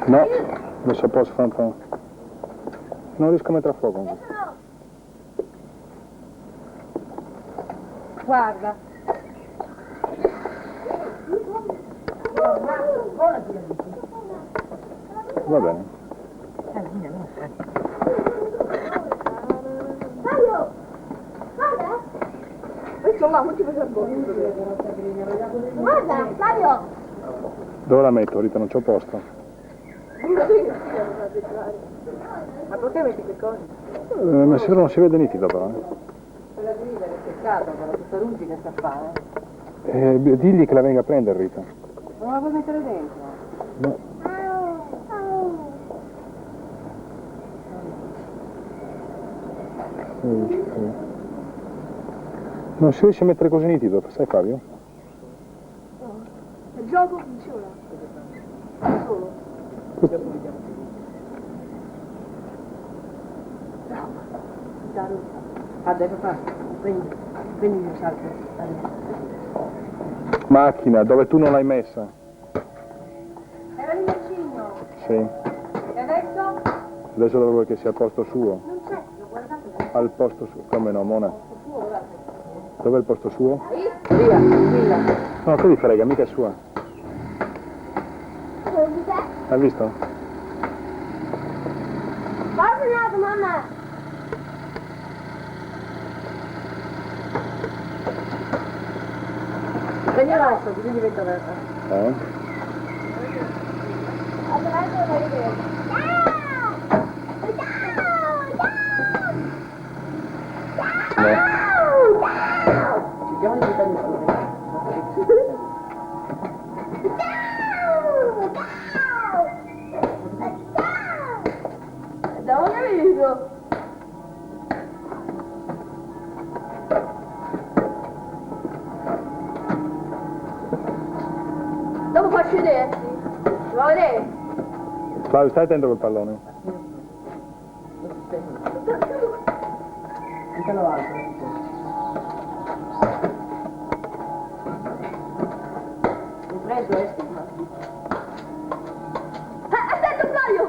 No, adesso posso fare un po'. Non riesco a mettere a fuoco. Guarda. Va bene. Questo là, non ci fai guarda, Flavio! Dove la metto? Rita, non c'ho posto. Ma perché metti che cosa? Ma sembra non si vede nitido però. Quella guida è peccato, però tutta luce che sta a fare. Digli che la venga a prendere, Rita. Non la vuoi mettere dentro? No. Non si riesce a mettere così nitido, sai Fabio? Il gioco funziona. Da solo. Adesso fa, prendi il salto. Macchina, dove tu non l'hai messa? Era lì vicino. Sì. E adesso? Adesso dovrei che sia al posto suo. Non c'è, l'ho guardato. Al posto suo. Come no, Mona? Dov'è il posto suo? Via, tranquilla. No, che gli frega, mica è sua. Hai visto? Guarda, mamma! Prendi rosso, così diventa verde. Ci siamo diventati scuri. Da dove hai visto? Dopo faccio vedere. Va a vedere? Flavio, stai attento col pallone. Ditelo alto. Mi prendo stigma. Aspetta, Flavio!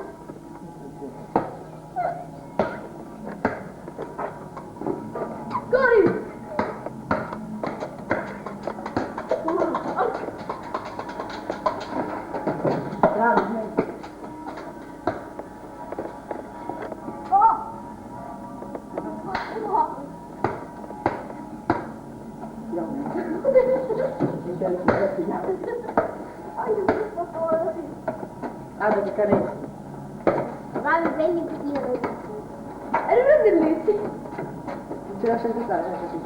Corri! Ah, di carezza. Vai, prendi un pochino. Era bellissimo. Non ci lascia giocare, così.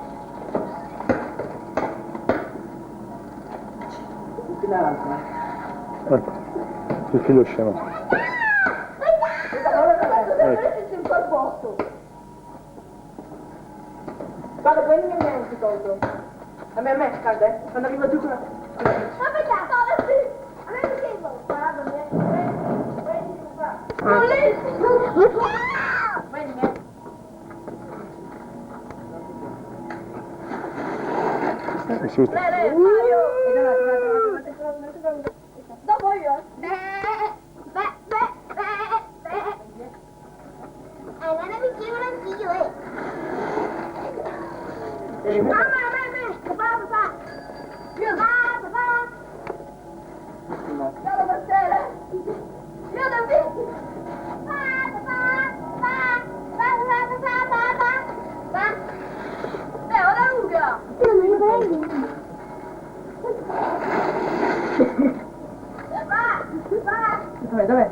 Tutti l'altra. Il figlio scemo. mettiti in quel posto. Guarda, prendi il mio secondo. A me scade, quando arriva giù con la... Aspetta, sì! A me mi sembra. Guarda, prendi qua. Non lì! Prendi me. Mario! Dopo io. Allora mi chiedono anch'io, Mamma, papà! Io papà! Ciao, Marcella! Io da me! Leo, da Luca! Io non li prendo! Dov'è?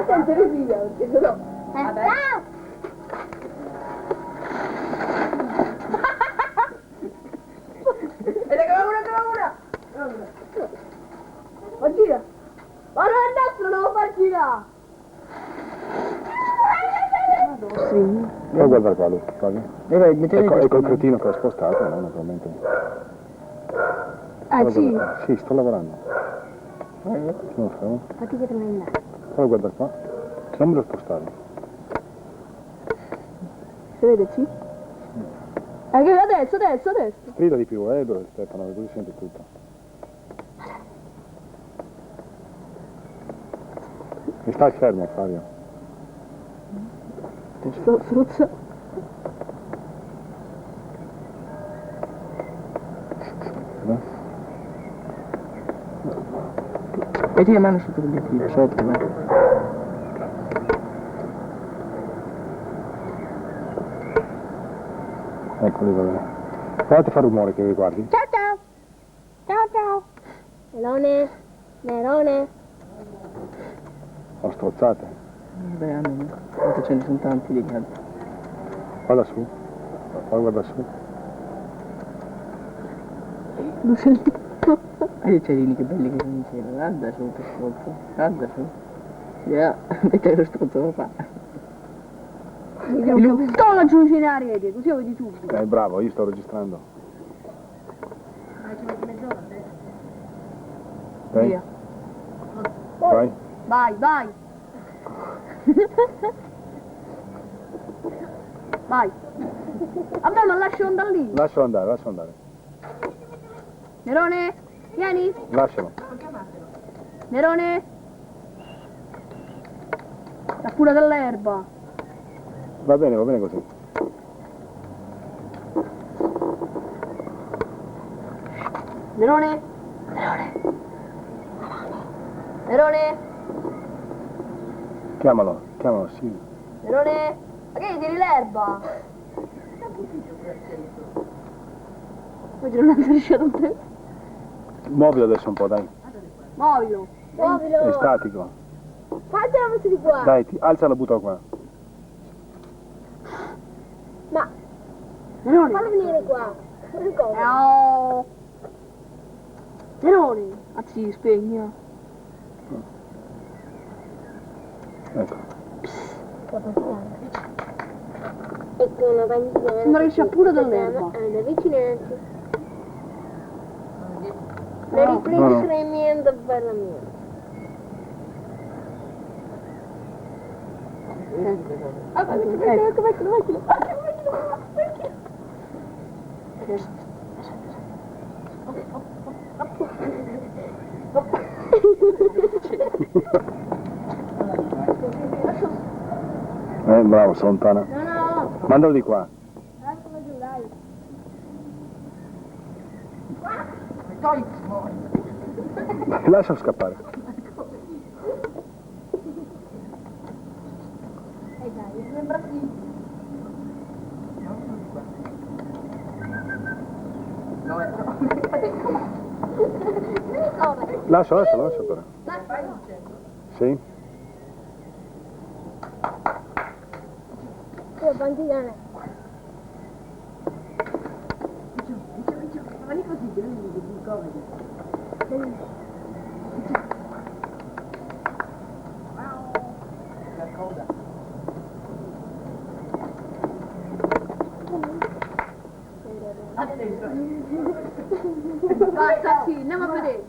Senti le figlie, perché se no... Vabbè. Vede che va una! Ma gira! Ma non è il nostro, lo devo far girare! Sì. Puoi guardare qua, Luca, guardi. Ecco il cretino che ho spostato, no, naturalmente. Sì? Sì, sto lavorando. Non so. Fatti che tremenda. Puoi guardare qua. Non me lo spostare. Si vede, sì? Adesso. Strida di più, dove Stefano, così senti tutto. Mi stai fermo, Fabio. Fruzzo. Metti la mano sotto l'obiettivo, sotto, Eccoli, va bene. Provate a fare rumore che vi guardi. Ciao. Nerone. Ho strozzate. Beh, quanto ce ne sono tanti di gatti. Guarda su. Poi guarda su. E i cerini che belli che sono in cielo. Guarda su, che strozzo. Guarda su. Vedete lo strozzo lo fa. Sto laggiù in aria, vedi, così lo vedi subito. Bravo, io sto registrando. Dai. Via. Vai. Vai. Vai. Vabbè, ma lascialo andare lì. Lascialo andare. Nerone, vieni. Lascialo. Nerone. La cura dell'erba. Va bene così. Nerone. Chiamalo, sì. Nerone, ma che tiri l'erba? Oggi non è riuscito a te. Muovilo adesso un po', dai. Muovilo. È statico. Fatti la messo di qua. Dai, alzalo, buttalo qua. Ma. Nerone. Fallo venire qua. No. Nerone. Anzi, spegna. Ecco. Ecco una bandiera. Sembra che c'è pure dell'erba. È una vicinanza. La ripresa tremenda bella mia. Ecco. Bravo, sono lontana. No. Mandalo di qua. Dai, come giù, dai. Lascialo scappare. Dai, sembra sì. Lascia però. Sì? Io bandiera. Basta, sì, andiamo a vedere.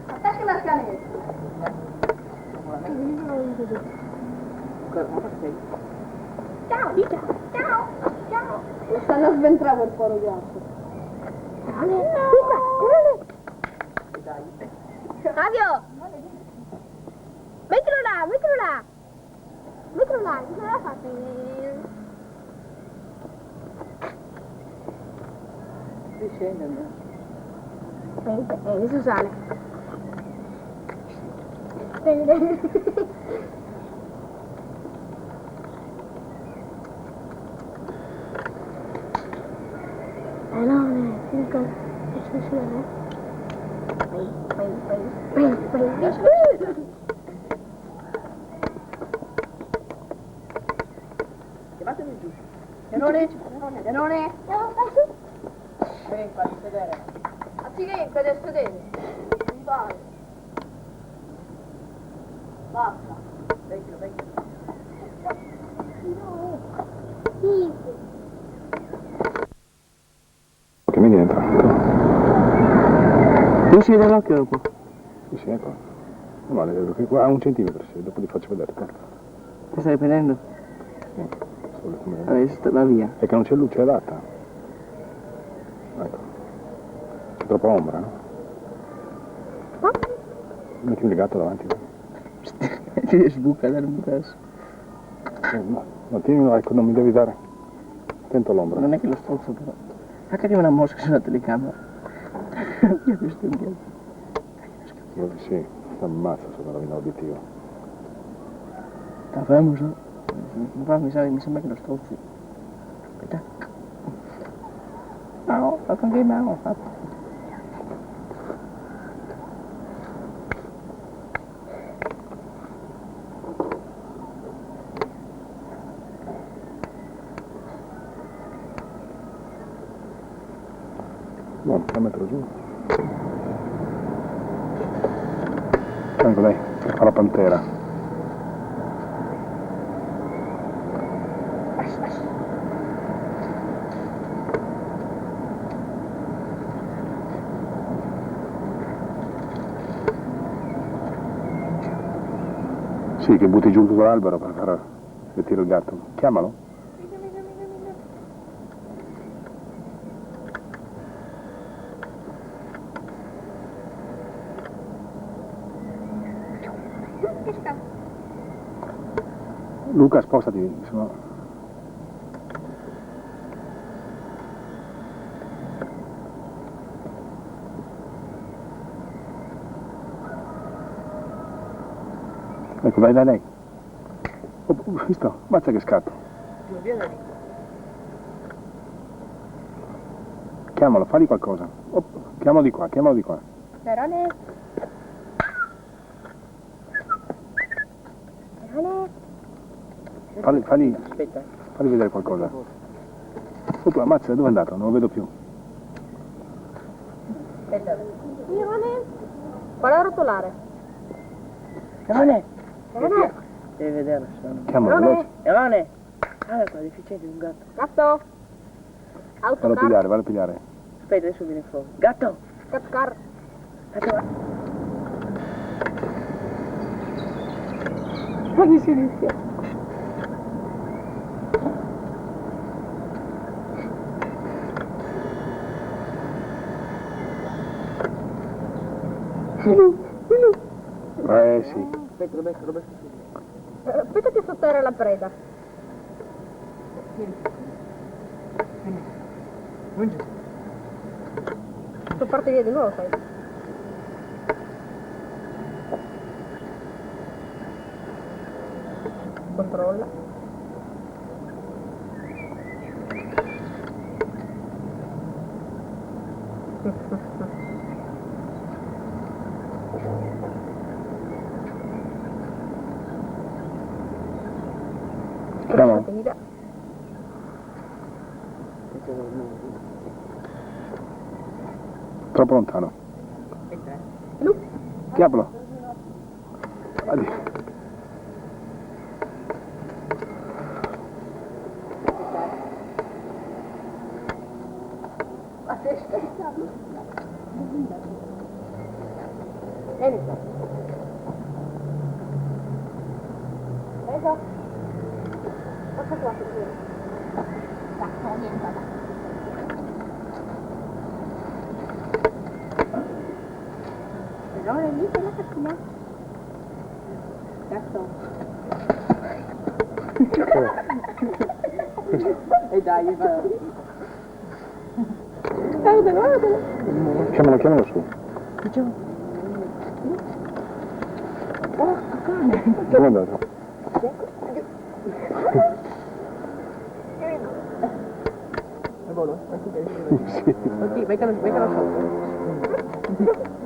Attacca la scanetta. Ciao, ciao, ciao. Lo stanno a sventrare quel foro ghiaccio. Fabio! Mettilo là, mettilo là! Mettilo là, che l'ha fatto? Adesso sale. No, finito. Chiamatemi giù. Pianone. Vieni qua, di sedere. Anziché per sedere. Non vale. Basta. Vecchio. Che mi entra. Non si vede l'occhio dopo. Sì, ecco. No, le vedo che qua a 1 centimetro, sì, dopo ti faccio vedere. Ti stai prendendo? Adesso va via. È che non c'è luce adatta. Ecco. C'è troppa ombra, no? Mettimi il gatto davanti. Ti sbuca dal bucasso. No, tienilo, ecco, non mi devi dare. Attento all'ombra. Non è che lo stolzo però. Fa che arriva una mosca sulla telecamera. Io questo è un gatto. Sì, si ammazza se non rovina l'obiettivo. Sta fermo, so. Mi sembra che lo stolzi. Aspetta. No, fa con che mano ho fatto. Buono, la metto giù. Ecco dai, fa la pantera. Sì, che butti giù tutto l'albero per far sentire il gatto. Chiamalo. Luca, spostati, sennò... Ecco, dai. Oh, visto? Mazza che scatto. Chiamalo, fagli qualcosa. Oh, chiamalo di qua. Verone. Fagli vedere qualcosa. Oh, ammazza, dove è andato? Non lo vedo più. Verone. Guarda a rotolare. Verone! Devi vederlo, sono. Chiamalo, veloce. Verone! Ah, qua, deficiente di un gatto. Gatto. Autocar. Vallo a pigliare. Aspetta, adesso viene fuori. Gatto! Gatcar. Gatto! Ma che si inizia? Sì. Aspetta, Roberto. Aspetta che sotterra la preda. Sto parte via di nuovo, sai. Controlla. Chiamalo. Troppo lontano. Chiamalo. Cosa? Cosa tua che dire? Dai, no, niente, dai. Allora lì c'è la cattina. Cazzo. E dai, va. Guardalo. Chiamalo su. Oh, cane. Dove è andato? È buono? Sì. Ok, vai che lo so.